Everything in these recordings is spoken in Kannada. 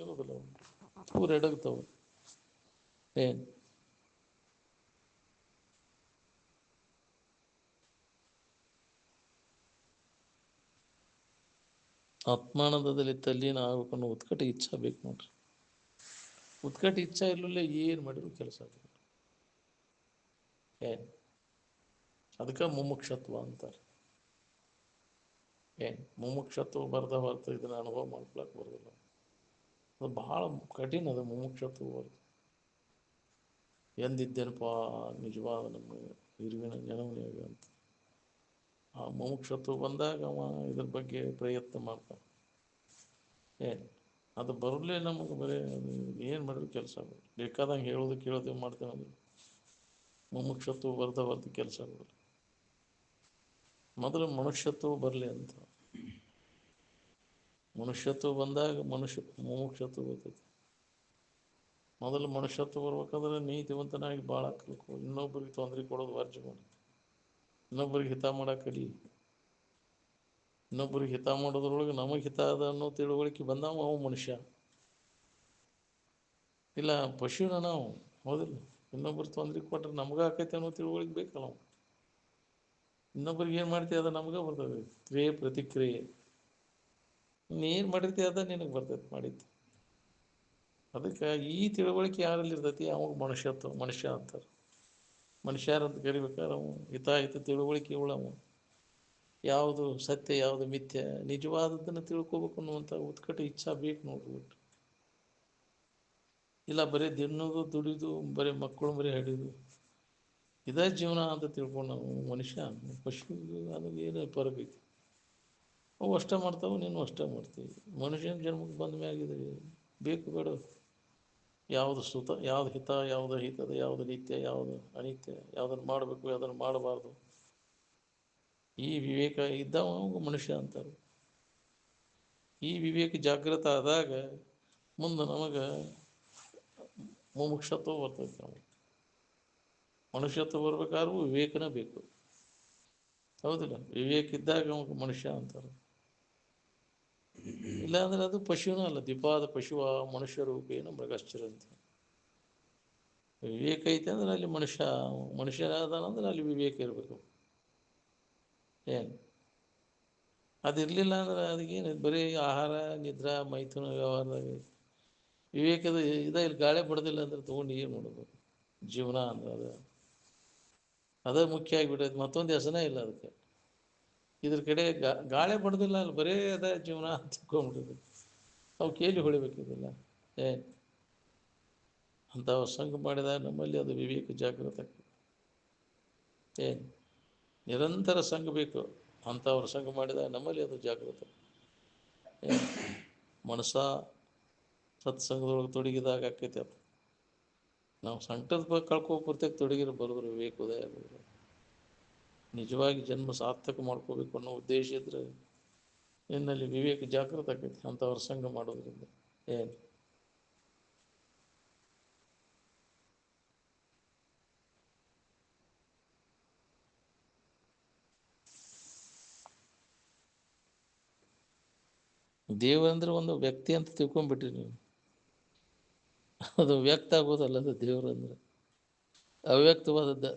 ಇರೋದಿಲ್ಲ ಅವು ರೆಡಗ್ತಾವೆ. ಏನು ಆತ್ಮಾನಂದದಲ್ಲಿ ತಲ್ಲೀನ ಆಗ್ಬೇಕು ಅನ್ನೋ ಉತ್ಕಟ ಇಚ್ಛಾ ಬೇಕು ನೋಡ್ರಿ. ಉತ್ಕಟ ಇಚ್ಛಾ ಇರಲಿಲ್ಲ ಏನು ಮಾಡಿದ್ರು ಕೆಲಸ ಆಗ್ತದೆ. ಏನು ಅದಕ್ಕೆ ಮುಮುಕ್ಷತ್ವ ಅಂತಾರೆ. ಏನು ಮುಮುಕ್ಷತ್ವ ಬರ್ದ ಹೊರತು ಇದನ್ನು ಅನುಭವ ಮಾಡ್ಕೊಳಕ್ಕೆ ಬರೋದಿಲ್ಲ. ಅದು ಭಾಳ ಕಠಿಣ, ಅದು ಮುಮುಕ್ಷತ್ವ ಬರೋದು. ಎಂದಿದ್ದೇನಪ್ಪ ನಿಜವಾದ ನಮ್ಮ ಇರುವಿನ ನೆನವಿನಾಗ ಅಂತ ಆ ಮುಮುಕ್ಷತ್ವ ಬಂದಾಗ ಅವ ಇದ್ರ ಬಗ್ಗೆ ಪ್ರಯತ್ನ ಮಾಡ್ತಾನೆ. ಏನು ಅದು ಬರಲೇ ನಮಗೆ ಬರೀ ಏನು ಮಾಡಿದ್ರು ಕೆಲಸ ಆಗೋದು. ಬೇಕಾದಂಗೆ ಹೇಳೋದು ಕೇಳೋದು ಮಾಡ್ತೇವೆ ಅಂದ್ರೆ ಮುಮುಕ್ಷತ್ವ ಬರ್ದ ಕೆಲಸ ಆಗೋದು. ಮೊದಲು ಮನುಷ್ಯತ್ವ ಬರಲಿ ಅಂತ. ಮನುಷ್ಯತ್ವ ಬಂದಾಗ ಮುಮುಕ್ಷತ್ವ ಬರ್ತೈತಿ. ಮೊದಲು ಮನುಷ್ಯತ್ವ ಬರ್ಬೇಕಾದ್ರೆ ನೀತಿವಂತನಾಗಿ ಭಾಳ ಕಲ್ಕೊ, ಇನ್ನೊಬ್ಬರಿಗೆ ತೊಂದರೆ ಕೊಡೋದು ವರ್ಜ ಮಾಡಿ, ಇನ್ನೊಬ್ಬರಿಗೆ ಹಿತ ಮಾಡೋಕೆ ಕಲಿ. ಇನ್ನೊಬ್ಬರಿಗೆ ಹಿತ ಮಾಡೋದ್ರೊಳಗೆ ನಮಗೆ ಹಿತ ಅದ ಅನ್ನೋ ತಿಳುವಳಿಕೆ ಬಂದಾವ ಅವು ಮನುಷ್ಯ. ಇಲ್ಲ ಪಶುನ ನಾವು, ಹೌದಿಲ್ಲ. ಇನ್ನೊಬ್ಬರು ತೊಂದರೆ ಕೊಟ್ಟರೆ ನಮ್ಗೆ ಆಕೈತೆ ಅನ್ನೋ ತಿಳುವಳಿಕೆ ಬೇಕಲ್ಲ ನಾವು. ಇನ್ನೊಬ್ರಿಗೆ ಏನು ಮಾಡ್ತೀವಿ ಅದ ನಮ್ಗೆ ಬರ್ತದೆ. ಕ್ರಿಯೆ ಪ್ರತಿಕ್ರಿಯೆ ನೀನು ಮಾಡಿರ್ತೀವಿ ಅದ ನಿನಗೆ ಬರ್ತೈತೆ ಮಾಡಿದ್ದು. ಅದಕ್ಕೆ ಈ ತಿಳುವಳಿಕೆ ಯಾರಲ್ಲಿ ಇರ್ತೈತಿ ಅವಾಗ ಮನುಷ್ಯ ಅಂತಾರೆ. ಮನುಷ್ಯರಂತ ಕರಿಬೇಕಾದ್ರೆ ಅವು ಹಿತ ತಿಳುವಳಿಕೆ ಉಳವು. ಯಾವುದು ಸತ್ಯ ಯಾವುದು ಮಿಥ್ಯ ನಿಜವಾದದ್ದನ್ನು ತಿಳ್ಕೊಬೇಕು ಅನ್ನುವಂಥ ಉತ್ಕಟ ಇಚ್ಛಾ ಬೇಕು ನೋಡ್ರಿ. ಬಿಟ್ಟು ಇಲ್ಲ ಬರೀ ದಿನ್ನೋದು ದುಡಿದು ಬರೀ ಮಕ್ಕಳು ಬರೀ ಹಿಡಿದು ಇದೇ ಜೀವನ ಅಂತ ತಿಳ್ಕೊಂಡು ನಾವು ಮನುಷ್ಯ ಪಶು ಅದು ಏನು ಫರಕ್ ಐತಿ. ಅವು ಅಷ್ಟೇ ಮಾಡ್ತಾವೆ, ನೀನು ಅಷ್ಟೇ ಮಾಡ್ತೀವಿ. ಮನುಷ್ಯನ ಜನ್ಮಕ್ಕೆ ಬಂದ ಮ್ಯಾಗಿದೆ ಬೇಕು ಬೇಡ ಯಾವುದು ಸುತ, ಯಾವುದು ಹಿತ, ಯಾವುದು ಅಹಿತದ, ಯಾವುದು ನಿತ್ಯ, ಯಾವುದು ಅನಿತ್ಯ, ಯಾವುದನ್ನು ಮಾಡಬೇಕು ಯಾವುದನ್ನು ಮಾಡಬಾರ್ದು, ಈ ವಿವೇಕ ಇದ್ದವ ಮನುಷ್ಯ ಅಂತಾರೆ. ಈ ವಿವೇಕ ಜಾಗೃತ ಆದಾಗ ಮುಂದೆ ನಮಗೆ ಮುಮುಕ್ಷತ್ವ ಬರ್ತೈತೆ. ನಮಗೆ ಮನುಷ್ಯತ್ವ ಬರ್ಬೇಕಾದ್ರೂ ವಿವೇಕನೇ ಬೇಕು, ಹೌದಿಲ್ಲ. ವಿವೇಕ ಇದ್ದಾಗ ನಮಗೆ ಮನುಷ್ಯ ಅಂತಾರೆ. ಇಲ್ಲಾಂದ್ರೆ ಅದು ಪಶುನೂ ಅಲ್ಲ. ದ್ವಿಪಾದ ಪಶುವ ಮನುಷ್ಯ ರೂಪೇನ ಮೃಗಶ್ಚರ ಅಂತ. ವಿವೇಕ ಐತೆ ಅಂದ್ರೆ ಅಲ್ಲಿ ಮನುಷ್ಯನಾದಾನಂದ್ರೆ ಅಲ್ಲಿ ವಿವೇಕ ಇರಬೇಕು. ಏನು ಅದಿರಲಿಲ್ಲ ಅಂದ್ರೆ ಅದಕ್ಕೇನು ಬರೀ ಆಹಾರ ನಿದ್ರಾ ಮೈಥುನ ವ್ಯವಹಾರದಾಗ ವಿವೇಕದ ಇಲ್ಲಿ ಗಾಳಿ ಬಡ್ದಿಲ್ಲ ಅಂದ್ರೆ ತೊಗೊಂಡು ಏನು ಮಾಡೋದು. ಜೀವನ ಅಂದ್ರೆ ಅದೇ ಮುಖ್ಯ ಆಗಿಬಿಟ್ಟೈತೆ. ಮತ್ತೊಂದು ಹೆಸರೇ ಇಲ್ಲ ಅದಕ್ಕೆ. ಇದ್ರ ಕಡೆ ಗಾಳಿ ಬಡ್ದಿಲ್ಲ ಅಲ್ಲಿ ಬರೀ ಅದೇ ಜೀವನ ಅಂತ ತಿಳ್ಕೊಂಡ್ಬಿಟ್ಟಿದೆ. ಅವು ಕೇಳಿ ಹೊಳಿಬೇಕಿದಿಲ್ಲ. ಏನು ಅಂಥವು ಸಂಘ ಮಾಡಿದಾಗ ನಮ್ಮಲ್ಲಿ ಅದು ವಿವೇಕ ಜಾಗೃತ ಆಗ್ತದೆ. ಏನು ನಿರಂತರ ಸಂಘ ಬೇಕು. ಅಂಥವ್ರ ಸಂಘ ಮಾಡಿದಾಗ ನಮ್ಮಲ್ಲಿ ಅದು ಜಾಗೃತ. ಮನಸ ಸತ್ಸಂಗದೊಳಗೆ ತೊಡಗಿದಾಗ ಆಕೈತೆ ಅದು. ನಾವು ಸಂಕಟದ ಬಗ್ಗೆ ಕಳ್ಕೊಬರ್ತೇವೆ, ತೊಡಗಿರೋ ಬರೋದ್ರ ವಿವೇಕ ಉದಯ ಆಗೋದು. ನಿಜವಾಗಿ ಜನ್ಮ ಸಾರ್ಥಕ ಮಾಡ್ಕೋಬೇಕು ಅನ್ನೋ ಉದ್ದೇಶ ಇದ್ದರೆ ನಿನ್ನಲ್ಲಿ ವಿವೇಕ ಜಾಗೃತ ಆಕೈತಿ ಅಂಥವ್ರ ಸಂಘ ಮಾಡೋದ್ರಿಂದ. ಏನು ದೇವರಂದ್ರೆ ಒಂದು ವ್ಯಕ್ತಿ ಅಂತ ತಿಳ್ಕೊಂಡ್ಬಿಟ್ರಿ ನೀವು. ಅದು ವ್ಯಕ್ತ ಆಗೋದಲ್ಲ, ಅದು ದೇವರಂದ್ರೆ ಅವ್ಯಕ್ತವಾದದ್ದು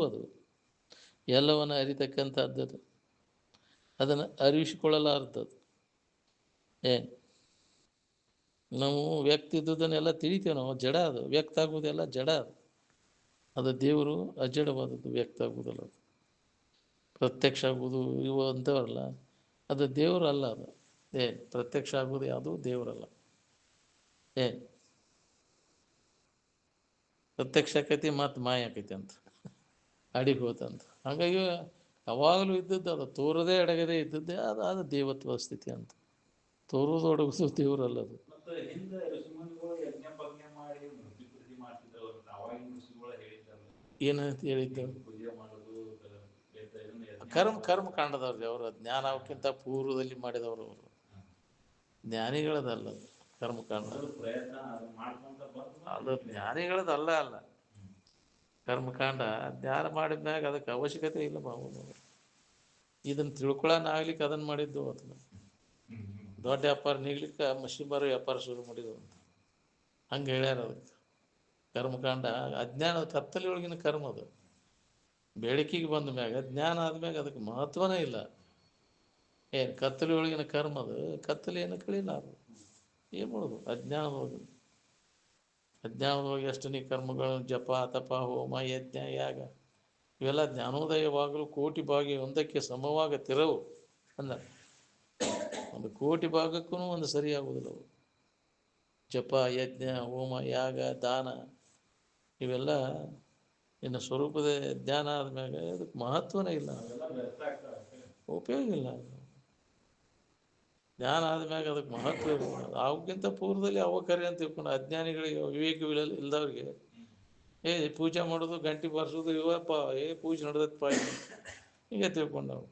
ಅದು ಎಲ್ಲವನ್ನು ಅರಿತಕ್ಕಂಥದ್ದು. ಅದನ್ನು ಅರಿವಿಸಿಕೊಳ್ಳಲಾರದ್ದು. ಏನು ನಾವು ವ್ಯಕ್ತಿ ಇದ್ದುದನ್ನೆಲ್ಲ ತಿಳಿತೇವೆ. ನಾವು ಜಡ, ಅದು ವ್ಯಕ್ತ ಆಗುವುದೆಲ್ಲ ಜಡ. ಅದು ದೇವರು ಅಜಡವಾದದ್ದು, ವ್ಯಕ್ತ ಆಗುವುದಲ್ಲ. ಅದು ಪ್ರತ್ಯಕ್ಷ ಆಗುವುದು ಇವು ಅಂಥವರಲ್ಲ, ಅದು ದೇವರು ಅಲ್ಲ. ಅದು ಏನು ಪ್ರತ್ಯಕ್ಷ ಆಗುವುದು ಯಾವುದು ದೇವರಲ್ಲ. ಏನು ಪ್ರತ್ಯಕ್ಷ ಆಕೈತಿ ಮತ್ತು ಮಾಯ ಆಕೈತಿ ಅಂತ ಅಡಿಗೆ ಹೋತಂತ. ಹಾಗಾಗಿ ಯಾವಾಗಲೂ ಇದ್ದದ್ದು ಅದು ತೋರದೇ ಅಡಗದೇ ಇದ್ದದ್ದೇ ಅದು ದೇವತ್ವ ಸ್ಥಿತಿ ಅಂತ. ತೋರೋದು ಅಡಗೋದು ದೇವರಲ್ಲ. ಅದು ಏನಂತ ಹೇಳಿದ್ದು ಕರ್ಮಕಾಂಡದವ್ರದ್ದು. ಅವರು ಜ್ಞಾನ ಅವಕ್ಕಿಂತ ಪೂರ್ವದಲ್ಲಿ ಮಾಡಿದವರು. ಅವರು ಜ್ಞಾನಿಗಳದಲ್ಲ. ಅದು ಕರ್ಮಕಾಂಡ ಅದು ಜ್ಞಾನಿಗಳದಲ್ಲ. ಅಲ್ಲ ಕರ್ಮಕಾಂಡ ಜ್ಞಾನ ಮಾಡಿದ್ಮ್ಯಾಗ ಅದಕ್ಕೆ ಅವಶ್ಯಕತೆ ಇಲ್ಲ. ಬಾಬು ಇದನ್ನು ತಿಳ್ಕೊಳ್ಳೋಣ ಆಗ್ಲಿಕ್ಕೆ ಅದನ್ನು ಮಾಡಿದ್ದು. ಅದನ್ನು ದೊಡ್ಡ ವ್ಯಾಪಾರ ನೀಗ್ಲಿಕ್ಕೆ ಮಷಿನ್ ಬಾರೋ ವ್ಯಾಪಾರ ಶುರು ಮಾಡಿದ್ರು ಅಂತ ಹಂಗೆ ಹೇಳ್ಯಾರ. ಅದಕ್ಕೆ ಕರ್ಮಕಾಂಡ ಅಜ್ಞಾನದ ಕತ್ತಲೆ ಒಳಗಿನ ಕರ್ಮ ಅದು. ಬೆಳಕಿಗೆ ಬಂದ ಮ್ಯಾಗ ಜ್ಞಾನ ಆದ್ಮ್ಯಾಗ ಅದಕ್ಕೆ ಮಹತ್ವನೇ ಇಲ್ಲ. ಏನು ಕತ್ತಲೆ ಒಳಗಿನ ಕರ್ಮ ಅದು, ಕತ್ತಲೆ ಏನು ಕಳಿಲ್ಲ ಅದು. ಏನು ಮಾಡೋದು ಅಜ್ಞಾನದೊಳಗೆ. ಅಜ್ಞಾನದೊಳಗೆ ಎಷ್ಟು ನೀ ಕರ್ಮಗಳು ಜಪ ತಪ ಹೋಮ ಯಜ್ಞ ಯಾಗ ಇವೆಲ್ಲ ಜ್ಞಾನೋದಯವಾಗಲು ಕೋಟಿ ಭಾಗ ಒಂದಕ್ಕೆ ಸಮವಾಗ ತಿರವು ಅಂದ. ಒಂದು ಕೋಟಿ ಭಾಗಕ್ಕೂ ಒಂದು ಸರಿಯಾಗುವುದಿಲ್ಲ ಅವು. ಜಪ ಯಜ್ಞ ಹೋಮ ಯಾಗ ದಾನ ಇವೆಲ್ಲ ಇನ್ನು ಸ್ವರೂಪದ ಜ್ಞಾನ ಆದ್ಮ್ಯಾಗ ಅದಕ್ಕೆ ಮಹತ್ವನೇ ಇಲ್ಲ, ಉಪಯೋಗ ಇಲ್ಲ. ಜ್ಞಾನ ಆದ್ಮ್ಯಾಗ ಅದಕ್ಕೆ ಮಹತ್ವ ಇರೋದು. ಅವಕ್ಕಿಂತ ಪೂರ್ವದಲ್ಲಿ ಅವ ಕರೆ ಅಂತ ತಿಳ್ಕೊಂಡು ಅಜ್ಞಾನಿಗಳಿಗೆ ವಿವೇಕ ಇಲ್ದವ್ರಿಗೆ ಪೂಜೆ ಮಾಡೋದು ಗಂಟೆ ಬಾರಿಸೋದು ಇವಪ್ಪ ಪೂಜೆ ನಡೆದಪ್ಪ ಹೀಗೆ ತಿಳ್ಕೊಂಡವು.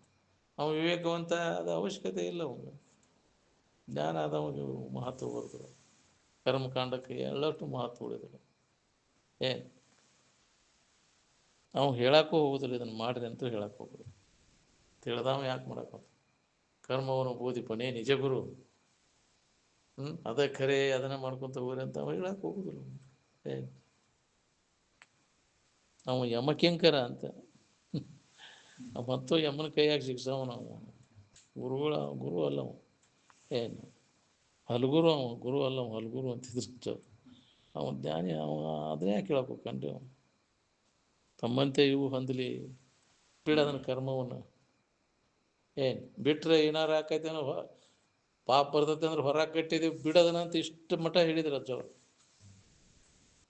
ಅವ ವಿವೇಕವಂತ ಅದು ಅವಶ್ಯಕತೆ ಇಲ್ಲ. ಅವನು ಜ್ಞಾನ ಆದವನಿಗೆ ಮಹತ್ವ ಬರ್ತದೆ. ಕರ್ಮಕಾಂಡಕ್ಕೆ ಎಲ್ಲಷ್ಟು ಮಹತ್ವ ಉಳಿದಿದೆ. ಏನು ಅವ್ನು ಹೇಳಕ್ಕೂ ಹೋಗೋದಿಲ್ಲ, ಇದನ್ನು ಮಾಡಿರಿ ಅಂತೂ ಹೇಳಕ್ಕೆ ಹೋಗೋದು. ತಿಳಿದವ ಯಾಕೆ ಮಾಡಕ್ಕೆ ಕರ್ಮವನ್ನು ಬೋಧಿಪನೇ ನಿಜ ಗುರು, ಅದ ಖರೆ ಅದನ್ನ ಮಾಡ್ಕೊತ ಹೋಗ್ರಿ ಅಂತ ಅವ ಹೇಳಕ್ಕೆ ಹೋಗುದಿಲ್ಲ. ಏನು ಅವ ಯಮಕಿಂಕರ ಅಂತ ಮತ್ತು ಯಮನ ಕೈಯಾಗಿ ಶಿಕ್ಷವ ನಾವು ಗುರು ಅಲ್ಲವ. ಏನು ಹಲ್ಗುರು ಅವ, ಗುರು ಅಲ್ಲವ, ಹಲ್ಗುರು ಅಂತಿದ್ರು. ಅವ ಜ್ಞಾನಿ, ಅವ ಅದನ್ನೇ ಕೇಳಕ್ಕೆ ಹೋಗ್ಕಂಡ್ರಿ. ಅವನು ತಮ್ಮಂತೆ ಇವು ಹೊಂದಲಿ ಬಿಡದನ ಕರ್ಮವನ್ನು. ಏನು ಬಿಟ್ಟರೆ ಏನಾರು ಆಕೈತೆ ಅನ್ನೋ ಪಾಪ ಬರ್ತೈತೆ ಅಂದ್ರೆ ಹೊರಗೆ ಕಟ್ಟಿದ್ದೀವಿ ಬಿಡೋದನಂತ ಇಷ್ಟು ಮಠ ಹೇಳಿದ್ರು ಅಜ್ಜವ್ರು.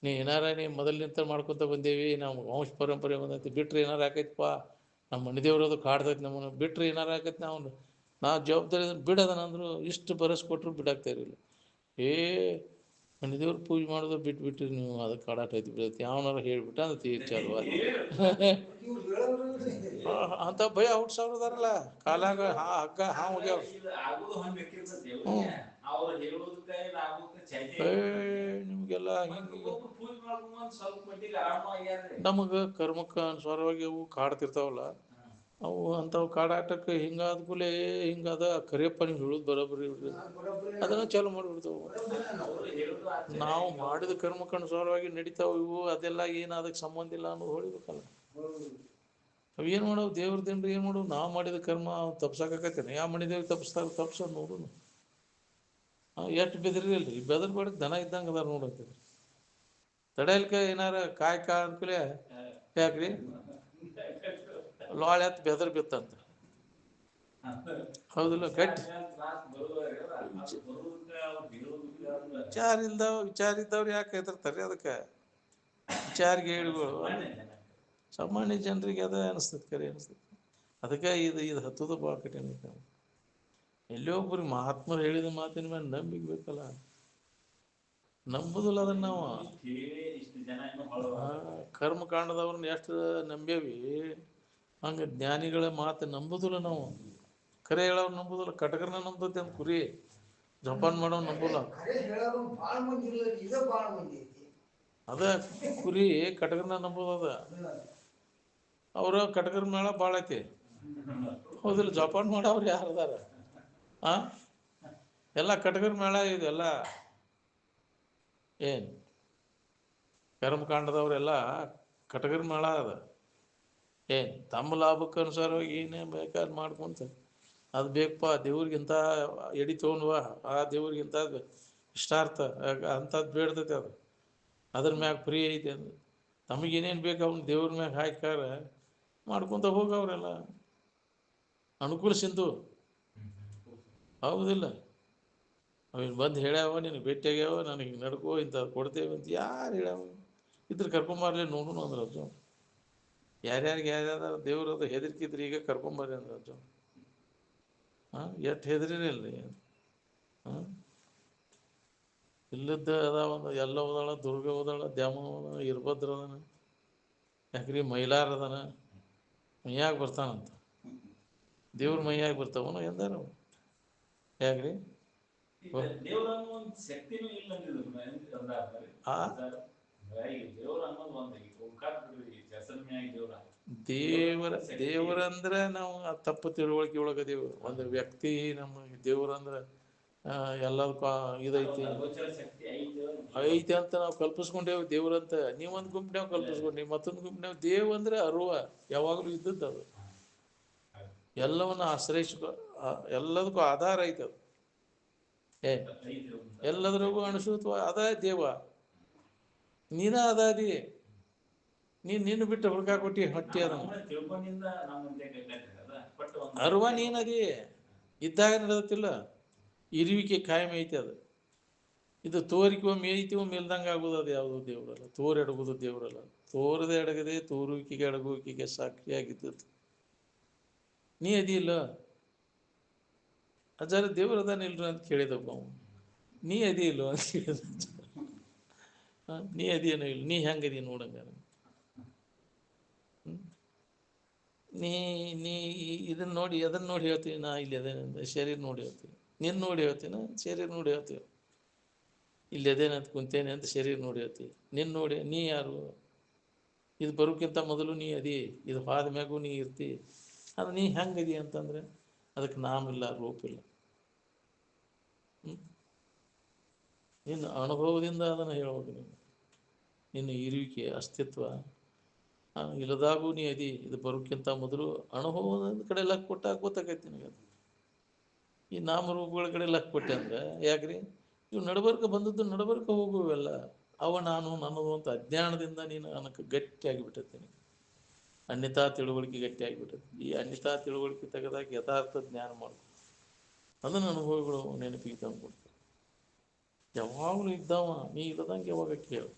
ನೀ ಏನಾರ ನೀ ಮೊದಲಿನಿಂದ ಮಾಡ್ಕೊತ ಬಂದೇವಿ, ನಾವು ವಂಶ ಪರಂಪರೆ ಬಂದೈತಿ, ಬಿಟ್ಟರೆ ಏನಾರು ಆಕೈತಪ್ಪ, ನಮ್ಮ ಮನೆದೇವ್ರದು ಕಾಡ್ದೈತಿ ನಮ್ಮನ್ನು, ಬಿಟ್ಟರೆ ಏನಾರು ಆಕೈತಿ ನಾವು ಜವಾಬ್ದಾರಿ ಬಿಡೋದನಂದ್ರು ಇಷ್ಟು ಬರೆಸ್ಕೊಟ್ರು ಬಿಡಾಕ್ತಾ ಇರಲಿಲ್ಲ. ಮನೆದೇವ್ರು ಪೂಜೆ ಮಾಡೋದು ಬಿಟ್ಬಿಟ್ರಿ ನೀವು, ಅದಕ್ಕೆ ಕಾಡಾಟ ಐತಿ ಬಿಡೈತಿ ಯಾವನಾರ ಹೇಳ್ಬಿಟ್ಟ ಅಂತ ತೀರ್ಚಾರು ಅಂತ ಭಯ ಹುಟ್ಸವ್ರದಾರಲ್ಲ ಕಾಲಾಗ ಹಗ್ಗ ಹೋಗ್ಯಾವ. ನಿಮ್ಗೆಲ್ಲ ನಮಗೆ ಕರ್ಮಕ್ಕೆ ಅನುಸಾರವಾಗಿ ಅವು ಕಾಡ್ತಿರ್ತಾವಲ್ಲ, ಅವು ಅಂಥವು ಕಾಡಾಟಕ್ಕೆ ಹಿಂಗಾದ ಕೂಲೆ ಹಿಂಗದ ಕರಿಯಪ್ಪ ನೀವು ಹೇಳೋದು ಬರೋಬ್ಬರಿ ಅದನ್ನು ಚಾಲು ಮಾಡಿಬಿಡ್ತಾವೆ. ನಾವು ಮಾಡಿದ ಕರ್ಮಕ್ಕೆ ಅನುಸಾರವಾಗಿ ನಡೀತಾವೆ ಇವು, ಅದೆಲ್ಲ ಏನು ಅದಕ್ಕೆ ಸಂಬಂಧ ಇಲ್ಲ ಅನ್ನೋದು ಹೊಳಿಬೇಕಲ್ಲ. ಅವೇನು ಮಾಡವು ದೇವ್ರದಿಂದ ಏನು ಮಾಡವು, ನಾವು ಮಾಡಿದ ಕರ್ಮ ತಪ್ಸಕ್ಕಾಗತ್ತೇನೆ. ಯಾವ ಮಾಡಿದೇವಿ ತಪ್ಪಿಸ್ತಾರೆ, ತಪ್ಸೋದು ನೋಡೋಣ. ಎಷ್ಟು ಬೆದರಿಲ್ರಿ, ಬೆದರ್ಬೇಡ ದನ ಇದ್ದಂಗೆ ಅದಾರ ನೋಡಂತಿದ್ರು. ತಡೆಯಲ್ಕ ಏನಾರ ಕಾಯಕ ಅಂದ್ಕೂಲೆ ಯಾಕ್ರಿ ಲಾಳೆ ಹತ್ತು ಬೆದರ್ ಬಿತ್ತಂತ, ಹೌದಿಲ್ಲ? ಗಟ್ಟಿ ವಿಚಾರ ಇದ್ದವ್ರು ಯಾಕೆ ಹೆದರ್ತಾರೆ? ಅದಕ್ಕೆ ವಿಚಾರಗೇಡಿಗಳು ಸಾಮಾನ್ಯ ಜನರಿಗೆ ಅದ ಅನಿಸ್ತದೆ, ಕರೆ ಅನಿಸ್ತದೆ. ಅದಕ್ಕೆ ಇದು ಹತ್ತೋದು ಭಾಳ ಕಠಿಣ ಐತೆ. ಎಲ್ಲೋ ಒಬ್ಬರಿಗೆ ಮಹಾತ್ಮರು ಹೇಳಿದ ಮಾತಿನ ಮೇಲೆ ನಂಬಿಕೆ ಬೇಕಲ್ಲ, ನಂಬುದಿಲ್ಲ ಅದನ್ನು ನಾವು. ಕರ್ಮಕಾಂಡದವ್ರನ್ನ ಎಷ್ಟು ನಂಬೇವಿ, ಹಂಗೆ ಜ್ಞಾನಿಗಳ ಮಾತು ನಂಬುದಿಲ್ಲ ನಾವು. ಕರೆ ಹೇಳೋರು ನಂಬುದಿಲ್ಲ, ಕಟಕರನ್ನ ನಂಬುತ್ತೆ ಅಂತ ಕುರಿ ಜಪಾನ್ ಮಾಡೋ ನಂಬಲ್ಲ. ಅದ ಕುರಿ ಕಟಕರನ್ನ ನಂಬೋದದ. ಅವ್ರ ಕಟಕರ ಮೇಳ ಭಾಳ ಐತಿ, ಹೌದಿಲ್ಲ? ಜಪಾನ್ ಮಾಡೋರು ಯಾರು ಅದಾರ? ಎಲ್ಲ ಕಟಕರ ಮೇಳ ಇದೆಲ್ಲ. ಏನು ಕರ್ಮಕಾಂಡದವರೆಲ್ಲ ಕಟಕರ ಮೇಳ ಅದ. ಏನು ತಮ್ಮ ಲಾಭಕ್ಕೆ ಅನುಸಾರವಾಗಿ ಏನೇ ಬೇಕಾದ್ರೆ ಮಾಡ್ಕೊಂತ ಅದು ಬೇಕಪ್ಪ ದೇವ್ರಿಗಿಂತ ಎಡಿ ತೊಗೊಂಡ್ವ, ಆ ದೇವ್ರಿಗಿಂತ ಇಷ್ಟಾರ್ಥ ಅಂಥದ್ದು ಬೇಡ್ತೈತೆ. ಅದು ಅದ್ರ ಮ್ಯಾಗ ಫ್ರೀ ಐತೆ ಅದು. ತಮಗೇನೇನು ಬೇಕು ಅವ್ನು ದೇವ್ರ ಮ್ಯಾಗ ಹಾಕ್ಯಾರ ಮಾಡ್ಕೊತ ಹೋಗವ್ರೆಲ್ಲ ಅನುಕೂಲ ಸಿಂಧು, ಹೌದಿಲ್ಲ? ಅವೇನು ಬಂದು ಹೇಳ್ಯಾವ ನಿನಗೆ ಭೇಟಿಯಾಗ್ಯಾವ, ನನಗೆ ಹಿಂಗೆ ನಡ್ಕೋ ಇಂಥದ್ದು ಕೊಡ್ತೇವೆ ಅಂತ ಯಾರು ಹೇಳ್ಯಾವ? ಇದ್ರ ಕರ್ಕೊಂಬರ್ಲಿ ನೋಡೋಣ ಅಂದ್ರೆ ಅಜ್ಜ. ಯಾರ್ಯಾರಿಗೆ ಯಾರ್ಯಾರು ದೇವ್ರದ್ದು ಹೆದರ್ಕಿದ್ರಿ ಈಗ ಕರ್ಕೊಂಬರ್ರಿ ಅಂದ್ರೆ ಅಜ್ಜ. ಎಷ್ಟು ಹೆದರಿರಲ್ರಿ. ಇಲ್ಲದ ಅದಾವ, ಎಲ್ಲ ಹೋದಾಳ, ದುರ್ಗ ಹೋದಾಳ, ದ್ಯಾಮ ಹೋದಾಳ, ಇರ್ಭದ್ರ ಅದಾನ, ಯಾಕ್ರಿ ಮೈಲಾರ ಅದಾನ. ಮೈಯಾಗ ಬರ್ತಾನಂತ, ದೇವ್ರ ಮೈಯಾಗ ಬರ್ತಾವನು ಎಂದಾರ ಯಾಕ್ರಿ? ದೇವರಂದ್ರೆ ನಾವು ತಪ್ಪು ತಿಳುವಳಿಕೆ ಒಳಗದೇವು. ಒಂದು ವ್ಯಕ್ತಿ ನಮ್ಮ ದೇವ್ರಂದ್ರೆ ಎಲ್ಲದಕ್ಕೂ ಇದೈತಿ ಐತಿ ಅಂತ ನಾವು ಕಲ್ಪಿಸ್ಕೊಂಡೇವು ದೇವ್ರಂತ. ನೀವೊಂದು ಗುಂಪಿನಾವ್ ಕಲ್ಪಿಸ್ಕೊಂಡಿ, ಮತ್ತೊಂದು ಗುಂಪಿನಾವ್ ದೇವ್ ಅಂದ್ರೆ ಅರುವ ಯಾವಾಗಲೂ ಇದ್ದದ್ದು ಅದು. ಎಲ್ಲವನ್ನ ಆಶ್ರಯಿಸ್ಕೊ, ಎಲ್ಲದಕ್ಕೂ ಆಧಾರ ಐತೆ ಅದು. ಏ ಎಲ್ಲದ್ರಿಗೂ ಅನುಸೃತವ ಅದ ದೇವ. ನೀನ ಅದಾದಿ, ನಿನ್ನ ಬಿಟ್ಟು ಹುಡ್ಕಾಕೊಟ್ಟಿ ಹೊಟ್ಟಿ ಅದ ಅರುವ ನೀನದಿ ಇದ್ದಾಗ ನಡೆದತ್ತಿಲ್ಲ. ಇರುವಿಕೆ ಕಾಯಂ ಐತಿ ಅದು. ಇದು ತೋರಿಕೆ ಒಮ್ಮೆ ಐತಿ ಒಮ್ಮೆ ಇಲ್ದಂಗೆ ಆಗೋದು, ಅದು ಯಾವುದು ದೇವರಲ್ಲ. ಎಡಗುದು ದೇವರಲ್ಲ. ತೋರದೆ ಅಡಗದೆ ತೋರುವಿಕೆಗೆ ಅಡಗುವಿಕೆಗೆ ಸಾಕ್ಷಿಯಾಗಿದ್ದದ್ದು ನೀ ಅದಿ ಇಲ್ಲ. ಅಜ್ಜಾರ ದೇವ್ರ ಅದಾನ ಇಲ್ರ ಅಂತ ಕೇಳಿದಪ್ಪ ನಾವು. ನೀ ಅದಿ ಇಲ್ಲೋ ಅಂತ ಕೇಳಿದ. ನೀ ಅದೇನೋ ಇಲ್ಲ, ನೀ ಹೆಂಗದಿ ನೋಡಂಗ. ನೀ ನೀ ಇದನ್ನ ನೋಡಿ ಅದನ್ನ ನೋಡಿ ಹೇಳ್ತೀವಿ. ನಾ ಇಲ್ಲಿ ಅದೇನಂದ ಶರೀರ ನೋಡಿ ಹೇಳ್ತೀವಿ. ನಿನ್ನ ನೋಡಿ ಹೇಳ್ತೀನ, ಶರೀರ ನೋಡಿ ಹೇಳ್ತೀವಿ. ಇಲ್ಲಿ ಅದೇನಂತ ಕುಂತೇನೆ ಅಂತ ಶರೀರ ನೋಡಿ ಹೇಳ್ತೀವಿ. ನಿನ್ನ ನೋಡಿ ನೀ ಯಾರು? ಇದು ಬರೋಕ್ಕಿಂತ ಮೊದಲು ನೀ ಅದಿ, ಇದು ಹಾದ ಮ್ಯಾಗೂ ನೀ ಇರ್ತಿ. ಅದು ನೀ ಹೆಂಗದಿ ಅಂತಂದ್ರೆ ಅದಕ್ಕೆ ನಾಮಿಲ್ಲ, ರೂಪಿಲ್ಲ. ನಿನ್ನ ಅನುಭವದಿಂದ ಅದನ್ನು ಹೇಳ್ಬೇಕು. ನಿನ್ನ ಇರುವಿಕೆ ಅಸ್ತಿತ್ವ ಇಲ್ಲದಾಗೂ ನೀ ಅದಿ. ಇದು ಬರೋಕ್ಕಿಂತ ಮೊದಲು ಅನುಭವದ ಕಡೆ ಲಕ್ ಕೊಟ್ಟಾಗ ಗೊತ್ತಾಗೈತಿ ನಿನಗೆ. ಈ ನಾಮರೂಪಗಳ ಕಡೆ ಲಕ್ ಕೊಟ್ಟೆ ಅಂದ್ರೆ ಯಾಕ್ರಿ? ಇವು ನಡಬರ್ಕ ಬಂದದ್ದು ನಡಬರ್ಕ ಹೋಗುವೆಲ್ಲ ಅವ ನಾನು ನನ್ನದು ಅಂತ ಅಜ್ಞಾನದಿಂದ ನೀನು ನನಗೆ ಗಟ್ಟಿಯಾಗಿ ಬಿಟ್ಟಿರ್ತೀನಿ. ಅನ್ಯತಾ ತಿಳುವಳಿಕೆ ಗಟ್ಟಿಯಾಗಿಬಿಟ್ಟது. ಈ ಅನ್ಯತಾ ತಿಳುವಳಿಕೆ ತೆಗೆದಾಗ ಯಥಾರ್ಥ ಜ್ಞಾನ ಮಾಡ್ಕೊ. ಅದನ್ನು ಅನುಭವಗಳು ನೆನಪಿಗೆ ತಂದ್ಕೊಡ್ತಾರೆ. ಯಾವಾಗಲೂ ಇದ್ದಾವ, ನೀ ಇಲ್ಲದಂಗೆ ಯಾವಾಗ ಕೇಳು.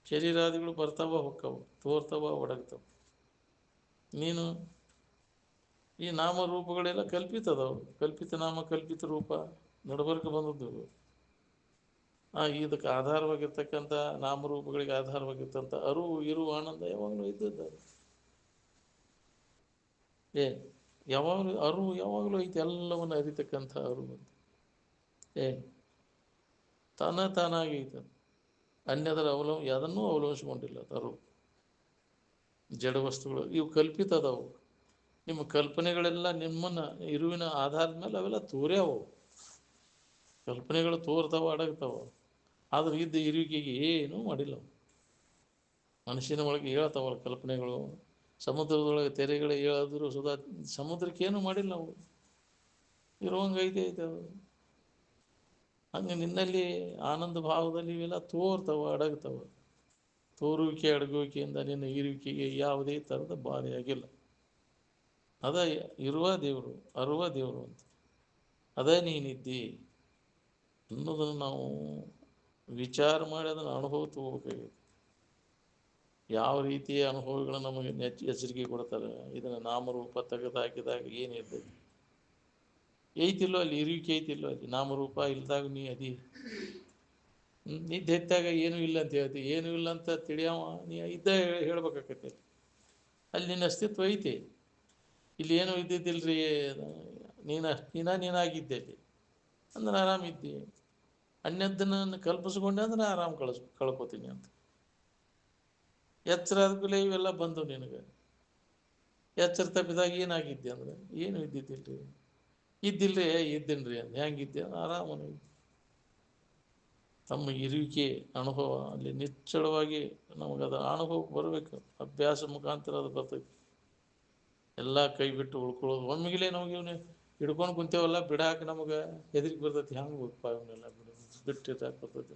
ಶರೀರಾದಿಗಳು ಬರ್ತಾವ ಹೊಕ್ಕವು, ತೋರ್ತಾವ ಒಡಗ್ತಾವ. ನೀನು ಈ ನಾಮರೂಪಗಳೆಲ್ಲ ಕಲ್ಪಿತದವು. ಕಲ್ಪಿತ ನಾಮ ಕಲ್ಪಿತ ರೂಪ ನಡಬರ್ಕ ಬಂದದ್ದು. ಇದಕ್ಕೆ ಆಧಾರವಾಗಿರ್ತಕ್ಕಂಥ ನಾಮರೂಪಗಳಿಗೆ ಆಧಾರವಾಗಿರ್ತಂಥ ಅರಿವು ಇರುವ ಆನಂದ ಯಾವಾಗಲೂ ಇದ್ದದ್ದು. ಯಾವಾಗಲೂ ಅರಿವು ಯಾವಾಗಲೂ ಐತಿ. ಎಲ್ಲವನ್ನು ಅರಿತಕ್ಕಂಥ ಅರಿವು ಅಂತ ತಾನಾಗಿ ಐತೆ. ಅನ್ಯದರ ಯಾವುದನ್ನೂ ಅವಲಂಬಿಸ್ಕೊಂಡಿಲ್ಲ ಅರಿವು. ಜಡ ವಸ್ತುಗಳು ಇವು ಕಲ್ಪಿತ ಅದಾವು. ನಿಮ್ಮ ಕಲ್ಪನೆಗಳೆಲ್ಲ ನಿಮ್ಮನ್ನು ಇರುವಿನ ಆಧಾರದ ಮೇಲೆ ಅವೆಲ್ಲ ತೋರ್ಯಾವು. ಕಲ್ಪನೆಗಳು ತೋರ್ತಾವ, ಅಡಗ್ತಾವ. ಆದ್ರೆ ಇದ್ದ ಇರುವಿಕೆಗೆ ಏನೂ ಮಾಡಿಲ್ಲ. ಮನುಷ್ಯನ ಒಳಗೆ ಹೇಳ್ತಾವಲ್ಲ ಕಲ್ಪನೆಗಳು. ಸಮುದ್ರದೊಳಗೆ ತೆರೆಗಳು ಹೇಳಾದ್ರು ಸುಧಾ ಸಮುದ್ರಕ್ಕೇನು ಮಾಡಿಲ್ಲ ನಾವು. ಇರುವಂಗೈತೆ ಅದು. ಹಂಗೆ ನಿನ್ನಲ್ಲಿ ಆನಂದ ಭಾವದಲ್ಲಿ ಇವೆಲ್ಲ ತೋರ್ತಾವ, ಅಡಗ್ತಾವ. ತೋರುವಿಕೆ ಅಡಗುವಿಕೆಯಿಂದ ನಿನ್ನ ಇರುವಿಕೆಗೆ ಯಾವುದೇ ಥರದ ಬಾಧೆಯಾಗಿಲ್ಲ. ಅದ ಇರುವ ದೇವರು, ಅರುವ ದೇವರು ಅಂತ. ಅದೇ ನೀನಿದ್ದಿ ಅನ್ನೋದನ್ನು ನಾವು ವಿಚಾರ ಮಾಡಿ ಅದನ್ನು ಅನುಭವ ತಗೋಬೇಕಾಗಿದೆ. ಯಾವ ರೀತಿಯ ಅನುಭವಗಳು ನಮಗೆ ಎಚ್ಚರಿಕೆ ಕೊಡ್ತಾರೆ. ಇದನ್ನು ನಾಮರೂಪ ತೆಗೆದು ಹಾಕಿದಾಗ ಏನಿರ್ತದೆ? ಐತಿಲ್ಲೋ ಅಲ್ಲಿ ಇರುವಿಕೆ ಐತಿಲ್ಲೋ ಅಲ್ಲಿ. ನಾಮರೂಪ ಇಲ್ದಾಗ ನೀ ಅದಿ. ನಿದ್ದೆ ಎತ್ತಾಗ ಏನೂ ಇಲ್ಲ ಅಂತ ಹೇಳ್ತಿ. ಏನೂ ಇಲ್ಲ ಅಂತ ತಿಳಿಯವ ನೀ ಇದ್ದ ಹೇಳ್ಬೇಕಾಕತಿ. ಅಲ್ಲಿ ನಿನ್ನ ಅಸ್ತಿತ್ವ ಐತಿ. ಇಲ್ಲಿ ಏನೂ ಇದ್ದಿದ್ದಿಲ್ರಿ, ನೀನಾಗಿದ್ದೆ ಅಲ್ಲಿ ಅಂದ್ರೆ ಆರಾಮಿದ್ದಿ. ಅನ್ಯದ್ದನ್ನು ಕಲ್ಪಿಸ್ಕೊಂಡೆ ಅಂದ್ರೆ ಆರಾಮ್ ಕಳ್ಕೊತೀನಿ ಅಂತ. ಎಚ್ಚರ ಆದ್ಮೇಲೆ ಇವೆಲ್ಲ ಬಂದು ನಿನಗೆ. ಎಚ್ಚರ ತಪ್ಪಿದಾಗ ಏನಾಗಿದ್ದೆ ಅಂದ್ರೆ ಏನು ಇದ್ದಿದ್ದಿಲ್ರಿ. ಇದ್ದಿಲ್ರಿ ಇದ್ದೀನ್ರಿ ಅಂತ ಹೆಂಗಿದ್ದೆ ಆರಾಮನು. ತಮ್ಮ ಇರುವಿಕೆ ಅನುಭವ ಅಲ್ಲಿ ನಿಚ್ಚಳವಾಗಿ ನಮಗದ ಅನುಭವ ಬರಬೇಕು. ಅಭ್ಯಾಸ ಮುಖಾಂತರ ಅದು ಬರ್ತೈತಿ. ಎಲ್ಲ ಕೈ ಬಿಟ್ಟು ಉಳ್ಕೊಳ್ಳೋದು ಒಮ್ಮಿಗಿಲೇ ನಮಗೆ ಇವನು ಹಿಡ್ಕೊಂಡು ಕುಂತೇವಲ್ಲ, ಬಿಡಾಕ ನಮಗೆ ಹೆದರಿಕೆ ಬರ್ತೈತಿ. ಹೆಂಗೆ ಹೋಗ್ಪ ಇವನ್ನೆಲ್ಲ ಬಿಟ್ಟಿರ್ತಾಕ ಬರ್ತೈತಿ.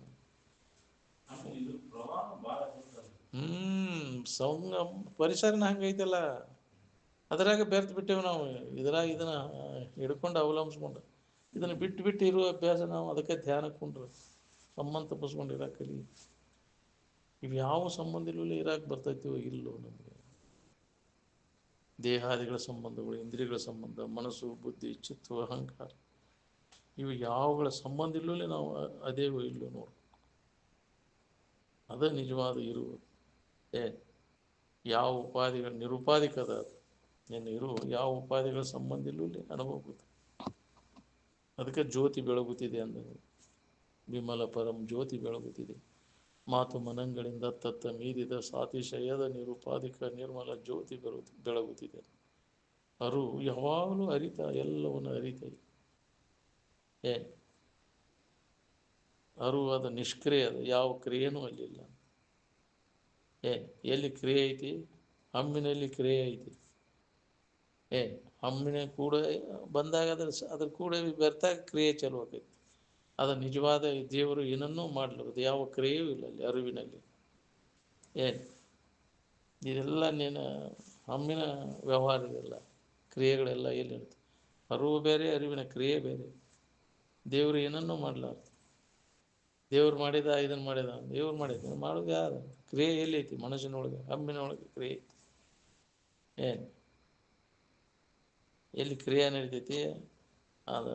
ಸಂಗ ಪರಿಸರನ ಹಂಗೈತಲ್ಲ, ಅದರಾಗ ಬೆರ್ತು ಬಿಟ್ಟೇವು ನಾವು. ಇದನ್ನ ಹಿಡ್ಕೊಂಡು ಅವಲಂಬಿಸ್ಕೊಂಡು ಇದನ್ನು ಬಿಟ್ಟು ಇರುವ ಅಭ್ಯಾಸ ನಾವು. ಅದಕ್ಕೆ ಧ್ಯಾನಕ್ಕೆ ಕೊಂಡ್ರೆ ಸಂಬಂಧ ತಪ್ಪಿಸ್ಕೊಂಡು ಇರಾಕ ಕಲಿ. ಇವು ಯಾವ ಸಂಬಂಧ ಇಲ್ಲೂ ಇರಾಕ ಬರ್ತೈತಿವೋ ಇಲ್ಲೋ ನಮಗೆ. ದೇಹಾದಿಗಳ ಸಂಬಂಧಗಳು, ಇಂದ್ರಿಯಗಳ ಸಂಬಂಧ, ಮನಸ್ಸು, ಬುದ್ಧಿ, ಚಿತ್ತು, ಅಹಂಕಾರ ಇವು ಯಾವುಗಳ ಸಂಬಂಧ ಇಲ್ಲೂ ನಾವು ಅದೇವೋ ಇಲ್ಲೋ ನೋಡು. ಅದ ನಿಜವಾದ ಇರುವುದು. ಯಾವ ಉಪಾಧಿಗಳು ನಿರುಪಾಧಿಕದ ಅದು. ನಿನ್ನ ಇರುವ ಯಾವ ಉಪಾಧಿಗಳ ಸಂಬಂಧ ಇಲ್ಲೂ ಅನುಭವಿಸುತ್ತೆ. ಅದಕ್ಕೆ ಜ್ಯೋತಿ ಬೆಳಗುತ್ತಿದೆ ಅಂದರು. ವಿಮಲ ಪರಂ ಜ್ಯೋತಿ ಬೆಳಗುತ್ತಿದೆ. ಮಾತು ಮನಂಗಳಿಂದ ತತ್ತ ಮೀರಿದ ಸಾತಿಶಯದ ನಿರುಪಾಧಿಕ ನಿರ್ಮಲ ಜ್ಯೋತಿ ಬೆಳಗುತ್ತಿದೆ. ಅರು ಯಾವಾಗಲೂ ಅರಿತ, ಎಲ್ಲವನ್ನು ಅರಿತ. ಏನು ಅರಿವು ಅದು ನಿಷ್ಕ್ರಿಯ, ಅದು ಯಾವ ಕ್ರಿಯೆನೂ ಅಲ್ಲಿಲ್ಲ. ಏನು ಎಲ್ಲಿ ಕ್ರಿಯೆ ಐತಿ? ಹಮ್ಮಿನಲ್ಲಿ ಕ್ರಿಯೆ ಐತಿ. ಏನು ಹಮ್ಮಿನ ಕೂಡ ಬಂದಾಗ ಅದ್ರ ಕೂಡ ವ್ಯರ್ಥ ಕ್ರಿಯೆ ಚಲೋ ಆಕೈತಿ. ಅದು ನಿಜವಾದ ದೇವರು ಏನನ್ನೂ ಮಾಡಲಾರದು, ಯಾವ ಕ್ರಿಯೆಯೂ ಇಲ್ಲ ಅಲ್ಲಿ ಅರಿವಿನಲ್ಲಿ. ಏನು ಇದೆಲ್ಲ ನೀನು ಹಮ್ಮಿನ ವ್ಯವಹಾರ, ಇದೆಲ್ಲ ಕ್ರಿಯೆಗಳೆಲ್ಲ ಎಲ್ಲಿರುತ್ತೆ? ಅರಿವು ಬೇರೆ, ಅರಿವಿನ ಕ್ರಿಯೆ ಬೇರೆ. ದೇವರು ಏನನ್ನೂ ಮಾಡಲಾರ್ದು. ದೇವ್ರು ಮಾಡಿದ, ಇದನ್ನು ಮಾಡಿದ, ದೇವ್ರು ಮಾಡಿದ ಮಾಡೋದು ಯಾರು? ಕ್ರಿಯೆ ಎಲ್ಲಿ ಐತಿ? ಮನುಷ್ಯನೊಳಗೆ, ಹಮ್ಮಿನೊಳಗೆ ಕ್ರಿಯೆ ಐತಿ. ಏನು ಎಲ್ಲಿ ಕ್ರಿಯೆ ನಡೀತೈತಿ? ಅದು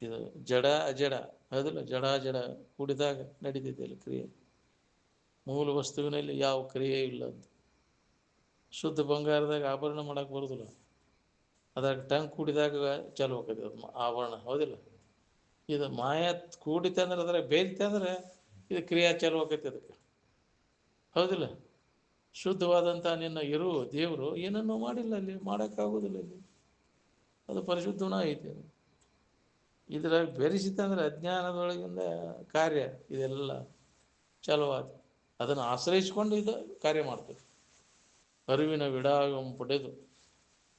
ಇದು ಜಡ ಅಜಡ, ಹೌದಿಲ್ಲ? ಜಡ ಜಡ ಕೂಡಿದಾಗ ನಡೀತೈತಿ ಅಲ್ಲಿ ಕ್ರಿಯೆ. ಮೂಲ ವಸ್ತುವಿನಲ್ಲಿ ಯಾವ ಕ್ರಿಯೆ ಇಲ್ಲ ಅಂತ. ಶುದ್ಧ ಬಂಗಾರದಾಗ ಆಭರಣ ಮಾಡಕ್ಕೆ ಬರೋದಿಲ್ಲ, ಅದ್ರಾಗ ಟಂಗ್ ಕೂಡಿದಾಗ ಚಾಲು ಆಕೈತಿ ಅದು ಆಭರಣ, ಹೌದಿಲ್ಲ? ಇದು ಮಾಯ ಕೂಡಿತೆ ಅಂದ್ರೆ, ಅದ್ರಾಗ ಬೇಯ್ತೆ ಅಂದ್ರೆ ಇದು ಕ್ರಿಯೆ ಚಾಲು ಆಕೈತಿ ಅದಕ್ಕೆ, ಹೌದಿಲ್ಲ? ಶುದ್ಧವಾದಂಥ ನಿನ್ನ ಇರು ದೇವರು ಏನನ್ನೂ ಮಾಡಿಲ್ಲ ಅಲ್ಲಿ, ಮಾಡೋಕ್ಕಾಗೋದಿಲ್ಲ ಅಲ್ಲಿ. ಅದು ಪರಿಶುದ್ಧನ ಐತಿ. ಅದು ಇದ್ರಾಗ ಬೆರೆಸಿತಂದ್ರೆ ಅಜ್ಞಾನದೊಳಗಿಂದ ಕಾರ್ಯ ಇದೆಲ್ಲ ಚಲವಾದ, ಅದನ್ನು ಆಶ್ರಯಿಸ್ಕೊಂಡು ಇದು ಕಾರ್ಯ ಮಾಡ್ತದೆ. ಅರಿವಿನ ವಿಡಾಗಂ ಪಡೆದು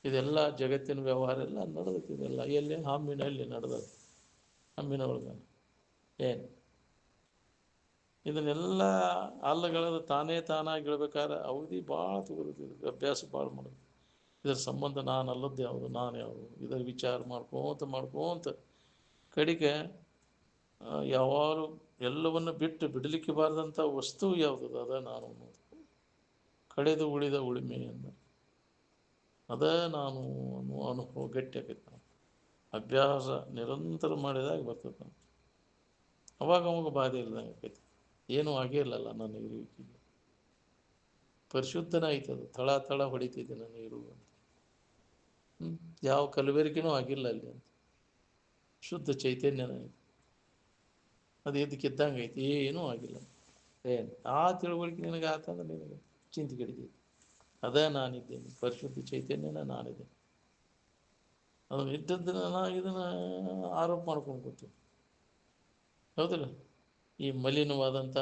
ಇದೆಲ್ಲ ಜಗತ್ತಿನ ವ್ಯವಹಾರ ಎಲ್ಲ ನಡೆದೈತಿ. ಇದೆಲ್ಲ ಎಲ್ಲಿ? ಹಮ್ಮಿನಲ್ಲಿ ನಡೆದದು, ಹಮ್ಮಿನ ಒಳಗ. ಏನು ಇದನ್ನೆಲ್ಲ ಅಲ್ಲಗಳದ ತಾನೇ ತಾನಾಗಿ ಹೇಳ್ಬೇಕಾದ್ರೆ ಅವಧಿ ಭಾಳ ತಗೋತಿದ್ರು, ಅಭ್ಯಾಸ ಭಾಳ ಮಾಡೋದು. ಇದರ ಸಂಬಂಧ ನಾನು ಅಲ್ಲದ್ದು ಯಾವುದು, ನಾನು ಯಾವುದು, ಇದರ ವಿಚಾರ ಮಾಡ್ಕೋತ ಕಡೆಗೆ ಯಾವಾಗಲೂ ಎಲ್ಲವನ್ನು ಬಿಟ್ಟು ಬಿಡಲಿಕ್ಕೆ ಬಾರದಂಥ ವಸ್ತು ಯಾವುದದು? ಅದ ನಾನು ಅನ್ನೋದು. ಕಡೆದು ಉಳಿದ ಉಳಿಮೆಯನ್ನು ಅದ ನಾನು ಅನ್ನುವ ಅನುಭವ ಗಟ್ಟಿ ಆಕೈತೆ. ನಾವು ಅಭ್ಯಾಸ ನಿರಂತರ ಮಾಡಿದಾಗ ಬರ್ತದೆ. ಅವಾಗ ಬಾಧೆ ಇಲ್ದಂಗೆ ಆಕೈತಿ. ಏನೂ ಆಗೇ ಇಲ್ಲಲ್ಲ ನನ್ನ ಇರುವಿಕೆಗೆ. ಪರಿಶುದ್ಧನ ಐತದು, ತಳ ಹೊಡಿತೈತಿ ನನ್ನ ಇರುವ ಅಂತ. ಯಾವ ಕಲಬೆರಕೆನೂ ಆಗಿಲ್ಲ ಅಲ್ಲಿ ಅಂತ. ಶುದ್ಧ ಚೈತನ್ಯನ ಐತಿ, ಅದು ಎದ್ದಕ್ಕಿದ್ದಂಗೆ ಐತಿ, ಏನೂ ಆಗಿಲ್ಲ. ಏನು ಆ ತಿಳುವಳಿಕೆ ನಿನಗೆ ಆತಂದ್ರೆ ನಿನಗೆ ಚಿಂತೆ ಕಡಿತೈತಿ. ಅದೇ ನಾನಿದ್ದೇನೆ, ಪರಿಶುದ್ಧ ಚೈತನ್ಯನ ನಾನಿದ್ದೇನೆ. ಅದನ್ನು ಇದ್ದದ್ದನ್ನು ಇದನ್ನು ಆರೋಪ ಮಾಡ್ಕೊಂಡು ಕೂತೀವಿ, ಹೌದಿಲ್ಲ? ಈ ಮಲಿನವಾದಂಥ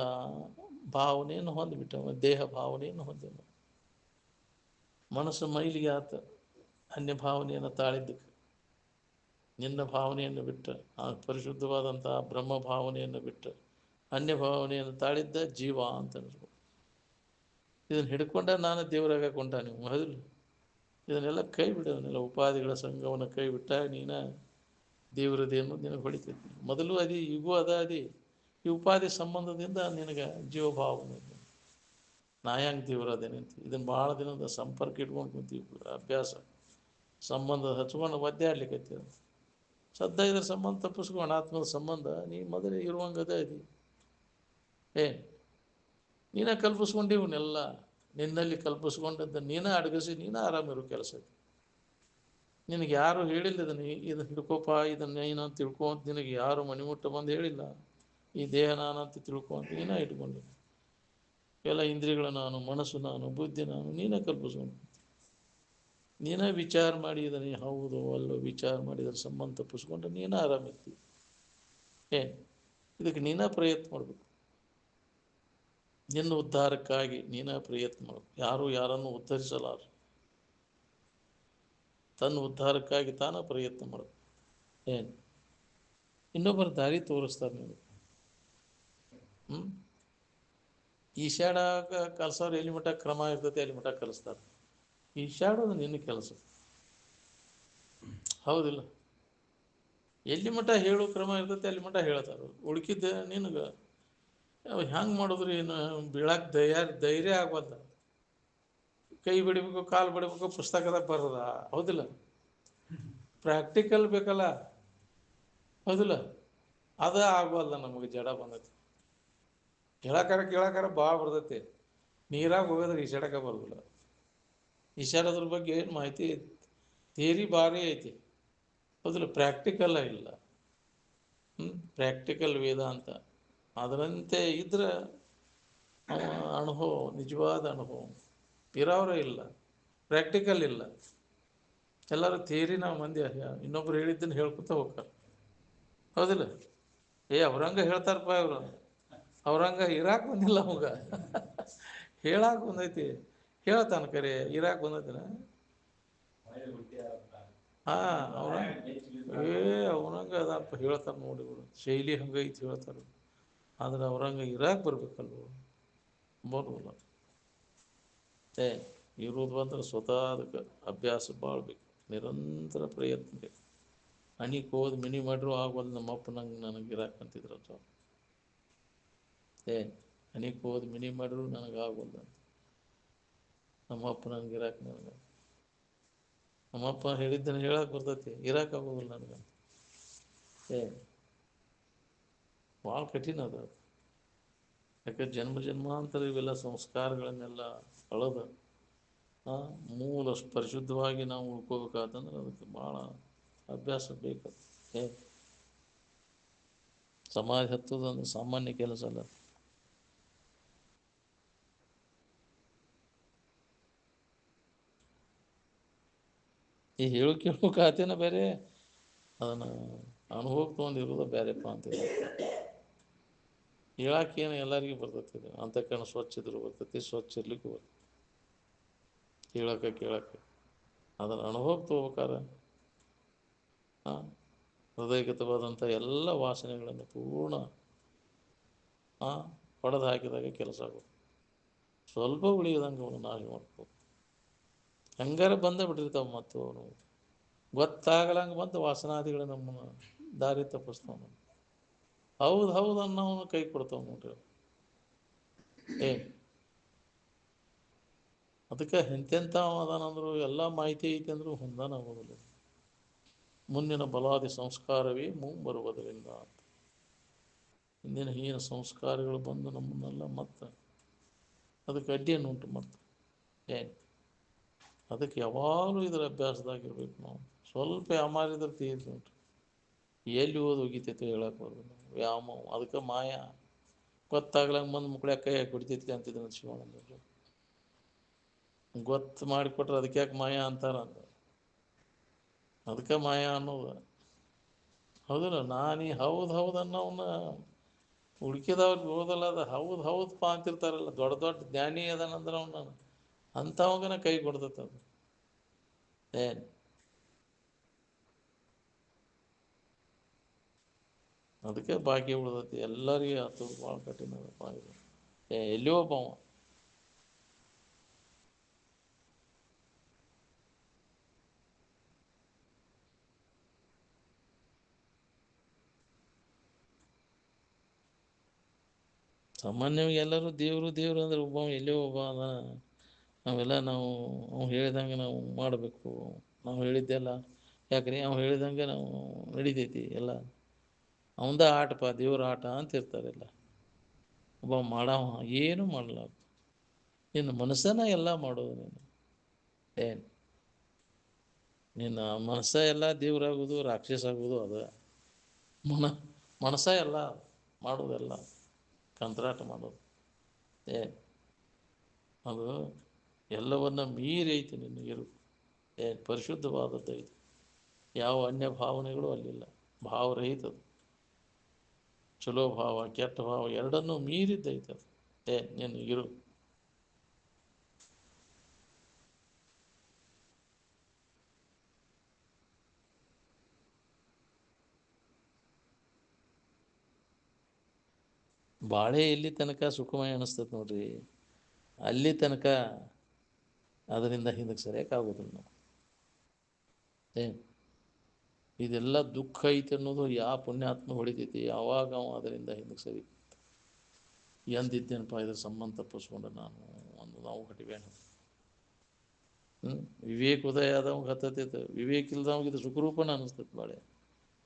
ಭಾವನೆಯನ್ನು ಹೊಂದಿಬಿಟ್ಟ, ದೇಹ ಭಾವನೆಯನ್ನು ಹೊಂದಿಲ್ಲ. ಮನಸ್ಸು ಮೈಲಿಗೆ ಆತ ಅನ್ಯ ಭಾವನೆಯನ್ನು ತಾಳಿದ್ದಕ್ಕೆ. ನಿನ್ನ ಭಾವನೆಯನ್ನು ಬಿಟ್ಟು, ಆ ಪರಿಶುದ್ಧವಾದಂಥ ಬ್ರಹ್ಮ ಭಾವನೆಯನ್ನು ಬಿಟ್ಟು ಅನ್ಯ ಭಾವನೆಯನ್ನು ತಾಳಿದ್ದ ಜೀವ ಅಂತ ಅನ್ಸ್ಬೇಕು. ಇದನ್ನು ಹಿಡ್ಕೊಂಡ ನಾನು ದೇವರಾಗ ಕೊಂಡ ನೀವು, ಹೌದಿಲ್ಲ? ಇದನ್ನೆಲ್ಲ ಕೈ ಬಿಡೋನೆಲ್ಲ ಉಪಾಧಿಗಳ ಸಂಘವನ್ನು ಕೈ ಬಿಟ್ಟಾಗ ನೀನು ದೇವರದೇನು ನಿನಗೆ ಹೊಡಿತೈತಿ. ಮೊದಲು ಅದಿ, ಈಗೂ ಅದಿ. ಈ ಉಪಾಧಿ ಸಂಬಂಧದಿಂದ ನಿನಗೆ ಜೀವಭಾವನೆ ನಾ ಹೆಂಗೆ ದೇವ್ರು ಅದೇನಂತ ಇದನ್ನು ಭಾಳ ದಿನದ ಸಂಪರ್ಕ ಇಟ್ಕೊಂಡು ಕುಂತೀವಿ. ಅಭ್ಯಾಸ ಸಂಬಂಧ ಹಚ್ಕೊಂಡು ಒದ್ದಾಡ್ಲಿಕ್ಕೆ ಸದ್ದ ಇದ್ರ ಸಂಬಂಧ ತಪ್ಪಿಸ್ಕೊಂಡು ಆತ್ಮದ ಸಂಬಂಧ ನೀ ಮೊದಲೇ ಇರುವಂಗೆ ಅದೇ ಅದಿ. ಏನು ನೀನೇ ಕಲ್ಪಿಸ್ಕೊಂಡಿವನ್ನೆಲ್ಲ ನಿನ್ನಲ್ಲಿ ಕಲ್ಪಿಸ್ಕೊಂಡಂತ ನೀನೇ ಅಡಗಿಸಿ ನೀನೇ ಆರಾಮಿರೋ ಕೆಲಸ. ನಿನಗೆ ಯಾರು ಹೇಳಿಲ್ಲ ಇದನ್ನು ಹಿಡ್ಕೋಪ, ಇದನ್ನು ಏನಂತ ತಿಳ್ಕೊ ಅಂತ ನಿನಗೆ ಯಾರು ಮಣಿಮುಟ್ಟ ಬಂದು ಹೇಳಿಲ್ಲ. ಈ ದೇಹ ನಾನಂತ ತಿಳ್ಕೊ ಅಂತ ನೀನೇ ಇಟ್ಕೊಂಡು, ಎಲ್ಲ ಇಂದ್ರಿಯಗಳು ನಾನು, ಮನಸ್ಸು ನಾನು, ಬುದ್ಧಿ ನಾನು, ನೀನೇ ಕಲ್ಪಿಸ್ಕೊಂಡು ನೀನೇ ವಿಚಾರ ಮಾಡಿ ಇದನ್ನು ಹೌದು ಅಲ್ಲೋ ವಿಚಾರ ಮಾಡಿ ಇದರ ಸಂಬಂಧ ತಪ್ಪಿಸ್ಕೊಂಡ್ರೆ ನೀನೇ ಆರಾಮಿರ್ತೀವಿ. ಏನು ಇದಕ್ಕೆ ನೀನೇ ಪ್ರಯತ್ನ ಮಾಡಬೇಕು. ನಿನ್ನ ಉದ್ಧಾರಕ್ಕಾಗಿ ನೀನೇ ಪ್ರಯತ್ನ ಮಾಡಬೇಕು. ಯಾರು ಯಾರನ್ನು ಉದ್ಧರಿಸಲಾರ, ತನ್ನ ಉದ್ಧಾರಕ್ಕಾಗಿ ತಾನೇ ಪ್ರಯತ್ನ ಮಾಡಬೇಕು. ಏನು ಇನ್ನೊಬ್ಬರ ದಾರಿ ತೋರಿಸ್ತಾರೆ ನೀವು. ಈಶಾಡಾಗ ಕಲ್ಸೋರು ಎಲ್ಲಿ ಮಟ್ಟ ಕ್ರಮ ಇರ್ತೈತೆ ಅಲ್ಲಿ ಮಟ್ಟ ಕಲಿಸ್ತಾರೆ. ಈಶಾಡೋದು ನಿನ್ನ ಕೆಲಸ, ಹೌದಿಲ್ಲ? ಎಲ್ಲಿ ಮಟ್ಟ ಹೇಳೋ ಕ್ರಮ ಇರ್ತೈತೆ ಅಲ್ಲಿ ಮಟ್ಟ ಹೇಳ್ತಾರೆ. ಉಳ್ಕಿದ್ದ ನಿನಗೆ ಹೆಂಗೆ ಮಾಡಿದ್ರು ಏನು ಬೀಳಕ್ಕೆ ಧೈರ್ಯ ಆಗ್ಬಾರ್ದ. ಕೈ ಬಿಡಬೇಕು, ಕಾಲು ಬಿಡಬೇಕು, ಪುಸ್ತಕದಾಗ ಬರೋದ, ಹೌದಿಲ್ಲ? ಪ್ರಾಕ್ಟಿಕಲ್ ಬೇಕಲ್ಲ, ಹೌದಿಲ್ಲ? ಅದ ಆಗ್ಬಾರ್ದ. ನಮಗೆ ಜಡ ಬಂದೈತಿ, ಕೇಳಾಕಾರ ಭಾಳ ಬರ್ತೈತಿ. ನೀರಾಗ ಹೋಗೋದ್ರೆ ಈಸಾಡಕ್ಕೆ ಬರೋದಿಲ್ಲ. ಈಸಾಡೋದ್ರ ಬಗ್ಗೆ ಏನು ಮಾಹಿತಿ ಐತಿ? ಥಿಯರಿ ಭಾರಿ ಐತಿ, ಹೌದಿಲ್ಲ? ಪ್ರಾಕ್ಟಿಕಲ್ಲ ಇಲ್ಲ. ಪ್ರಾಕ್ಟಿಕಲ್ ವೇದಾಂತ ಅದರಂತೆ ಇದ್ರೆ ಅನುಭವ, ನಿಜವಾದ ಅನುಭವ. ಇರೋರೇ ಇಲ್ಲ, ಪ್ರಾಕ್ಟಿಕಲ್ ಇಲ್ಲ. ಎಲ್ಲರೂ ಥಿಯರಿ ನಾವು ಮಂದಿ ಇನ್ನೊಬ್ರು ಹೇಳಿದ್ದನ್ನು ಹೇಳ್ಕೊತ ಹೋಗ್ತಾರೆ. ಹೌದಿಲ್ಲ? ಅವ್ರಂಗ ಹೇಳ್ತಾರಪ್ಪ ಇವರು, ಅವ್ರಂಗ ಇರಾಕ್ ಬಂದಿಲ್ಲ ಅವಾಗ. ಹೇಳಾಕ್ ಬಂದೈತಿ, ಹೇಳ್ತಾನ ಕರೆ ಇರಾಕ್ ಬಂದೈತಿನ. ಅವನ ಅವನಂಗ ಅದಪ್ಪ ಹೇಳ್ತಾರ ನೋಡಿ ಇವರು, ಶೈಲಿ ಹಂಗೈತಿ ಹೇಳ್ತಾರೆ. ಆದ್ರೆ ಅವ್ರಂಗ ಇರಾಕ್ ಬರ್ಬೇಕಲ್ವ, ಬರೋಲ್ಲ. ಇರೋದು ಬಂದ್ರೆ ಸ್ವತಃ ಅದಕ್ಕೆ ಅಭ್ಯಾಸ ಭಾಳ ಬೇಕು, ನಿರಂತರ ಪ್ರಯತ್ನ ಬೇಕು. ಹಣಿಗೆ ಹೋದ್ ಮಿನಿ ಮಾಡ್ರು ಆಗೋದು. ನಮ್ಮಪ್ಪ ನನಗೆ ಇರಾಕಂತಿದ್ರಲ್ಲ, ಹಣಿಗೆ ಹೋದ್ ಮಿನಿ ಮಾಡ್ರು ನನಗೆ ಆಗೋಲ್ಲ ಅಂತ. ನಮ್ಮಪ್ಪ ನನಗೆ ನಮ್ಮಪ್ಪ ಹೇಳಿದ್ದನ್ನು ಹೇಳಕ್ಕೆ ಬರ್ತೈತಿ, ಇರಾಕಾಗೋದಿಲ್ಲ ನನಗೆ. ಭಾಳ ಕಠಿಣ ಅದು. ಯಾಕೆ ಜನ್ಮ ಜನ್ಮಾಂತರ ಇವೆಲ್ಲ ಸಂಸ್ಕಾರಗಳನ್ನೆಲ್ಲ ಕಳೆದ ಮೂಲ ಪರಿಶುದ್ಧವಾಗಿ ನಾವು ಉಳ್ಕೋಬೇಕಾದಂದ್ರೆ ಅದಕ್ಕೆ ಭಾಳ ಅಭ್ಯಾಸ ಬೇಕು. ಸಮಾಜ ಹತ್ತೋದಂದ್ರೆ ಸಾಮಾನ್ಯ ಕೆಲಸ ಅಲ್ಲ. ಈ ಹೇಳು ಕೇಳೋ ಖಾತೆನ ಬೇರೆ, ಅದನ್ನು ಅನುಭವಕ್ಕೆ ತೊಗೊಂಡಿರೋದು ಬೇರೆಪ್ಪ ಅಂತಿದೆ. ಹೇಳಕ್ಕೇನು ಎಲ್ಲರಿಗೂ ಬರ್ತೈತಿ, ಅಂತಕನ ಸ್ವಚ್ಛ ಇದ್ರು ಬರ್ತೈತಿ, ಸ್ವಚ್ಛ ಇರ್ಲಿಕ್ಕೂ ಬರ್ತೈತಿ. ಕೇಳಕ್ಕೆ ಅದನ್ನು ಅನುಭವಕ್ಕೆ ತೊಗೋಬೇಕಾರೆ ಹೃದಯಗತವಾದಂಥ ಎಲ್ಲ ವಾಸನೆಗಳನ್ನು ಪೂರ್ಣ ಹೊಡೆದು ಹಾಕಿದಾಗ ಕೆಲಸ ಆಗೋದು. ಸ್ವಲ್ಪ ಉಳಿಯೋದಂಗೆ ಅವನು ನಾಶ ಮಾಡ್ಬೇಕು. ಹಂಗಾರೆ ಬಂದೇ ಬಿಟ್ಟಿರ್ತಾವ. ಮತ್ತು ಅವನು ಗೊತ್ತಾಗಲಂಗೆ ಬಂದು ವಾಸನಾದಿಗಳು ನಮ್ಮನ್ನು ದಾರಿ ತಪ್ಪಿಸ್ತಾವ. ಹೌದು ಅನ್ನೋನು ಕೈ ಕೊಡ್ತಾವ ನೋಡ್ರಿ. ಅದಕ್ಕೆ ಎಂತೆಂಥ ಅದಾನಂದ್ರು ಎಲ್ಲ ಮಾಹಿತಿ ಐತಿ ಅಂದರೂ ಹೊಂದಾನ ಆಗೋದಿಲ್ಲ. ಮುಂದಿನ ಬಲಾದಿ ಸಂಸ್ಕಾರವೇ ಬರುವುದರಿಂದ ಅಂತ. ಇಂದಿನ ಹೀನ ಸಂಸ್ಕಾರಗಳು ಬಂದು ನಮ್ಮನ್ನೆಲ್ಲ ಮತ್ತೆ ಅದಕ್ಕೆ ಅಡ್ಡಿಯನ್ನು ಉಂಟು ಮಾಡ್ತಾರೆ. ಅದಕ್ಕೆ ಯಾವಾಗಲೂ ಇದರ ಅಭ್ಯಾಸದಾಗಿರ್ಬೇಕು ನಾವು. ಸ್ವಲ್ಪ ಯಾಮಾರಿದ್ರೆ ತೀರ್ತು ಉಂಟು, ಎಲ್ಲಿ ಓದಿ ಹೋಗಿತೈತೆ ಹೇಳಕ್ಕೆ ಬರೋದು. ವ್ಯಾಮ ಅದಕ್ಕೆ ಮಾಯ ಗೊತ್ತಾಗ್ಲಂಗೆ ಬಂದು ಮುಕ್ಕಳ ಕೈ ಹಾಕಿ ಬಿಡ್ತೈತಿ ಅಂತಿದ್ರು ಶಿವಾನಂದರು. ಗೊತ್ತು ಮಾಡಿಕೊಟ್ರೆ ಅದಕ್ಕೆ ಯಾಕೆ ಮಾಯ ಅಂತಾರಂತ. ಅದಕ್ಕೆ ಮಾಯ ಅನ್ನೋದು ಹೌದಿಲ್ಲ. ನಾನು ಹೌದು ಅನ್ನೋವನ್ನ ಹುಡುಕಿದವ್ರಿಗೆ ಹೋದಲ್ಲ, ಅದು ಹೌದಪ್ಪ ಅಂತಿರ್ತಾರಲ್ಲ, ದೊಡ್ಡ ದೊಡ್ಡ ಜ್ಞಾನಿ ಅದಾನಂದ್ರೆ ಅವನು ಅಂಥವಾಗನ ಕೈ ಕೊಡ್ತೈತೆ ಅದು. ಅದಕ್ಕೆ ಬಾಕಿ ಉಳ್ದೈತಿ ಎಲ್ಲರಿಗೆ. ಹತ್ತೋದು ಭಾಳ ಕಠಿಣ ಅದಪ್ಪ. ಎಲ್ಲಿ ಒಬ್ಬವ ಸಾಮಾನ್ಯವಾಗಿ ಎಲ್ಲರೂ ದೇವರು ಅಂದ್ರೆ ಒಬ್ಬ ಎಲ್ಲೇ ಒಬ್ಬ ಅದ. ನಾವೆಲ್ಲ ಅವ್ನು ಹೇಳಿದಂಗೆ ನಾವು ಮಾಡಬೇಕು. ನಾವು ಹೇಳಿದ್ದೆಲ್ಲ ಯಾಕ್ರಿ ಅವ್ನು ಹೇಳಿದಂಗೆ ನಾವು ನಡಿತೈತಿ ಎಲ್ಲ. ಅವಂದ ಆಟಪ್ಪ, ದೇವ್ರ ಆಟ ಅಂತಿರ್ತಾರೆಲ್ಲ. ಒಬ್ಬ ಮಾಡವ ಏನೂ ಮಾಡಲ್ಲ. ನಿನ್ನ ಮನಸ್ಸನ್ನ ಎಲ್ಲ ಮಾಡೋದು ನೀನು. ನಿನ್ನ ಮನಸ್ಸ ಎಲ್ಲ ದೇವ್ರಾಗೋದು, ರಾಕ್ಷಸ ಆಗೋದು ಅದು. ಮನಸ್ಸ ಎಲ್ಲ ಮಾಡೋದೆಲ್ಲ ಕಂತ್ರಾಟ ಮಾಡೋದು. ಅದು ಎಲ್ಲವನ್ನ ಮೀರಿ ಐತಿ ನಿನಗಿರು. ಪರಿಶುದ್ಧವಾದದ್ದು ಐತಿ. ಯಾವ ಅನ್ಯ ಭಾವನೆಗಳು ಅಲ್ಲಿಲ್ಲ. ಭಾವರಹಿತದು. ಚಲೋ ಭಾವ ಕೆಟ್ಟ ಭಾವ ಎರಡನ್ನೂ ಮೀರಿದ್ದೈತೆ ಅದು. ನಿನಗಿರು. ಬಾಳೆ ಎಲ್ಲಿ ತನಕ ಸುಖಮಯ ಅನಿಸ್ತದೆ ನೋಡ್ರಿ, ಅಲ್ಲಿ ತನಕ ಅದರಿಂದ ಹಿಂದಕ್ಕೆ ಸರಿಯಕ್ಕಾಗೋದಿಲ್ಲ ನಾವು. ಇದೆಲ್ಲ ದುಃಖ ಐತೆ ಅನ್ನೋದು ಯಾವ ಪುಣ್ಯಾತ್ಮ ಹೊಳಿತೈತಿ, ಯಾವಾಗ ಅವ ಅದರಿಂದ ಹಿಂದಕ್ಕೆ ಸರಿ. ಎಂದಿದ್ದೇನಪ್ಪ ಇದ್ರ ಸಂಬಂಧ ತಪ್ಪಿಸ್ಕೊಂಡು ನಾನು ಒಂದು ನಾವು ಕಟ್ಟಿಬೇಡ. ವಿವೇಕ ಉದಯ ಆದವಂಗೆ ಹತ್ತತೈತೆ, ವಿವೇಕ ಇಲ್ದವಂಗೆ ಇದು ಸುಖರೂಪನ ಅನಿಸ್ತೈತೆ ಬಾಳೆ.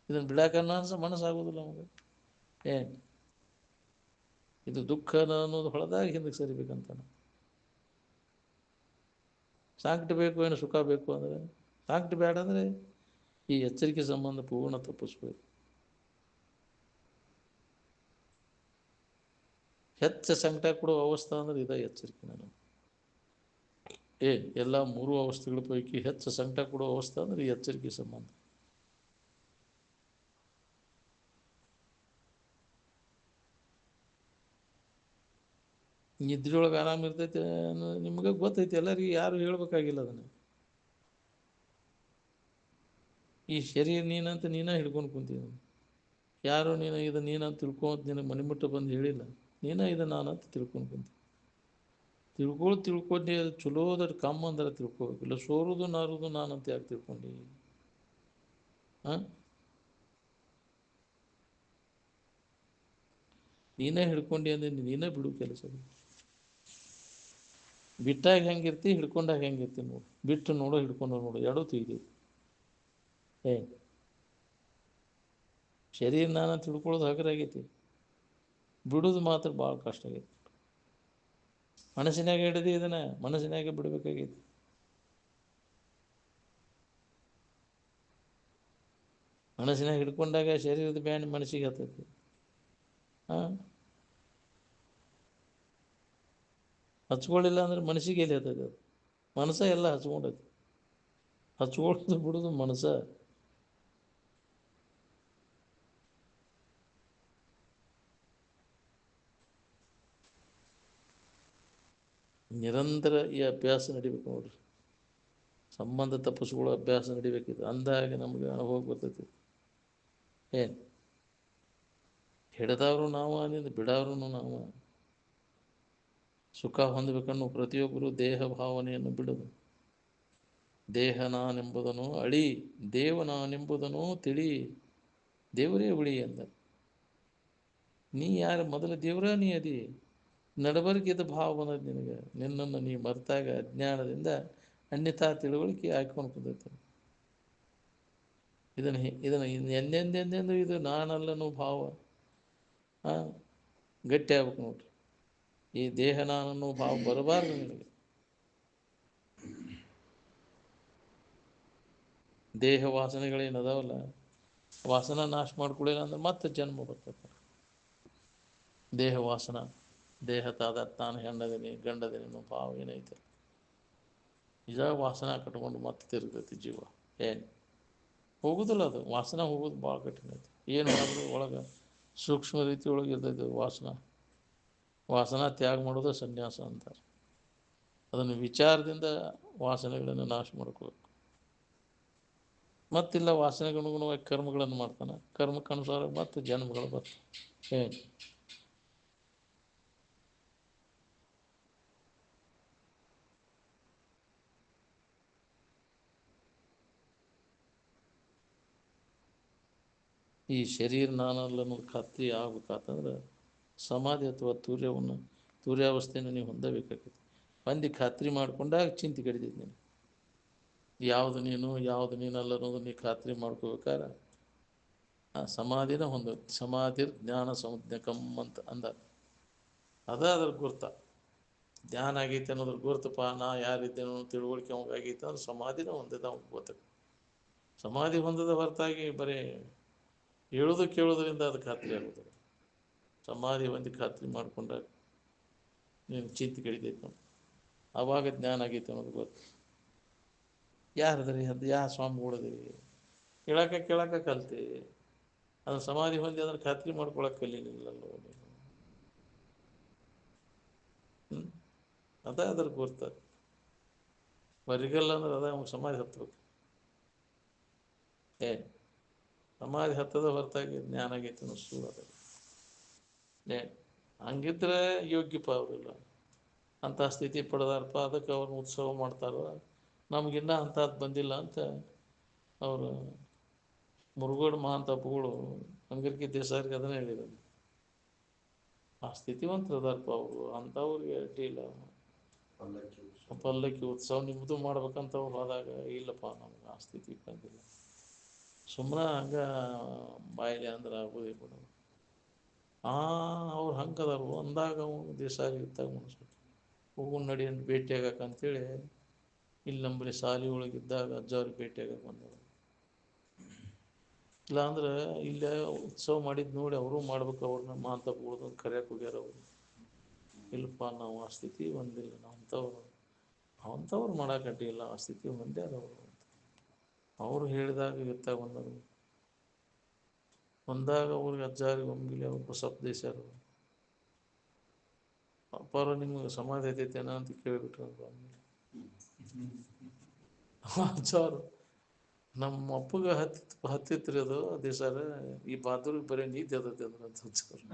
ಇದನ್ನು ಬಿಡಾಕನ್ನ ಮನಸ್ಸಾಗೋದಿಲ್ಲ ನಮಗೆ. ಇದು ದುಃಖ ಅನ್ನೋದು ಹೊಳೆದಾಗ ಹಿಂದಕ್ಕೆ ಸರಿಬೇಕಂತ. ಸಾಂಕ್ಟ್ ಬೇಕು ಏನು ಸುಖ ಬೇಕು ಅಂದರೆ, ಸಾಂಕ್ಟ್ ಬೇಡ ಅಂದರೆ ಈ ಎಚ್ಚರಿಕೆ ಸಂಬಂಧ ಪೂರ್ಣ ತಪ್ಪಿಸ್ಬೇಕು. ಹೆಚ್ಚ ಸಂಕಟ ಕೊಡುವ ಅವಸ್ಥೆ ಅಂದ್ರೆ ಇದ ಎಚ್ಚರಿಕೆ. ನಾನು ಎಲ್ಲ ಮೂರು ಅವಸ್ಥೆಗಳ ಪೈಕಿ ಹೆಚ್ಚು ಸಂಕಟ ಕೊಡುವ ಅವಸ್ಥೆ ಅಂದ್ರೆ ಈ ಎಚ್ಚರಿಕೆ ಸಂಬಂಧ. ನಿದ್ರೆಯೊಳಗೆ ಆರಾಮ ಇರ್ತೈತೆ ನಿಮ್ಗೆ ಗೊತ್ತೈತಿ, ಎಲ್ಲರಿಗೆ ಯಾರು ಹೇಳ್ಬೇಕಾಗಿಲ್ಲ ಅದನ್ನು. ಈ ಶರೀರ ನೀನಂತ ಹಿಡ್ಕೊಂಡು ಕುಂತೀನಿ. ಯಾರು ನೀನು ಇದು ನೀನಂತ ತಿಳ್ಕೊಂತ ನಿನಗೆ ಮಣಿಮುಟ್ಟ ಬಂದು ಹೇಳಿಲ್ಲ. ಇದು ನಾನಂತ ತಿಳ್ಕೊಂಡು ಕುಂತೀನಿ. ತಿಳ್ಕೊಂಡು ಅದು ಚಲೋದ್ರ ಕಮ್ಮ ಅಂದ್ರೆ ತಿಳ್ಕೊಬೇಕಿಲ್ಲ. ಸೋರುದು ನಾರುದು ನಾನಂತ ಯಾಕೆ ತಿಳ್ಕೊಂಡು? ಹಾಂ, ನೀನೇ ಹಿಡ್ಕೊಂಡು ಅಂದ್ರೆ ನೀನೇ ಬಿಡು ಕೆಲಸ. ಬಿಟ್ಟಾಗ ಹೆಂಗಿರ್ತಿ, ಹಿಡ್ಕೊಂಡಾಗ ಹೆಂಗಿರ್ತಿ ನೋಡು. ಬಿಟ್ಟು ನೋಡು, ಹಿಡ್ಕೊಂಡು ನೋಡು, ಎರಡೂ ತೆಗ್ದು. ಶರೀರ ನಾನು ತಿಳ್ಕೊಳ್ಳೋದು ಹಗರಾಗೈತಿ, ಬಿಡೋದು ಮಾತ್ರ ಭಾಳ ಕಷ್ಟ ಆಗೈತಿ. ಮನಸ್ಸಿನಾಗ ಹಿಡಿದು ಇದನ್ನು ಮನಸ್ಸಿನಾಗೆ ಬಿಡಬೇಕಾಗೈತಿ. ಮನಸ್ಸಿನಾಗ ಹಿಡ್ಕೊಂಡಾಗ ಶರೀರದ ಬ್ಯಾಂಡ್ ಮನಸ್ಸಿಗೆ ಹತ್ತೈತಿ. ಹಾಂ, ಹಚ್ಕೊಳ್ಳಿಲ್ಲ ಅಂದ್ರೆ ಮನಸ್ಸಿಗೆ ಎಲ್ಲಿ ಹತ್ತೈತಿ? ಅದು ಮನಸ್ಸ ಎಲ್ಲ ಹಚ್ಕೊಂಡೈತಿ. ಹಚ್ಕೊಳ್ಳೋದು ಬಿಡೋದು ಮನಸ್ಸ. ನಿರಂತರ ಈ ಅಭ್ಯಾಸ ನಡಿಬೇಕು ನೋಡ್ರಿ. ಸಂಬಂಧ ತಪ್ಪಿಸ್ಕೊಳ್ಳೋ ಅಭ್ಯಾಸ ನಡಿಬೇಕಿದೆ. ಅಂದಾಗ ನಮಗೆ ಅನುಭವ ಬರ್ತೈತಿ. ಏನು ಹಿಡಿದವರು ನಾವು, ಅಲ್ಲಿಂದ ಬಿಡೋರು ನಾವು. ಸುಖ ಹೊಂದಬೇಕನ್ನು ಪ್ರತಿಯೊಬ್ಬರು ದೇಹ ಭಾವನೆಯನ್ನು ಬಿಡೋದು. ದೇಹ ನಾನೆಂಬುದನ್ನು ಅಳಿ, ದೇವ ನಾನೆಂಬುದನ್ನು ತಿಳಿ, ದೇವರೇ ಉಳಿ ಅಂದ. ನೀ ಯಾರು? ಮೊದಲು ದೇವರ ನೀ ಅದಿ. ನಡಬರ್ಕಿದ ಭಾವ ಬಂದದ್ದು ನಿನಗೆ. ನಿನ್ನನ್ನು ನೀ ಮರೆತಾಗ ಅಜ್ಞಾನದಿಂದ ಅನ್ಯಥಾ ತಿಳುವಳಿಕೆ ಹಾಕ್ಕೊಂಡು ಕುಂದೈತೆ. ಇದನ್ನು ಎಂದೆಂದೆಂದೆಂದು ಇದು ನಾನಲ್ಲನೋ ಭಾವ ಗಟ್ಟಿ ಆಗ್ಬೇಕು ನೋಡ್ರಿ. ಈ ದೇಹ ನಾನನ್ನೋ ಭಾವ ಬರಬಾರ್ದು ನಿನಗೆ. ದೇಹ ವಾಸನೆಗಳೇನು ಅದಾವಲ್ಲ, ವಾಸನ ನಾಶ ಮಾಡ್ಕೊಳ್ಳಿಲ್ಲ ಅಂದ್ರೆ ಮತ್ತೆ ಜನ್ಮ ಬರ್ತದೆ. ದೇಹ ವಾಸನ, ದೇಹ ತಾದಾತ್ ನಾನು ಹೆಣ್ಣದೀನಿ ಗಂಡದೀನಿ ಅನ್ನೋ ಭಾವ ಏನೈತೆ, ನಿಜ ವಾಸನ ಕಟ್ಕೊಂಡು ಮತ್ತೆ ತಿರುಗೈತಿ ಜೀವ. ಏನು ಹೋಗುದಿಲ್ಲ, ಅದು ವಾಸನ ಹೋಗೋದು ಭಾಳ ಕಠಿಣ ಐತಿ. ಏನು ಮಾಡಿದ್ರು ಒಳಗೆ ಸೂಕ್ಷ್ಮ ರೀತಿ ಒಳಗೆ ಇರ್ತೈತೆ ವಾಸನ. ವಾಸನ ತ್ಯಾಗ ಮಾಡೋದು ಸನ್ಯಾಸ ಅಂತಾರೆ. ಅದನ್ನು ವಿಚಾರದಿಂದ ವಾಸನೆಗಳನ್ನು ನಾಶ ಮಾಡ್ಕೋಬೇಕು. ಮತ್ತಿಲ್ಲ ವಾಸನೆಗೆ ಅನುಗುಣವಾಗಿ ಕರ್ಮಗಳನ್ನು ಮಾಡ್ತಾನೆ. ಕರ್ಮಕ್ಕನುಸಾರ ಮತ್ತೆ ಜನ್ಮಗಳು ಬರ್ತವೆ. ಏನು ಈ ಶರೀರ ನಾನಲ್ಲ ಅನ್ನೋದು ಖಾತ್ರಿ ಆಗ್ಬೇಕಾತಂದ್ರೆ ಸಮಾಧಿ ಅಥವಾ ತೂರ್ಯಾವಸ್ಥೆಯನ್ನು ನೀವು ಹೊಂದಬೇಕಾಗ್ತದೆ. ಮಂದಿ ಖಾತ್ರಿ ಮಾಡ್ಕೊಂಡಾಗ ಚಿಂತೆ ಕಡಿತೈತಿ. ನೀನು ಯಾವುದು ನೀನು ಯಾವುದು ನೀನಲ್ಲ ಅನ್ನೋದು ನೀ ಖಾತ್ರಿ ಮಾಡ್ಕೋಬೇಕಾದ್ರೆ ಆ ಸಮಾಧಿನ ಹೊಂದಬೇಕು. ಸಮಾಧಿ ಜ್ಞಾನ ಸಂಜ್ಞಕಂ ಅಂತ ಅಂದ. ಅದ್ರ ಗುರ್ತ. ಧ್ಯಾನ ಆಗೈತೆ ಅನ್ನೋದ್ರ ಗುರ್ತಪ್ಪ. ನಾ ಯಾರಿದ್ದೇನೋ ತಿಳುವಳಿಕೆ ಅವಾಗ ಆಗೈತೆ ಅಂದ್ರೆ ಸಮಾಧಿನ ಹೊಂದಿದ ಅವ್ನು ಗೊತ್ತಾಗ. ಸಮಾಧಿ ಹೊಂದದ ಹೊರತಾಗಿ ಬರೀ ಹೇಳೋದು ಕೇಳೋದ್ರಿಂದ ಅದು ಖಾತ್ರಿ ಆಗೋದಿಲ್ಲ. ಸಮಾಧಿ ಹೊಂದಿ ಖಾತ್ರಿ ಮಾಡ್ಕೊಂಡಾಗ ನೀನು ಚಿಂತೆ ಕಡಿತೈತೆ ನೋಡಿ. ಆವಾಗ ಜ್ಞಾನ ಆಗೈತೆ ಅನ್ನೋದು ಗೊತ್ತು. ಯಾರದ್ರಿ ಅದು? ಯಾವ ಸ್ವಾಮಿಗಳದಿರಿ? ಕೇಳಕ್ಕೆ ಕಲ್ತಿ. ಅದು ಸಮಾಧಿ ಹೊಂದಿ ಅದನ್ನು ಖಾತ್ರಿ ಮಾಡ್ಕೊಳಕ್ಕೆ ಕಲೀಲಿಲ್ಲಲ್ಲೋ ನೀನು. ಅದ್ರ ಗುರ್ತ. ಬರಿಗಲ್ಲ ಅಂದ್ರೆ ಅದ ಅವ್ನು ಸಮಾಧಿ ಹತ್ಬೇಕು. ಸಮಾಧಿ ಹತ್ತದ ಹೊರತಾಗಿ ಜ್ಞಾನ ಆಗೈತೆ ಅನ್ನೋ ಸುಳ್ಳು ಅದ. ಹಂಗಿದ್ರೆ ಯೋಗ್ಯಪ್ಪ ಅವರಿಲ್ಲ. ಅಂಥ ಸ್ಥಿತಿ ಪಡೆದಾರಪ್ಪ, ಅದಕ್ಕೆ ಅವ್ರನ್ನ ಉತ್ಸವ ಮಾಡ್ತಾರ. ನಮಗಿನ್ನ ಅಂಥದ್ದು ಬಂದಿಲ್ಲ ಅಂತ ಅವರು ಮುರುಗೋಡು ಮಹಾಂತಪ್ಪಗಳು ಹಂಗರ್ಕಿ ದೇಸಾಯಿಗೆ ಅದನ್ನೇ ಹೇಳಿದರು. ಆ ಸ್ಥಿತಿವಂತರು ಅದಾರಪ್ಪ ಅವರು, ಅಂಥವ್ರಿಗೆ ಅಡ್ಡಿ ಇಲ್ಲ. ಪಲ್ಲಕ್ಕಿ ಉತ್ಸವ ನಿಮ್ಮದು ಮಾಡ್ಬೇಕಂತ ಅವ್ರು ಹೋದಾಗ ಇಲ್ಲಪ್ಪ ನಮ್ಗೆ ಆ ಸ್ಥಿತಿ ಬಂದಿಲ್ಲ. ಸುಮ್ಮನೆ ಹಂಗೆ ಬಾಯಿಲೆ ಅಂದ್ರೆ ಆಗೋದೇ ಬಿಡು. ಅವ್ರು ಹಂಗದಾರು ಅಂದಾಗ ಅವನು ದೇಸಾಯಿ ಇದ್ದಾಗ ಮನುಷ್ಯ ಹೋಗು ನಡಿ ಅಂತ ಭೇಟಿಯಾಗಕ್ಕಂತೇಳಿ ಇಲ್ಲಿ ನಂಬಳಿ ಸಾಲಿ ಒಳಗಿದ್ದಾಗ ಅಜ್ಜವ್ರಿಗೆ ಭೇಟಿಯಾಗಕ್ಕೆ ಬಂದವರು. ಇಲ್ಲಾಂದ್ರೆ ಇಲ್ಲೇ ಉತ್ಸವ ಮಾಡಿದ್ದು ನೋಡಿ ಅವರು ಮಾಡ್ಬೇಕು. ಅವ್ರನ್ನ ಮಾತಪ್ಪ ಕರೆಯಕ್ಕೆ ಹೋಗ್ಯಾರ ಅವರು. ಇಲ್ಲಪ್ಪ ನಾವು ಆ ಸ್ಥಿತಿ ಹೊಂದಿಲ್ಲ, ನಾವು ಅಂಥವ್ರು ಮಾಡೋಕಟ್ಟಿ ಇಲ್ಲ. ಆ ಸ್ಥಿತಿ ಹೊಂದ್ಯಾರವರು ಅಂತ ಅವರು ಹೇಳಿದಾಗ ಇರ್ತಾಗ ಬಂದಾಗ ಅವ್ರಿಗೆ ಅಜ್ಜಾರಿಗೆ ಒಮ್ಮಿಲಿ ಅವ್ರು ಬಸಪ್ಪ ದೇಸಾಯರು ಅಪ್ಪಾರ ನಿಮ್ಗೆ ಸಮಾಧಿ ಐತೈತೇನ ಅಂತ ಕೇಳಿಬಿಟ್ರು ಅಜ್ಜವ್ರು ನಮ್ಮ ಅಪ್ಪಗೆ ಹತ್ತಿತ್ರಿ ಅದೇ ಸರ್ ಈ ಬಾತ್ರೂಮ್ ಬರೀ ನೀತಿ ಅದೈತೆ ಅಂದ್ರೆ ಅಂತ ಹಚ್ಚೋರು.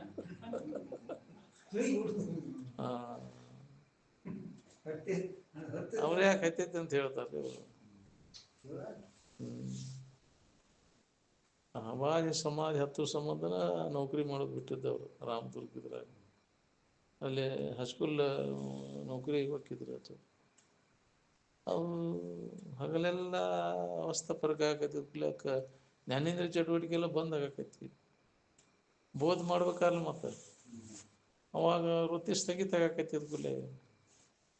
ಅವ್ರು ಯಾಕೆ ಹತ್ತೈತೆ ಅಂತ ಹೇಳ್ತಾರೆ ಇವರು. ಅವಾಗ ಸಮಾಜ ಹತ್ತು ಸಂಬಂಧನ ನೌಕರಿ ಮಾಡೋದು ಬಿಟ್ಟಿದ್ದವರು ರಾಮದುರ್ಗದ್ರಾಗ. ಅಲ್ಲಿ ಹೈಸ್ಕೂಲ್ ನೌಕರಿ ಹೋಗಿದ್ರು ಅದು. ಅವು ಹಗಲೆಲ್ಲ ಅವಸ್ಥೆ ಪರಕ ಆಗತಿರ್ಲಕ್ಕ ಜ್ಞಾನೇಂದ್ರ ಚಟುವಟಿಕೆ ಎಲ್ಲ ಬಂದ್ ಆಗಕೈತಿ. ಬೋಧ್ ಮಾಡ್ಬೇಕಾದ್ರೆ ಮತ್ತೆ ಅವಾಗ ವೃತ್ತಿ ಸ್ಥಗಿತ ಆಗಕೈತಿದ್ಕೂಲೆ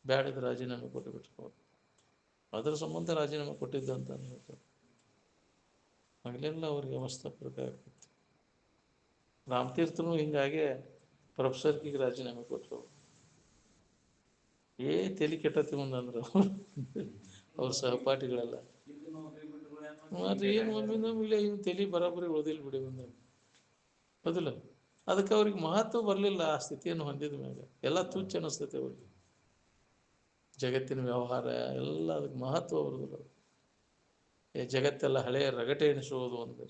ಬ್ಯಾಡಿದ ರಾಜೀನಾಮೆ ಕೊಟ್ಟು ಬಿಟ್ರು. ಅದ್ರ ಸಂಬಂಧ ರಾಜೀನಾಮೆ ಕೊಟ್ಟಿದ್ದು ಅಂತ ಹೇಳ್ತಾರೆ. ಹಗಲೆಲ್ಲ ಅವ್ರಿಗೆ ಅವಸ್ಥೆ ಪರಕ ಆಗೈತಿ. ರಾಮತೀರ್ಥನು ಹಿಂಗಾಗಿ ಪ್ರೊಫೆಸರ್ಗೆ ರಾಜೀನಾಮೆ ಕೊಟ್ಟರು. ತಲೆ ಕೆಟ್ಟತಿ ಮುಂದಂದ್ರು ಅವ್ರ ಸಹಪಾಠಿಗಳೆಲ್ಲ. ಅದು ಏನು ಒಮ್ಮಿಂದ ಇವ್ನು ತಲೆ ಬರಾಬರಿ ಉಳ್ದಿಲ್ಲ ಬಿಡಿ ಒಂದು ಹೌದಿಲ್ಲ. ಅದಕ್ಕೆ ಅವ್ರಿಗೆ ಮಹತ್ವ ಬರಲಿಲ್ಲ. ಆ ಸ್ಥಿತಿಯನ್ನು ಹೊಂದಿದ ಮ್ಯಾಗ ಎಲ್ಲ ತುಚ್ಛ ಅನ್ನಿಸ್ತೈತೆ ಅವ್ರಿಗೆ. ಜಗತ್ತಿನ ವ್ಯವಹಾರ ಎಲ್ಲ ಅದಕ್ಕೆ ಮಹತ್ವ ಬರೋದಿಲ್ಲ. ಜಗತ್ತೆಲ್ಲ ಹಳೆಯ ರಗಟೆ ಎನಿಸುವುದು ಒಂದು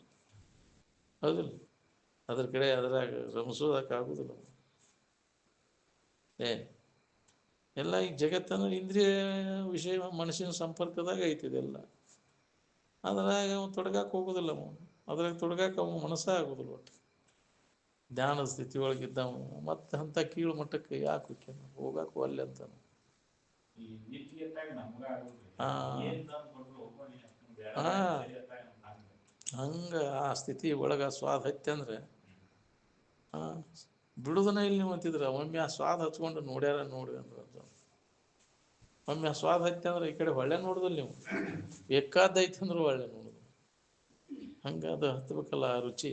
ಹೌದಿಲ್ಲ. ಅದ್ರ ಕಡೆ ಅದ್ರಾಗ ರಮಿಸೋದಕ್ಕಾಗೋದಿಲ್ಲ. ಎಲ್ಲ ಈಗ ಜಗತ್ತನ್ನು ಇಂದ್ರಿಯ ವಿಷಯ ಮನಸ್ಸಿನ ಸಂಪರ್ಕದಾಗ ಐತಿದೆಲ್ಲ. ಅದ್ರಾಗ ಅವ ತೊಡಗಕ್ಕೆ ಹೋಗೋದಿಲ್ಲ. ಅದ್ರಾಗ ತೊಡಗಕ್ಕೆ ಅವ ಮನಸ್ಸೇ ಆಗೋದಿಲ್ಲ. ಒಟ್ಟು ಧ್ಯಾನ ಸ್ಥಿತಿ ಒಳಗಿದ್ದವ ಮತ್ತೆ ಅಂಥ ಕೀಳು ಮಟ್ಟಕ್ಕೆ ಯಾಕೆ ಹೋಗ್ಯಾನ ಹೋಗಕ್ಕೂ ಅಲ್ಲಿ ಅಂತ. ಹಂಗೆ ಆ ಸ್ಥಿತಿ ಒಳಗೆ ಸ್ವಾದ ಹತ್ತಿ ಅಂದ್ರೆ ಬಿಡುದನ ಇಲ್ಲಿ ನೀವು ಅಂತಿದ್ರ. ಒಮ್ಮೆ ಆ ಸ್ವಾದ ಹಚ್ಕೊಂಡು ನೋಡ್ಯಾರ ನೋಡಿ ಅಂದ್ರೆ ಒಮ್ಮೆ ಆ ಸ್ವಾದ ಹತ್ತಿ ಅಂದ್ರೆ ಈ ಕಡೆ ಒಳ್ಳೆ ನೋಡುದಿಲ್ಲ ನೀವು. ಬೇಕಾದೈತಿ ಅಂದ್ರೆ ಒಳ್ಳೆ ನೋಡುದು. ಹಂಗೆ ಅದು ಹತ್ಬೇಕಲ್ಲ ಆ ರುಚಿ.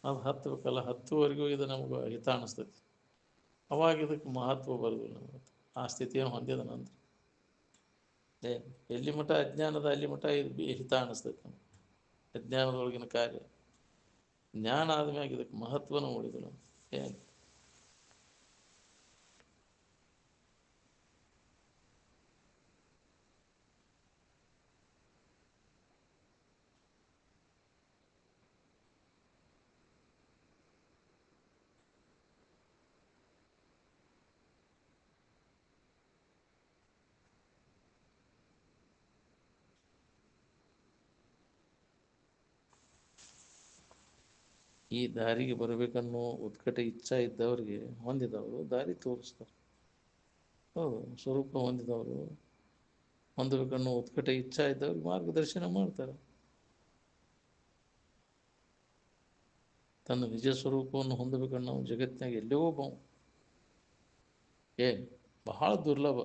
ಅದು ಹತ್ಬೇಕಲ್ಲ. ಹತ್ತುವರೆಗೂ ಇದು ನಮ್ಗೆ ಹಿತ ಅನಿಸ್ತೈತಿ. ಅವಾಗ ಇದಕ್ಕೆ ಮಹತ್ವ ಬರೋದಿಲ್ಲ ನಮ್ಗೆ. ಆ ಸ್ಥಿತಿಯನ್ನು ಹೊಂದಿದ ನಂತರ ಎಲ್ಲಿ ಮಠ ಅಜ್ಞಾನದ ಅಲ್ಲಿ ಮಠ ಇದು ಹಿತ ಅನಿಸ್ತೈತಿ ನಮ್ಗೆ. ಅಜ್ಞಾನದೊಳಗಿನ ಕಾರ್ಯ ಜ್ಞಾನ ಆದ್ಮ್ಯಾಗ ಇದಕ್ಕೆ ಮಹತ್ವನ ಉಳಿದಿಲ್ಲ. ಏನು ಈ ದಾರಿಗೆ ಬರಬೇಕನ್ನೋ ಉತ್ಕಟ ಇಚ್ಛಾ ಇದ್ದವ್ರಿಗೆ ಹೊಂದಿದವರು ದಾರಿ ತೋರಿಸ್ತಾರೆ. ಹೌದು, ಸ್ವರೂಪ ಹೊಂದಿದವರು ಹೊಂದಬೇಕನ್ನೋ ಉತ್ಕಟ ಇಚ್ಛಾ ಇದ್ದವ್ರಿಗೆ ಮಾರ್ಗದರ್ಶನ ಮಾಡ್ತಾರೆ. ತನ್ನ ನಿಜ ಸ್ವರೂಪವನ್ನು ಹೊಂದಬೇಕನ್ನೋ ಜಗತ್ತಿನಾಗ ಎಲ್ಲೋ ಬಹಳ ದುರ್ಲಭ.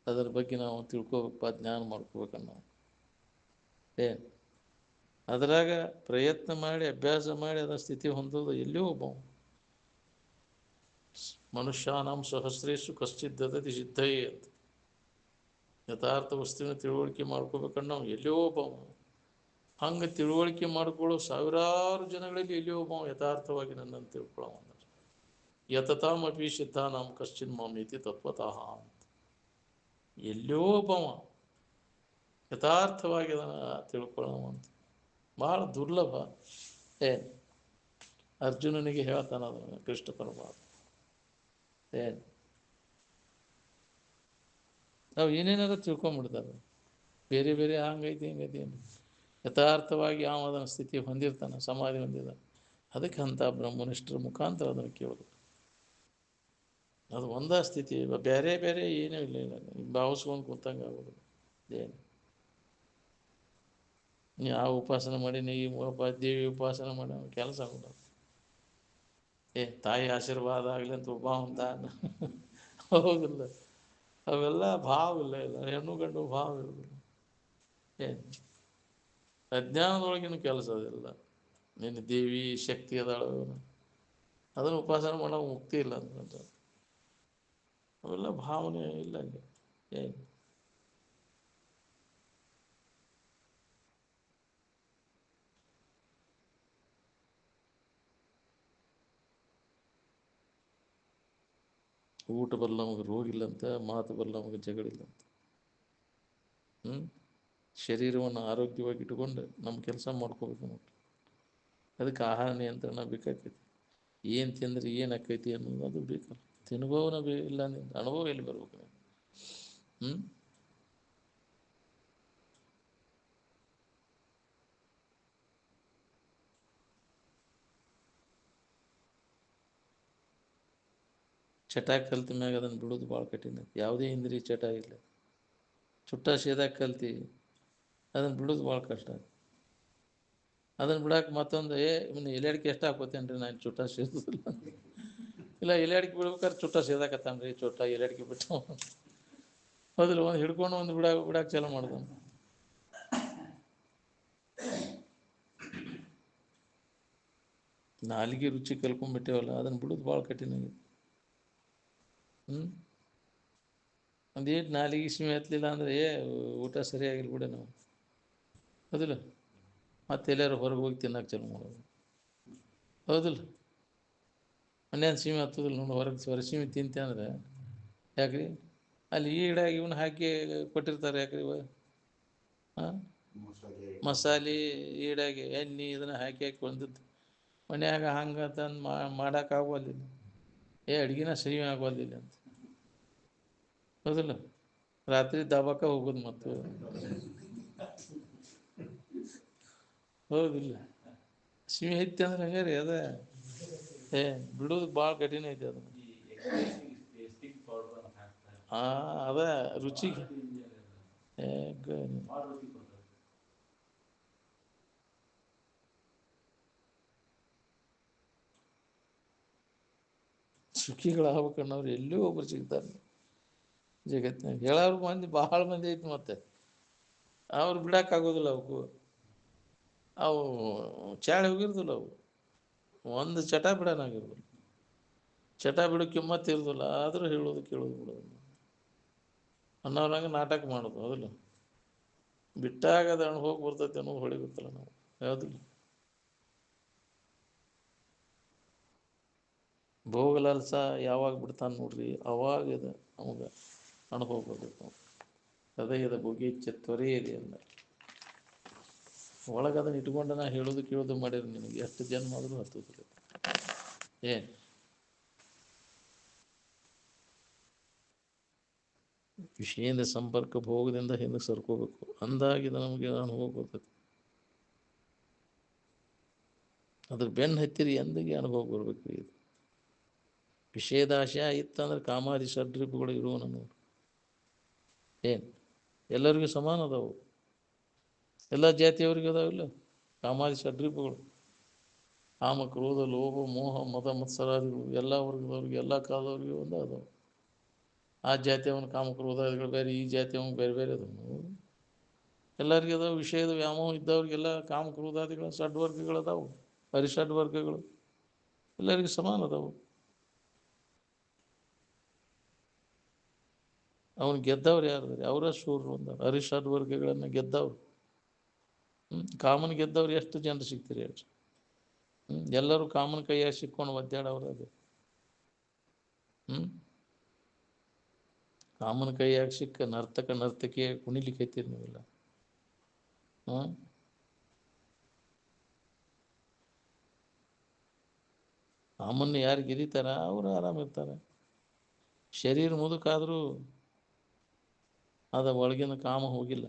ಅದರ ಬಗ್ಗೆ ನಾವು ತಿಳ್ಕೊಬೇಕಪ್ಪ, ಜ್ಞಾನ ಮಾಡ್ಕೋಬೇಕನ್ನೋ ಅದರಾಗ ಪ್ರಯತ್ನ ಮಾಡಿ ಅಭ್ಯಾಸ ಮಾಡಿ ಅದರ ಸ್ಥಿತಿ ಹೊಂದೋದು ಎಲ್ಲಿಯೋ ಮನುಷ್ಯಾನಾಂ ಸಹಸ್ರೇಶು ಕಶ್ಚಿತ್ ದದತಿ ಸಿದ್ಧಯೇ ಅಂತ. ಯಥಾರ್ಥ ವಸ್ತುವಿನ ತಿಳುವಳಿಕೆ ಮಾಡ್ಕೋಬೇಕಂದ್ರೆ ನಾವು ಎಲ್ಲಿಯೋ ಹಂಗೆ ತಿಳುವಳಿಕೆ ಮಾಡ್ಕೊಳ್ಳೋ ಸಾವಿರಾರು ಜನಗಳಲ್ಲಿ ಎಲ್ಲಿಯೋ ಯಥಾರ್ಥವಾಗಿ ನನ್ನನ್ನು ತಿಳ್ಕೊಳ್ಳೋ ಯತತಾಮಪಿ ಸಿದ್ಧಾನಾಂ ಕಶ್ಚಿನ್ ಮಾಮೇತಿ ತತ್ವತಃ ಅಂತ. ಎಲ್ಲೋ ಯಥಾರ್ಥವಾಗಿ ಅದನ್ನು ತಿಳ್ಕೊಳ್ಳೋವಂತ ಬಹಳ ದುರ್ಲಭ. ಅರ್ಜುನನಿಗೆ ಹೇಳ್ತಾನ ಅದನ್ನು ಕೃಷ್ಣ ಪರಮಾತ್ಮ. ನಾವು ಏನೇನಾದ್ರೂ ತಿಳ್ಕೊಂಬಿಡ್ತಾರೆ. ಬೇರೆ ಬೇರೆ ಹಂಗೈತಿ ಹಿಂಗೈತಿ ಯಥಾರ್ಥವಾಗಿ ಯಾವ ಅದನ್ನು ಸ್ಥಿತಿ ಹೊಂದಿರ್ತಾನೆ, ಸಮಾಧಿ ಹೊಂದಿದ ಅದಕ್ಕೆ ಅಂತ ಬ್ರಹ್ಮನಿಷ್ಠರ ಮುಖಾಂತರ ಅದನ್ನು ಕೇಳೋದು. ಅದು ಒಂದೇ ಸ್ಥಿತಿ. ಬೇರೆ ಬೇರೆ ಏನೂ ಇಲ್ಲ. ಭಾವಿಸ್ಕೊಂಡು ಕೂತಂಗೆ ಆಗೋದು. ಯಾವ ಉಪಾಸನೆ ಮಾಡಿ ಈ ದೇವಿ ಉಪಾಸನೆ ಮಾಡಿ ಕೆಲಸ ಆಗೋದು. ತಾಯಿ ಆಶೀರ್ವಾದ ಆಗಲಿ ಅಂತ ಒಬ್ಬ ಅಂತ ಹೌದಿಲ್ಲ. ಅವೆಲ್ಲ ಭಾವ ಇಲ್ಲ. ಹೆಣ್ಣು ಗಂಡು ಭಾವ ಇರೋದಿಲ್ಲ. ಅಜ್ಞಾನದೊಳಗಿನ ಕೆಲಸ ಅದೆಲ್ಲ. ನಿನ್ನ ದೇವಿ ಶಕ್ತಿ ಅದಾಳು, ಅದನ್ನು ಉಪಾಸನೆ ಮಾಡೋ ಮುಕ್ತಿ ಇಲ್ಲ ಅಂತ ಅವೆಲ್ಲ ಭಾವನೆ ಇಲ್ಲ ಅಲ್ಲಿ. ಊಟ ಬರಲ್ಲ ನಮಗೆ ರೋಗ ಇಲ್ಲಂತ, ಮಾತು ಬರಲ್ಲ ನಮಗೆ ಜಗಳಿಲ್ಲಂತ. ಶರೀರವನ್ನು ಆರೋಗ್ಯವಾಗಿ ಇಟ್ಕೊಂಡು ನಮ್ಮ ಕೆಲಸ ಮಾಡ್ಕೋಬೇಕು ನೋಡ್ರಿ. ಅದಕ್ಕೆ ಆಹಾರ ನಿಯಂತ್ರಣ ಬೇಕಾಗ್ತೈತಿ. ಏನು ತಿಂದ್ರೆ ಏನು ಆಕೈತಿ ಅನ್ನೋದು ಅದು ಬೇಕಲ್ಲ. ತಿನ್ನುವವನ ಇಲ್ಲ ನಿಂದ ಅನುಭವ ಎಲ್ಲಿ ಬರ್ಬೇಕು? ಚಟ ಕಲ್ತ ಮ್ಯಾಗ ಅದನ್ನು ಬಿಡೋದು ಭಾಳ ಕಠಿಣ. ಯಾವುದೇ ಇಂದ್ರಿಯ ಚಟ ಇಲ್ಲ, ಚುಟ್ಟ ಸೇದಾಗ ಕಲ್ತಿ ಅದನ್ನು ಬಿಡೋದು ಭಾಳ ಕಷ್ಟ. ಅದನ್ನು ಬಿಡಕ್ಕೆ ಮತ್ತೊಂದು ಇನ್ನು ಎಲೆ ಎಷ್ಟು ಹಾಕೋತೇನೆ ರೀ ನಾನು ಚುಟ್ಟ ಸೇದಿಲ್ಲ. ಇಲ್ಲ ಎಲೆ ಬಿಡ್ಬೇಕಾದ್ರೆ ಚುಟ್ಟ ಸೇದಾಕತ್ತಾನ ರೀ, ಚುಟ್ಟ ಎಲೆ ಬಿಟ್ಟು ಹೌದಿಲ್ಲ, ಒಂದು ಹಿಡ್ಕೊಂಡು ಒಂದು ಬಿಡಕ್ಕೆ ಚಾಲು ಮಾಡ್ದ. ನಾಲಿಗೆ ರುಚಿ ಕಲ್ಕೊಂಡ್ಬಿಟ್ಟೇವಲ್ಲ, ಅದನ್ನು ಬಿಡೋದು ಭಾಳ ಕಠಿಣ ಆಗಿದೆ. ಒಂದೇಟು ನಾಲಿಗೆ ಸೀಮೆ ಹತ್ತಲಿಲ್ಲ ಅಂದರೆ ಊಟ ಸರಿಯಾಗಿಲ್ಲ ಬಿಡ ನಾವು, ಹೌದಿಲ್ಲ. ಮತ್ತೆ ಎಲ್ಲಾರು ಹೊರಗೆ ಹೋಗಿ ತಿನ್ನಕ್ಕೆ ಚಾಲು ಮಾಡೋದು, ಹೌದಿಲ್ಲ. ಮನ್ಯಾನ ಸೀಮೆ ಹತ್ತೋದಿಲ್ಲ ನೋಡಿ, ಹೊರಗೆ ಸೀಮೆ ತಿಂತೆ ಅಂದ್ರೆ ಯಾಕ್ರಿ ಅಲ್ಲಿ ಈಡಾಗಿ ಇವನು ಹಾಕಿ ಕೊಟ್ಟಿರ್ತಾರೆ ಯಾಕ್ರಿ ಹಾಂ, ಮಸಾಲೆ ಈಡಾಗಿ ಎಣ್ಣೆ ಇದನ್ನು ಹಾಕಿ ಹೊಂದಿದ್ದು ಮನ್ಯಾಗ ಹಂಗೆ ತಂದು ಮಾಡೋಕ್ಕಾಗೋದಿಲ್ಲ. ಅಡುಗೆನ ಸರಿ ಆಗೋದಿಲ್ಲ ಅಂತ, ಹೌದಿಲ್ಲ. ರಾತ್ರಿ ದಬಾಕ ಹೋಗೋದು ಮತ್ತು, ಹೌದಿಲ್ಲ. ಸೀಮೆ ಐತಿ ಅಂದ್ರೆ ಹಂಗೆ ರೀ ಅದ ಬಿಡೋದು ಭಾಳ ಕಠಿಣ ಐತಿ ಅದು. ಅದ ರುಚಿಗೆ ಸುಖಿಗಳಾಗ್ಬೇಕನ್ನೋರು ಎಲ್ಲೂ ಒಬ್ರು ಸಿಗ್ತಾರೆ ಜಗತ್ತಿನಾಗ. ಹೇಳೋರು ಮಂದಿ ಭಾಳ ಮಂದಿ ಐತಿ, ಮತ್ತೆ ಅವ್ರು ಬಿಡೋಕ್ಕಾಗೋದಿಲ್ಲ. ಅವಕ್ಕೂ ಅವು ಚಾಳಿ ಹೋಗಿರ್ದಿಲ್ಲ, ಅವು ಒಂದು ಚಟ ಬಿಡೋನಾಗಿರ್ಬೋದು. ಚಟ ಬಿಡೋ ಕಿಮ್ಮತ್ತು ಇರೋದಿಲ್ಲ, ಆದರೂ ಹೇಳೋದು ಕೇಳೋದು ಬಿಡೋದು ಅನ್ನೋರಂಗೆ ನಾಟಕ ಮಾಡೋದು, ಹೌದಿಲ್ಲ. ಬಿಟ್ಟಾಗ ಅದು ಹಣ್ಣು ಹೋಗಿ ಬರ್ತೈತೆ ಅನ್ನೋದು ಹೊಳಿಬೇಕಲ್ಲ ನಾವು, ಯಾವುದಿಲ್ಲ. ಭೋಗಲಾಲ್ಸ ಯಾವಾಗ ಬಿಡ್ತಾನೆ ನೋಡ್ರಿ, ಅವಾಗ ಇದು ನಮಗೆ ಅನುಭವ ಬರ್ಬೇಕು. ಹೃದಯದ ಬುಗಿಚ್ಚ ತ್ವರೆಯಿದೆ ಅಂದ ಒಳಗೆ ಅದನ್ನು ಇಟ್ಕೊಂಡು ನಾ ಹೇಳೋದು ಕೇಳೋದು ಮಾಡಿರಿ, ನಿನಗೆ ಎಷ್ಟು ಜನ್ಮ ಆದರೂ ಹತ್ತೋದಿಲ್ಲ. ಏನು ವಿಷಯದ ಸಂಪರ್ಕ ಭೋಗದಿಂದ ಹಿಂದೆ ಸರ್ಕೋಬೇಕು, ಅಂದಾಗಿದ ನಮಗೆ ಅನುಭವ ಬರ್ತೈತಿ. ಅದ್ರ ಬೆನ್ನು ಹತ್ತಿರಿ ಎಂದಿಗೆ ಅನುಭವ ಬರ್ಬೇಕು. ಇದು ವಿಷಯದ ಆಶಯ ಇತ್ತಂದ್ರೆ ಕಾಮಾದಿ ಷಡ್ರಿಪುಗಳು ಇರುವನ ನೋಡು. ಏನು ಎಲ್ಲರಿಗೂ ಸಮಾನ ಅದಾವು, ಎಲ್ಲ ಜಾತಿಯವ್ರಿಗೆ ಅದಾವಿಲ್ಲ ಕಾಮಾದಿ ಷಡ್ರಿಪುಗಳು. ಕಾಮ, ಕ್ರೋಧ, ಲೋಭ, ಮೋಹ, ಮದ, ಮತ್ಸರಾದಿಗಳು ಎಲ್ಲ ವರ್ಗದವ್ರಿಗೆ, ಎಲ್ಲ ಕಾಲದವ್ರಿಗೆ ಒಂದು ಅದಾವು. ಆ ಜಾತಿಯವನ ಕಾಮ ಕ್ರೋಧಾದಿಗಳು ಬೇರೆ, ಈ ಜಾತಿಯವನಿಗೆ ಬೇರೆ ಬೇರೆ ಅದಾವು. ಎಲ್ಲರಿಗೆ ಅದಾವು. ವಿಷಯದ ವ್ಯಾಮೋಹ ಇದ್ದವ್ರಿಗೆಲ್ಲ ಕಾಮ ಕ್ರೋಧಾದಿಗಳು ಷಡ್ವರ್ಗಗಳು ಅದಾವು, ಹರಿಷಡ್ ವರ್ಗಗಳು ಎಲ್ಲರಿಗೂ ಸಮಾನ ಅದಾವು. ಅವನು ಗೆದ್ದವ್ರು ಯಾರು? ಅವರ ಶೂರರು ಒಂದು ಹರಿಷಡ್ ವರ್ಗಗಳನ್ನು ಗೆದ್ದವ್ರು. ಕಾಮನ್ ಗೆದ್ದವ್ರು ಎಷ್ಟು ಜನರು ಸಿಗ್ತೀರಿ ಹೇಳ್ರಿ? ಎಲ್ಲರೂ ಕಾಮನ್ ಕೈಯಾಗ ಸಿಕ್ಕೊಂಡು ಒದ್ದಾಡವ್ರು. ಅದು ಕಾಮನ್ ಕೈಯಾಗ ಸಿಕ್ಕ ನರ್ತಕ ನರ್ತಕಿಯ ಕುಣಿಲಿಕ್ಕೆ ಐತೀರಿ ನೀವೆಲ್ಲ. ಕಾಮನ್ ಯಾರು ಗೆದಿತಾರ ಅವರು ಆರಾಮಿರ್ತಾರೆ. ಶರೀರ ಮುದುಕಾದರೂ ಅದ ಒಳಗಿನ ಕಾಮ ಹೋಗಿಲ್ಲ.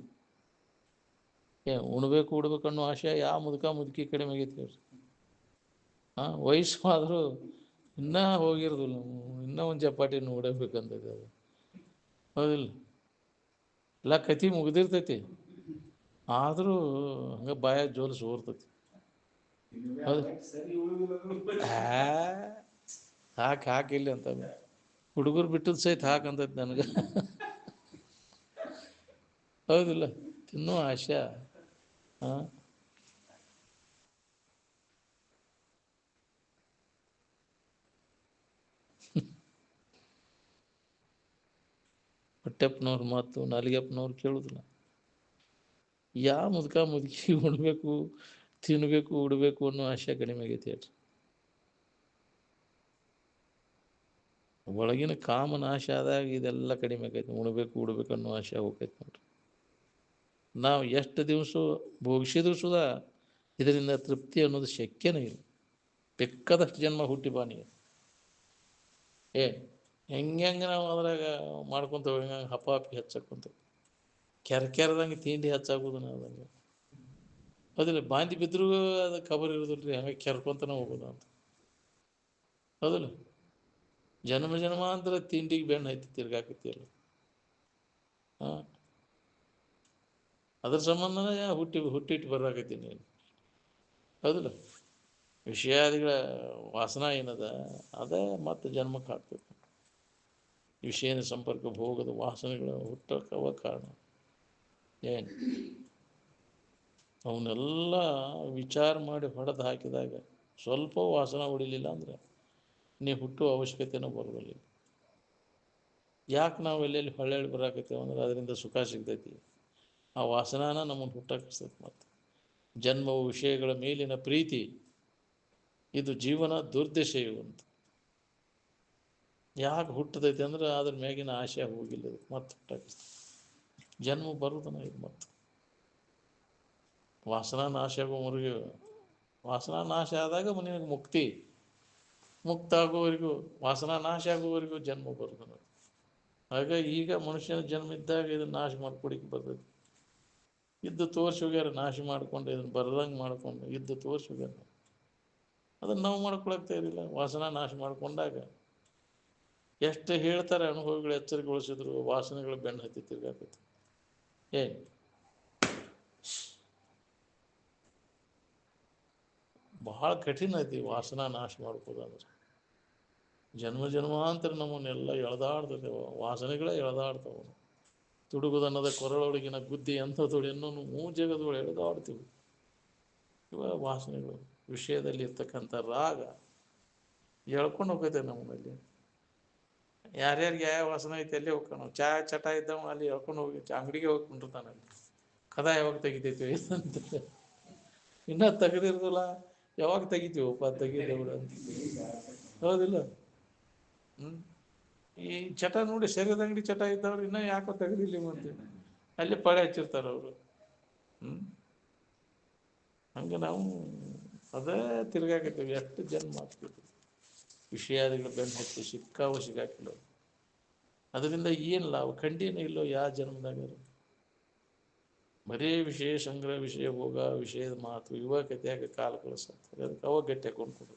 ಉಣ್ಬೇಕು ಉಡ್ಬೇಕು ಅನ್ನೋ ಆಶಯ ಯಾವ ಮುದುಕ ಮುದುಕಿ ಕಡಿಮೆ ಆಗೈತಿ ಹೇಳ್ರಿ? ವಯಸ್ಸು ಆದರೂ ಇನ್ನೂ ಹೋಗಿರೋದಿಲ್ಲ, ಇನ್ನೂ ಒಂದು ಚಪಾಟಿ ನೋಡಬೇಕಂತೈತೆ ಅದು, ಹೌದಿಲ್ಲ. ಎಲ್ಲ ಕತಿ ಮುಗ್ದಿರ್ತೈತಿ, ಆದರೂ ಹಂಗೆ ಬಾಯ ಜೋಲು ಸೋರ್ತೈತಿ. ಹಾಕಿಲ್ಲ ಅಂತ ಹುಡುಗರು ಬಿಟ್ಟದ್ದು ಸಹಿತ ಹಾಕಂತೈತಿ ನನಗೆ, ಹೌದಿಲ್ಲ. ತಿನ್ನೋ ಆಶೆ ಹೊಟ್ಟೆಪ್ಪನವ್ರ ಮಾತು ನಾಲಿಗೆಪ್ಪನವ್ರು ಕೇಳುದಿಲ್ಲ. ಯಾವ ಮುದುಕ ಮುದುಕಿ ಉಣ್ಬೇಕು ತಿನ್ಬೇಕು ಉಡ್ಬೇಕು ಅನ್ನೋ ಆಶೆ ಕಡಿಮೆ ಆಗೈತಿ ಹೇಳ್ರಿ? ಒಳಗಿನ ಕಾಮ ನಾಶ ಆದಾಗ ಇದೆಲ್ಲ ಕಡಿಮೆ ಆಕೈತಿ. ಉಣ್ಬೇಕು ಉಡ್ಬೇಕು ಅನ್ನೋ ಆಶೆ ಹೋಗ್ತೈತಿ ನೋಡ್ರಿ. ನಾವು ಎಷ್ಟು ದಿವಸ ಭೋಗಿಸಿದ್ರು ಸುಧಾ ಇದರಿಂದ ತೃಪ್ತಿ ಅನ್ನೋದು ಶಕ್ಯನೇ ಇಲ್ಲ. ಬೇಕಾದಷ್ಟು ಜನ್ಮ ಹುಟ್ಟಿ ಬಾನಿ ಹೆಂಗೆ ನಾವು ಅದ್ರಾಗ ಮಾಡ್ಕೊತ ಹೋಗಿ ಹಪ್ಪ ಹಪ್ಪಿ ಹೆಚ್ಚಾಕೊಂತ ಕೆರ್ದಂಗೆ ತಿಂಡಿ ಹೆಚ್ಚಾಗೋದು ನಾವು ಅದಂಗೆ ಹೌದಿಲ್ಲ. ಬಾಂಧಿ ಬಿದ್ದರೂ ಅದು ಖಬರ್ ಇರೋದಿಲ್ಲ ರೀ, ಹಂಗೆ ಕೆರ್ಕೊಂತನೇ ಹೋಗೋದು ಅಂತ. ಹೌದಿಲ್ಲ. ಜನ್ಮಾಂತರ ತಿಂಡಿಗೆ ಬೆಣ್ಣು ಐತಿ ತಿರ್ಗಾಕತ್ತಿಲ್ಲ. ಹಾಂ, ಅದ್ರ ಸಂಬಂಧನೇ ಹುಟ್ಟಿಟ್ಟು ಬರಾಕತ್ತೀನಿ. ಹೌದಿಲ್ಲ. ವಿಷಯಾದಿಗಳ ವಾಸನ ಏನದ ಅದೇ ಮತ್ತೆ ಜನ್ಮಕ್ಕೆ ಹಾಕ್ತದೆ. ವಿಷಯನ ಸಂಪರ್ಕ ಭೋಗದ ವಾಸನೆಗಳ ಹುಟ್ಟಕ್ಕವ ಕಾರಣ. ಏನು ಅವನ್ನೆಲ್ಲ ವಿಚಾರ ಮಾಡಿ ಹೊಡೆದು ಹಾಕಿದಾಗ ಸ್ವಲ್ಪ ವಾಸನ ಹೊಡಿಲಿಲ್ಲ ಅಂದರೆ ನೀ ಹುಟ್ಟುವ ಅವಶ್ಯಕತೆನೂ ಬರೋದಿಲ್ಲ. ಯಾಕೆ ನಾವು ಎಲ್ಲೆಲ್ಲಿ ಹೊಳ್ಳೆಳ್ಳಿ ಬರಾಕತ್ತೇವೆ ಅಂದ್ರೆ ಅದರಿಂದ ಸುಖ ಸಿಗ್ತೈತಿ. ಆ ವಾಸನಾನ ನಮ್ಮನ್ನು ಹುಟ್ಟಕ್ಕಿಸ್ತೈತಿ. ಮತ್ತು ಜನ್ಮವು ವಿಷಯಗಳ ಮೇಲಿನ ಪ್ರೀತಿ ಇದು ಜೀವನ ದುರ್ದಶೆಯು ಅಂತ ಯಾಕೆ ಹುಟ್ಟದೈತಿ ಅಂದ್ರೆ ಅದ್ರ ಮ್ಯಾಗಿನ ಆಶೆ ಹೋಗಿಲ್ಲ, ಮತ್ತೆ ಹುಟ್ಟಾಕಿಸ್ತೈತಿ. ಜನ್ಮ ಬರುವುದನ್ನ ಇದು ಮತ್ತು ವಾಸನಾ ನಾಶ ಆಗೋವರೆಗೂ, ವಾಸನಾ ನಾಶ ಆದಾಗ ನಿನಗೆ ಮುಕ್ತ ಆಗೋವರೆಗೂ, ವಾಸನಾ ನಾಶ ಆಗೋವರೆಗೂ ಜನ್ಮ ಬರುವುದನ್ನ. ಹಾಗಾಗಿ ಈಗ ಮನುಷ್ಯನ ಜನ್ಮ ಇದ್ದಾಗ ಇದನ್ನು ನಾಶ ಮಾಡ್ಕೊಡಿಕ್ಕೆ ಬರ್ತೈತಿ. ಇದ್ದು ತೋರಿಸಿ ಹೋಗ್ಯಾರ, ನಾಶ ಮಾಡ್ಕೊಂಡು ಇದನ್ನು ಬರದಂಗೆ ಮಾಡ್ಕೊಂಡು ಇದ್ದು ತೋರಿಸಿ ಹೋಗ್ಯಾರ. ಅದನ್ನು ನಾವು ಮಾಡ್ಕೊಳಕ್ ತಯಾರಿಲ್ಲ. ವಾಸನಾ ನಾಶ ಮಾಡ್ಕೊಂಡಾಗ ಎಷ್ಟು ಹೇಳ್ತಾರೆ ಅನುಭವಿಗಳು ಎಚ್ಚರಿಗೊಳಿಸಿದ್ರು ವಾಸನೆಗಳು ಬೆನ್ನು ಹತ್ತಿ ತಿರ್ಗಾಕೈತಿ. ಏನು ಬಹಳ ಕಠಿಣ ಐತಿ ವಾಸನಾ ನಾಶ ಮಾಡ್ಕೋದಂದ್ರೆ. ಜನ್ಮಾಂತರ ನಮ್ಮನ್ನೆಲ್ಲ ಎಳೆದಾಡ್ತದೆ, ವಾಸನೆಗಳೇ ಎಳೆದಾಡ್ತಾವೆ. ತುಡುಗುದನ್ನದ ಕೊರಳೊಳಗಿನ ಗುದ್ದಿ ಅಂಥದ್ದು ಇನ್ನೊಂದು ಜಗದೊಳಗೆ ಎಳೆದಾಡ್ತೀವಿ. ಇವ ವಾಸನೆಗಳು ವಿಷಯದಲ್ಲಿ ಇರ್ತಕ್ಕಂಥ ರಾಗ ಎಳ್ಕೊಂಡು ಹೋಗೈತೆ ನಮ್ಮಲ್ಲಿ. ಯಾರ್ಯಾರಿಗೆ ಯಾವ ವಾಸನೆ ಐತೆ ಅಲ್ಲೇ ಹೋಗ್ಕೊಂಡು ಚಟ ಇದ್ದವ ಅಲ್ಲಿ ಎಳ್ಕೊಂಡು ಹೋಗಿ ಅಂಗಡಿಗೆ ಹೋಗಿ ಕುಂಡಿರ್ತಾನೆ. ಅಲ್ಲಿ ಕದ ಯಾವಾಗ ತೆಗಿತೈತಿ ಅಂತ ಇನ್ನೂ ತೆಗೆದಿರೋದಿಲ್ಲ, ಯಾವಾಗ ತೆಗಿತೀವಪ್ಪ ತೆಗಿದೇವ್ರ ಅಂತ. ಹೌದಿಲ್ಲ. ಈ ಚಟ ನೋಡಿ ಶರೀರದ ಅಂಗಡಿ ಚಟ ಇದ್ದವ್ರು ಇನ್ನೂ ಯಾಕೋ ತೆಗೆದಿಲ್ಲ ಮತ್ತೆ ಅಲ್ಲಿ ಪಳೆ ಹಚ್ಚಿರ್ತಾರೆ ಅವರು. ಹಂಗೆ ನಾವು ಅದೇ ತಿರ್ಗಾಕತ್ತೀವಿ. ಎಷ್ಟು ಜನ್ಮ ಆಗ್ತೀವಿ ವಿಷಯಾದಿಗಳು ಬೆನ್ನು ಹತ್ತಿ ಸಿಕ್ಕಾಕಿಲ್ಲ. ಅದರಿಂದ ಏನು ಲಾಭ ಖಂಡಿನ ಇಲ್ಲೋ ಯಾವ ಜನ್ಮದಾಗ. ಬರೀ ವಿಷಯ ಸಂಗ್ರಹ, ವಿಷಯ ಭೋಗ, ವಿಷಯದ ಮಾತು ಇವಾಗ ಕತೆಯಾಗ ಕಾಲ ಕಳಿಸ್ತದೆ. ಅದಕ್ಕೆ ಅವಾಗ ಗಟ್ಟಿ ಹಾಕೊಂಡ್ಕೊಡು.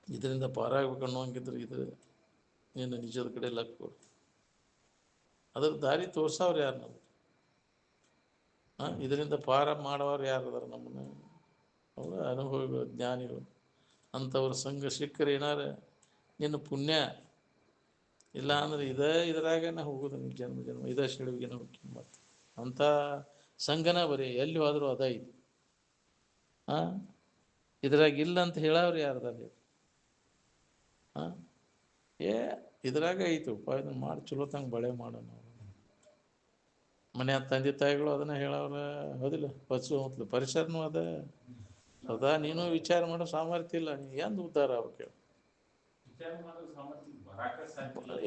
ಇದರಿಂದ ಪಾರಾಗಬೇಕು ಅನ್ನೋಂಗಿದ್ರೆ ಇದು ನೀನು ನಿಜದ ಕಡೆ ಲಕ್ ಕೊಡು. ಅದ್ರ ದಾರಿ ತೋರ್ಸವ್ರು ಯಾರು ನಮ್ಗೆ? ಇದರಿಂದ ಪಾರ ಮಾಡೋರು ಯಾರು ಅದಾರ ನಮ್ಮನ್ನ? ಅವರ ಅನುಭವಿಗಳು, ಜ್ಞಾನಿಗಳು. ಅಂಥವ್ರ ಸಂಘ ಸಿಕ್ಕರೆ ಏನಾರ ನಿನ್ನ ಪುಣ್ಯ. ಇಲ್ಲ ಅಂದ್ರೆ ಇದ್ರಾಗನ ಹೋಗೋದು ನಿನ್ನ ಜನ್ಮ ಇದೇ ಸಿಡುವಿಗೆ ಹೋಗಿ. ಮತ್ತು ಅಂಥ ಸಂಘನ ಬರೀ ಎಲ್ಲಿ ಹೋದರೂ ಅದ ಇದು. ಇದ್ರಾಗ ಇಲ್ಲ ಅಂತ ಹೇಳವ್ರು ಯಾರ್ದಾರ? ಇದ್ರಾಗ ಐತಪ್ಪ, ಇದನ್ನು ಮಾಡಿ ಚಲೋತಂಗೆ ಬಳೆ ಮಾಡೋಣ. ಮನೆಯ ತಂದೆ ತಾಯಿಗಳು ಅದನ್ನ ಹೇಳವ್ರ. ಹೌದಿಲ್ಲ. ಹೊತ್ತು ಪರಿಸರನೂ ಅದ. ಹೌದಾ? ನೀನು ವಿಚಾರ ಮಾಡೋ ಸಾಮರ್ಥ್ಯ ಇಲ್ಲ. ನೀ ಎಂದು ಉದ್ಧಾರ ಆಗ್ಬೇಕು?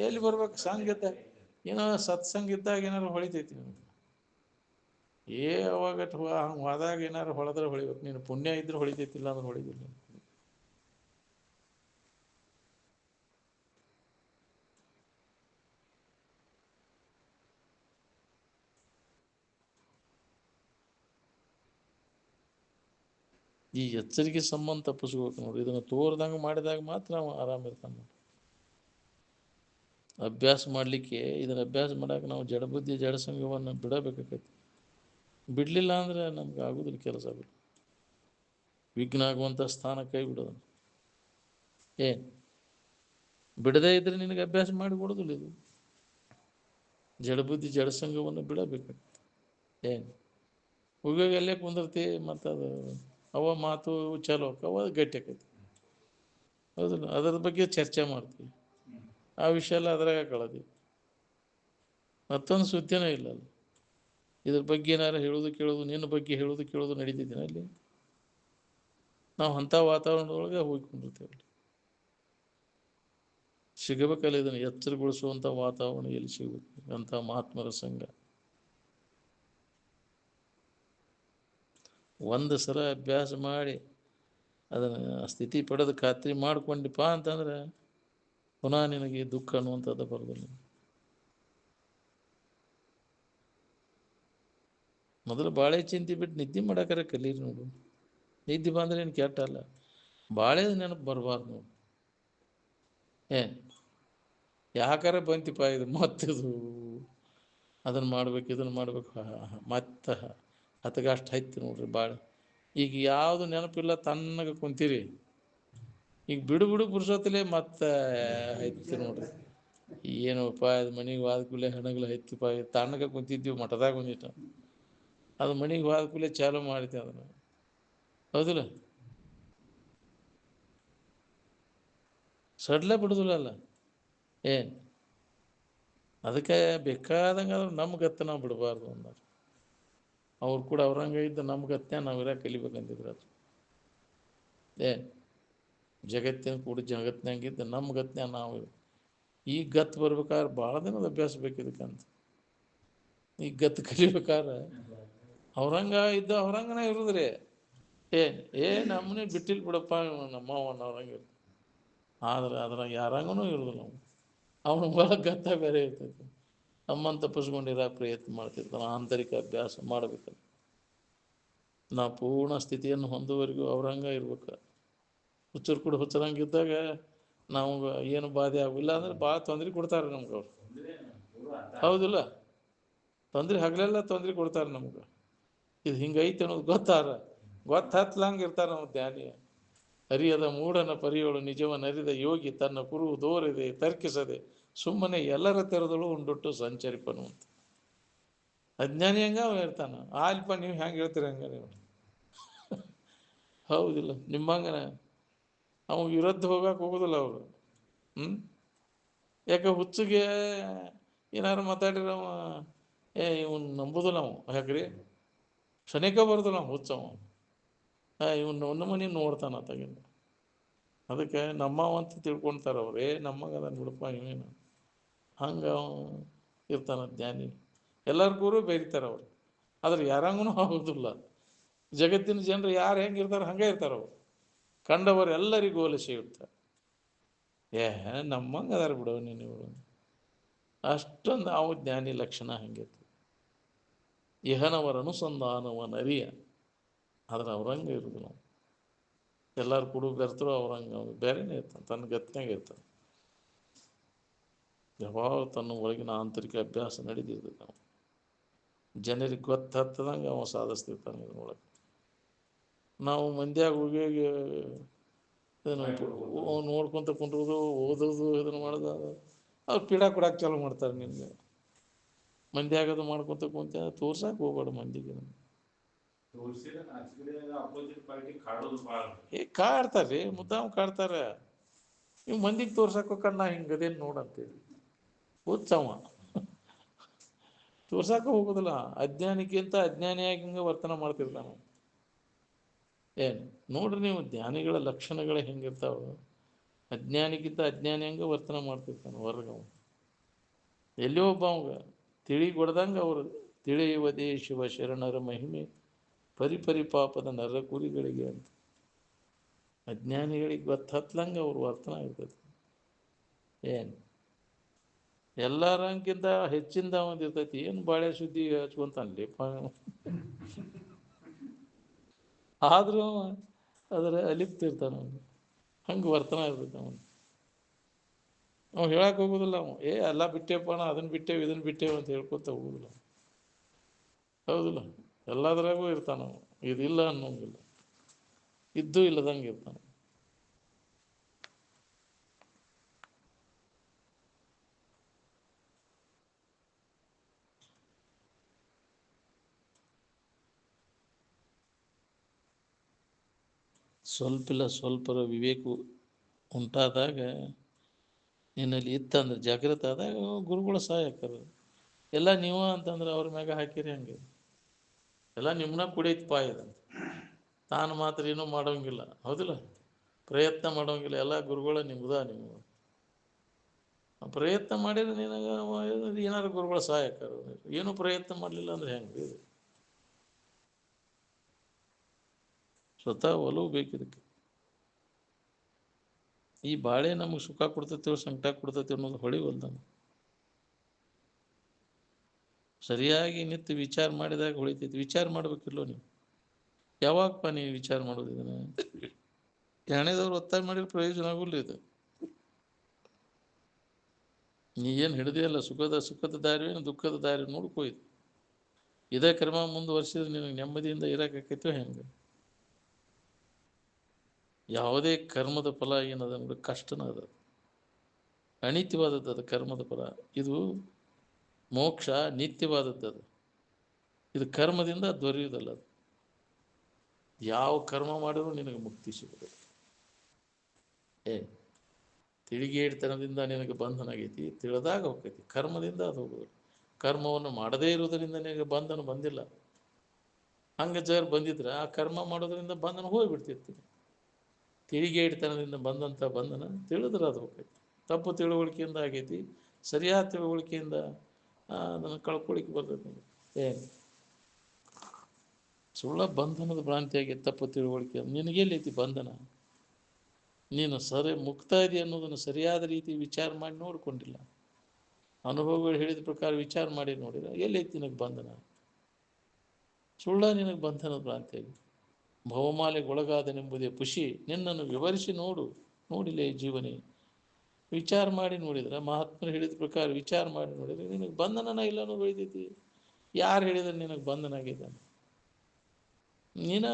ಎಲ್ಲಿ ಬರ್ಬೇಕು? ಸಂಗೀತ ಏನೋ ಸತ್ಸಂಗ ಇದ್ದಾಗ ಏನಾರು ಹೊಳಿತೈತಿ ನಿಮ್ಗೆ. ಅವಾಗ ಹಂಗೆ ಹೋದಾಗ ಏನಾರು ಹೊಳೆದ್ರೆ ಹೊಳಿಬೇಕು. ನೀನು ಪುಣ್ಯ ಇದ್ರೆ ಹೊಳಿತೈತಿಲ್ಲ ಅಂದ್ರೆ ಹೊಳಿದಿಲ್ಲ. ಈ ಎಚ್ಚರಿಕೆ ಸಂಬಂಧ ತಪ್ಪಿಸ್ಬೇಕು ನೋಡಿ. ಇದನ್ನು ತೋರ್ದಂಗೆ ಮಾಡಿದಾಗ ಮಾತ್ರ ನಾವು ಆರಾಮಿರ್ತಾನೆ. ಅಭ್ಯಾಸ ಮಾಡಲಿಕ್ಕೆ ಇದನ್ನು ಅಭ್ಯಾಸ ಮಾಡೋಕೆ ನಾವು ಜಡಬುದ್ಧಿ ಜಡಸಂಗವನ್ನು ಬಿಡಬೇಕಾಗೈತಿ. ಬಿಡಲಿಲ್ಲ ಅಂದರೆ ನಮ್ಗೆ ಆಗೋದಿಲ್ಲ ಕೆಲಸ. ವಿಘ್ನ ಆಗುವಂಥ ಸ್ಥಾನ ಕೈ ಬಿಡೋದು. ಬಿಡದೇ ಇದ್ರೆ ನಿನಗೆ ಅಭ್ಯಾಸ ಮಾಡಿ ಕೊಡೋದಿಲ್ಲ. ಇದು ಜಡಬುದ್ಧಿ ಜಡಸಂಗವನ್ನು ಬಿಡಬೇಕಾಗ್ತದೆ. ಹೋಗಿ ಅಲ್ಲೇ ಕುಂದಿರ್ತಿ. ಮತ್ತು ಅದು ಅವ ಮಾತು ಚಲೋ ಅವ ಗಟ್ಟಿ ಆಕೈತಿ. ಹೌದಿಲ್ಲ. ಅದರ ಬಗ್ಗೆ ಚರ್ಚೆ ಮಾಡ್ತೀವಿ. ಆ ವಿಷಯ ಎಲ್ಲ ಅದ್ರಾಗ ಕಳದಿ. ಮತ್ತೊಂದು ಸುದ್ದಿನೇ ಇಲ್ಲ ಅಲ್ಲಿ. ಇದ್ರ ಬಗ್ಗೆ ಏನಾರು ಹೇಳೋದು ಕೇಳೋದು, ನಿನ್ನ ಬಗ್ಗೆ ಹೇಳೋದು ಕೇಳೋದು ನಡೀತಿದ್ದೀನಿ ಅಲ್ಲಿ. ನಾವು ಅಂಥ ವಾತಾವರಣದೊಳಗೆ ಹೋಗಿಕೊಂಡಿರ್ತೇವೆ. ಸಿಗಬೇಕಲ್ಲ. ಇದನ್ನು ಎಚ್ಚರಗೊಳಿಸುವಂಥ ವಾತಾವರಣ ಎಲ್ಲಿ ಸಿಗಬೇಕು? ಅಂಥ ಮಹಾತ್ಮರ ಸಂಘ. ಒಂದು ಸಲ ಅಭ್ಯಾಸ ಮಾಡಿ ಅದನ್ನು ಸ್ಥಿತಿ ಪಡೆದು ಖಾತ್ರಿ ಮಾಡ್ಕೊಂಡಿಪ್ಪ ಅಂತಂದ್ರೆ ಪುನಃ ನಿನಗೆ ದುಃಖ ಅನ್ನುವಂಥದ್ದು ಬರೋದಿಲ್ಲ. ಮೊದಲು ಬಾಳೆ ಚಿಂತೆ ಬಿಟ್ಟು ನಿದ್ದೆ ಮಾಡಾಕರ ಕಲೀರಿ ನೋಡು. ನಿದ್ದೆ ಬಂದ್ರೆ ಏನು ಕೆಟ್ಟ ಅಲ್ಲ, ಬಾಳೆದು ನೆನಪು ಬರಬಾರ್ದು ನೋಡು. ಏನು ಯಾಕಾರ ಬಂತಿಪ್ಪ ಇದು ಮತ್ತಿದು ಅದನ್ನು ಮಾಡ್ಬೇಕು ಇದನ್ನು ಮಾಡ್ಬೇಕು, ಮತ್ತೆ ಹತ್ತಗಷ್ಟು ಹೈತಿ ನೋಡ್ರಿ ಬಾಳೆ. ಈಗ ಯಾವುದು ನೆನಪಿಲ್ಲ, ತಣ್ಣಗೆ ಕುಂತೀರಿ. ಈಗ ಬಿಡು ಪುರುಸೊತ್ತಲೇ ಮತ್ತೆ ಹೈತಿ ನೋಡ್ರಿ. ಏನಪ್ಪ ಅದು ಮನೆಗೆ ಹೋದ ಕೂಡಲೇ ಹಣಗಳು ಹೈತಿಪ್ಪ, ತಣ್ಣಗೆ ಕುಂತಿದ್ದೀವಿ ಮಠದಾಗ ಒಂದಿಟ್ಟು, ಅದು ಮನೆಗೆ ಹೋದ ಕೂಡಲೇ ಚಾಲು ಮಾಡಿದ್ದೆ ಅದನ್ನು. ಹೌದಿಲ್ಲ? ಸಡ್ಲೇ ಬಿಡುದಿಲ್ಲ. ಏನು ಅದಕ್ಕೆ ಬೇಕಾದಂಗೆ ಆದ್ರೆ ನಮ್ಮ ಗತ್ತ ನಾವು ಬಿಡಬಾರ್ದು ಅನ್ನೋದು. ಅವ್ರು ಕೂಡ ಅವ್ರಂಗೆ ಇದ್ದು ನಮ್ಮ ಗತ್ನ ನಾವೆಲ್ಲ ಕಲಿಬೇಕಂತಿದ್ರು. ಅದು ಏನು ಜಗತ್ತಿನ ಕೂಡ ಜಗತ್ತಿನಾಗಿದ್ದು ನಮ್ಮ ಗತ್ನ ನಾವು ಈಗ ಗತ್ತು ಬರ್ಬೇಕಾದ್ರೆ ಭಾಳ ದಿನದ ಅಭ್ಯಾಸ ಬೇಕಿದಕ್ಕಂತ. ಈಗ ಗತ್ತು ಕಲಿಬೇಕಾದ್ರೆ ಅವ್ರಂಗ ಇದ್ದು ಅವ್ರಂಗನೇ ಇರುದ್ರಿ. ನಮ್ಮನೆ ಬಿಟ್ಟಿಲ್ ಬಿಡಪ್ಪ ನಮ್ಮವನ್ನ ಅವ್ರಂಗೆ. ಆದ್ರೆ ಅದ್ರಾಗ ಯಾರಂಗೂ ಇರೋದಿಲ್ಲ. ಅವನು ಒಳಗೆ ಗತ್ತ ಬೇರೆ ಇರ್ತೈತಿ. ನಮ್ಮನ್ನು ತಪ್ಪಿಸ್ಕೊಂಡಿರೋ ಪ್ರಯತ್ನ ಮಾಡ್ತಿರ್ತಾನೆ. ಆಂತರಿಕ ಅಭ್ಯಾಸ ಮಾಡಬೇಕಲ್ಲ. ನಾವು ಪೂರ್ಣ ಸ್ಥಿತಿಯನ್ನು ಹೊಂದುವವರೆಗೂ ಅವ್ರಂಗ ಇರ್ಬೇಕು. ಹುಚ್ಚರು ಕೂಡ ಹುಚ್ಚರಂಗಿದ್ದಾಗ ನಾವು ಏನು ಬಾಧೆ ಆಗಿಲ್ಲ ಅಂದ್ರೆ ಭಾಳ ತೊಂದರೆ ಕೊಡ್ತಾರೆ ನಮ್ಗೆ ಅವ್ರು. ಹೌದಿಲ್ಲ? ತೊಂದರೆ ಹಗಲೆಲ್ಲ ತೊಂದರೆ ಕೊಡ್ತಾರೆ ನಮ್ಗೆ. ಇದು ಹಿಂಗೈತೆ ಅನ್ನೋದು ಗೊತ್ತಾತ್ಲಂಗೆ ಇರ್ತಾರೆ ನಾವು ಧ್ಯಾನಿ. ಅರಿಯದ ಮೂಢನ ಪರಿಯೋಳು ನಿಜವನ್ನ ಅರಿದ ಯೋಗಿ ತನ್ನ ಕುರು ದೋರಿದೆ ತರ್ಕಿಸದೆ ಸುಮ್ಮನೆ ಎಲ್ಲರ ತೆರೆದಳು ಉಂಡೊಟ್ಟು ಸಂಚರಿಪನು ಅಂತ. ಅಜ್ಞಾನಿ ಹಂಗ ಅವ ಇರ್ತಾನ. ಆಲ್ಪ ನೀವು ಹೆಂಗೆ ಹೇಳ್ತೀರ ಹಂಗ ನೀವು. ಹೌದಿಲ್ಲ? ನಿಮ್ಮಂಗನ ಅವ ವಿರುದ್ಧ ಹೋಗೋದಿಲ್ಲ ಅವರು. ಯಾಕೆ ಹುಚ್ಚಿಗೆ ಏನಾರು ಮಾತಾಡಿರ ಇವನ್ ನಂಬುದಿಲ್ಲ ನಾವು. ಯಾಕ್ರಿ ಶನಿಕ ಬರೋದಿಲ್ಲ ನಾವು ಹುಚ್ಚವ. ಇವನ್ ಒಂದು ಮನೆ ನೋಡ್ತಾನ ತಗಿಂದ. ಅದಕ್ಕೆ ನಮ್ಮವಂತ ತಿಳ್ಕೊಳ್ತಾರೆ ಅವ್ರು. ನಮ್ಮಗದ ಬಿಡಪ್ಪ ಇವೇನು ಹಂಗೆ ಇರ್ತಾನ ಜ್ಞಾನಿ. ಎಲ್ಲರಿಗೂ ಬೇಯ್ತಾರೆ ಅವ್ರು. ಆದ್ರೆ ಯಾರಂಗೂ ಆಗೋದಿಲ್ಲ. ಜಗತ್ತಿನ ಜನರು ಯಾರು ಹೆಂಗಿರ್ತಾರೆ ಹಂಗೆ ಇರ್ತಾರೆ ಅವ್ರು. ಕಂಡವರು ಎಲ್ಲರಿಗೂ ಹೋಲಿಸಿ ಇರ್ತಾರೆ. ನಮ್ಮಂಗೆ ಅದಾರ ಬಿಡೋ ನೀವು. ಅಷ್ಟೊಂದು ಅವು ಜ್ಞಾನಿ ಲಕ್ಷಣ ಹಂಗಿತ್ತು. ಇಹನವರ ಅನುಸಂಧಾನವನರಿಯ. ಆದ್ರೆ ಅವ್ರಂಗೆ ಇರೋದು ನಾವು. ಎಲ್ಲರೂ ಕೂಡ ಬೆರ್ತರು ಅವ್ರಂಗೆ ಬೇರೆನೇ ಇರ್ತಾನೆ. ತನ್ನ ಗತ್ತಿನಾಗ ಇರ್ತಾನೆ. ಯಾವಾಗ ತನ್ನ ಒಳಗಿನ ಆಂತರಿಕ ಅಭ್ಯಾಸ ನಡೆದಿರ್ತದೆ. ನಾವು ಜನರಿಗೆ ಗೊತ್ತದಂಗೆ ಅವ ಸಾಧಿಸ್ತಿರ್ತಾನೆ ಇದ್ರೊಳಗೆ. ನಾವು ಮಂದ್ಯಾಗ ಹೋಗಿ ಇದನ್ನು ನೋಡ್ಕೊತ ಕುಂಡ್ರೋದು ಓದೋದು ಇದನ್ನು ಮಾಡೋದು ಅವ್ರು ಪೀಡ ಕೊಡಕ್ಕೆ ಚಾಲು ಮಾಡ್ತಾರೆ ನಿಮಗೆ. ಮಂದ್ಯಾಗದು ಮಾಡ್ಕೊತ ಕುಂತ ತೋರ್ಸಕ್ಕೆ ಹೋಗ್ಬೇಡ ಮಂದಿಗೆ. ಕಾಡ್ತಾರೆ, ಮುದ್ದಾಮ್ ಕಾಡ್ತಾರೆ. ನೀವು ಮಂದಿಗೆ ತೋರ್ಸಕ್ಕೆ ಕಣ್ಣ ಹಿಂಗದೇನು ನೋಡಂತೇಳಿ ಹುಚ್ಚವ ತೋರ್ಸಕ್ಕೆ ಹೋಗೋದಿಲ್ಲ. ಅಜ್ಞಾನಿಗಿಂತ ಅಜ್ಞಾನಿಯಾಗಿ ಹಿಂಗೆ ವರ್ತನೆ ಮಾಡ್ತಿರ್ತಾನೆ. ಏನು ನೋಡ್ರಿ ನೀವು ಜ್ಞಾನಿಗಳ ಲಕ್ಷಣಗಳೇ ಹೆಂಗಿರ್ತಾವೆ. ಅಜ್ಞಾನಿಗಿಂತ ಅಜ್ಞಾನಿ ಹಂಗೆ ವರ್ತನೆ ಮಾಡ್ತಿರ್ತಾನೆ ಹೊರಗೆ. ಎಲ್ಲಿ ಒಬ್ಬ ಅವಾಗ ತಿಳಿಗೊಡ್ದಂಗೆ ಅವರು ತಿಳಿಯುವುದೇ ಶಿವ ಶರಣರ ಮಹಿಮೆ ಪರಿಪರಿ ಪಾಪದ ನರ ಕುರಿಗಳಿಗೆ ಅಂತ. ಅಜ್ಞಾನಿಗಳಿಗೆ ಗೊತ್ತತ್ಲಂಗೆ ಅವ್ರು ವರ್ತನೆ ಇರ್ತದೆ. ಏನು ಎಲ್ಲರಂಗಿಂತ ಹೆಚ್ಚಿಂದ ಒಂದು ಇರ್ತೈತಿ. ಏನು ಬಾಳೆ ಸುದ್ದಿ ಹಚ್ಕೊಂತಾನಲಿಪ್ಪ. ಆದ್ರೂ ಅದರ ಅಲಿಪ್ತಿರ್ತಾನ ಅವನು. ಹಂಗೆ ವರ್ತನೆ ಇರ್ತೈತೆ ಅವನು. ನಾವು ಹೇಳಕ್ಕೆ ಹೋಗೋದಿಲ್ಲ. ಅವ ಎಲ್ಲ ಬಿಟ್ಟೇಪ್ಪ ನಾ ಅದನ್ನು ಬಿಟ್ಟೇವು ಇದನ್ನು ಬಿಟ್ಟೇವು ಅಂತ ಹೇಳ್ಕೊತ ಹೋಗೋದಿಲ್ಲ. ಹೌದಿಲ್ಲ? ಎಲ್ಲದರಾಗೂ ಇರ್ತಾನ. ಇದಿಲ್ಲ ಅನ್ನೋಂಗಿಲ್ಲ, ಇದ್ದು ಇಲ್ಲದಂಗೆ ಇರ್ತಾನೆ. ಸ್ವಲ್ಪರ ವಿವೇಕ ಉಂಟಾದಾಗ ನಿನ್ನಲ್ಲಿ ಇತ್ತಂದ್ರೆ ಜಾಗೃತ ಆದಾಗ ಗುರುಗಳು ಸಹಾಯಕರು. ಎಲ್ಲ ನೀವು ಅಂತಂದ್ರೆ ಅವ್ರ ಮ್ಯಾಗ ಹಾಕಿರಿ ಹಂಗೆ ಎಲ್ಲ ನಿಮ್ಮನ್ನ ಕುಡಿಯೈತಪ್ಪ ಇದಂತ. ತಾನು ಮಾತ್ರ ಏನೂ ಮಾಡೋಂಗಿಲ್ಲ. ಹೌದಿಲ್ಲ? ಪ್ರಯತ್ನ ಮಾಡೋಂಗಿಲ್ಲ. ಎಲ್ಲ ಗುರುಗಳ ನಿಮ್ದ ನೀವು ಪ್ರಯತ್ನ ಮಾಡಿದ್ರೆ ನಿನಗೆ ಏನಾರು ಗುರುಗಳ ಸಹಾಯಕರು. ಏನು ಪ್ರಯತ್ನ ಮಾಡಲಿಲ್ಲ ಅಂದ್ರೆ ಹೆಂಗೆ? ಸ್ವತಃ ಒಲವು ಬೇಕಿದಕ್ಕೆ. ಈ ಬಾಳೆ ನಮಗೆ ಸುಖ ಕೊಡ್ತೈತೆ ಸಂಕಟ ಕೊಡ್ತೈತೆ ಅನ್ನೋದು ಹೊಳಿವಲ್ದ. ಸರಿಯಾಗಿ ನಿಂತು ವಿಚಾರ ಮಾಡಿದಾಗ ಹೊಳಿತೈತಿ. ವಿಚಾರ ಮಾಡ್ಬೇಕಿಲ್ಲೋ ನೀವು? ಯಾವಾಗಪ್ಪ ನೀವು ವಿಚಾರ ಮಾಡೋದು ಇದನ್ನ? ಎಣೆದವ್ರು ಒತ್ತಾಯ ಮಾಡಿದ್ರೆ ಪ್ರಯೋಜನ ಆಗೋಲ್ಲ ಇದು. ನೀ ಏನು ಹಿಡಿದಿಯಲ್ಲ, ಸುಖದ ದಾರಿಯನ್ನು ದುಃಖದ ದಾರಿ ನೋಡ್ಕೋಯ್ತು. ಇದೇ ಕ್ರಮ ಮುಂದುವರ್ಸಿದ್ರೆ ನಿನಗೆ ನೆಮ್ಮದಿಯಿಂದ ಇರೋಕ್ಕಾಕೈತೋ ಹೆಂಗೆ? ಯಾವುದೇ ಕರ್ಮದ ಫಲ ಏನದ ಅಂದ್ರೆ ಕಷ್ಟನ ಅದ, ಅನಿತ್ಯವಾದದ್ದು ಅದು ಕರ್ಮದ ಫಲ. ಇದು ಮೋಕ್ಷ ನಿತ್ಯವಾದದ್ದು ಅದು. ಇದು ಕರ್ಮದಿಂದ ದೊರೆಯುವುದಲ್ಲ. ಅದು ಯಾವ ಕರ್ಮ ಮಾಡಿದ್ರು ನಿನಗೆ ಮುಕ್ತಿ ಸಿಗೋದು. ತಿಳಿಗೇಡಿತನದಿಂದ ನಿನಗೆ ಬಂಧನ ಆಗೈತಿ, ತಿಳಿದಾಗ ಹೋಗ್ತೈತಿ. ಕರ್ಮದಿಂದ ಅದು ಹೋಗೋದು. ಕರ್ಮವನ್ನು ಮಾಡದೇ ಇರುವುದರಿಂದ ನಿನಗೆ ಬಂಧನ ಬಂದಿಲ್ಲ. ಹಂಗೆ ಬಂದಿದ್ರೆ ಆ ಕರ್ಮ ಮಾಡೋದ್ರಿಂದ ಬಂಧನ ಹೋಗಿಬಿಡ್ತಿರ್ತೀನಿ. ತಿಳಿಗೇಡಿತನದಿಂದ ಬಂದಂಥ ಬಂಧನ ತಿಳಿದ್ರೆ ಅದು ಹೋಗ್ತೈತಿ. ತಪ್ಪು ತಿಳುವಳಿಕೆಯಿಂದ ಆಗೈತಿ, ಸರಿಯಾದ ತಿಳುವಳಿಕೆಯಿಂದ ಅದನ್ನು ಕಳ್ಕೊಳ್ಳಿಕ್ಕೆ ಬರ್ತೈತಿ. ಏನು ಸುಳ್ಳ ಬಂಧನದ ಭ್ರಾಂತಿಯಾಗಿ ತಪ್ಪು ತಿಳುವಳಿಕೆ ನಿನಗೆಲ್ಲೈತಿ ಬಂಧನ? ನೀನು ಮುಕ್ತ ಇದೆ ಅನ್ನೋದನ್ನು ಸರಿಯಾದ ರೀತಿ ವಿಚಾರ ಮಾಡಿ ನೋಡಿಕೊಂಡಿಲ್ಲ. ಅನುಭವಗಳು ಹೇಳಿದ ಪ್ರಕಾರ ವಿಚಾರ ಮಾಡಿ ನೋಡಿಲ್ಲ. ಎಲ್ಲೈತಿ ನಿನಗೆ ಬಂಧನ? ಸುಳ್ಳ ನಿನಗೆ ಬಂಧನದ ಭ್ರಾಂತಿಯಾಗಿ ಭವಮಾಲೆಗೆ ಒಳಗಾದನೆಂಬುದೇ ಖುಷಿ. ನಿನ್ನನ್ನು ವಿವರಿಸಿ ನೋಡಿಲ್ಲ ಈ ಜೀವನೇ. ವಿಚಾರ ಮಾಡಿ ನೋಡಿದ್ರೆ, ಮಹಾತ್ಮರು ಹೇಳಿದ ಪ್ರಕಾರ ವಿಚಾರ ಮಾಡಿ ನೋಡಿದ್ರೆ ನಿನಗೆ ಬಂಧನನ ಇಲ್ಲ ಅನ್ನೋದು ಉಳಿತೈತಿ. ಯಾರು ಹೇಳಿದ್ರೆ ನಿನಗೆ ಬಂಧನ ಆಗಿದೆ? ನೀನು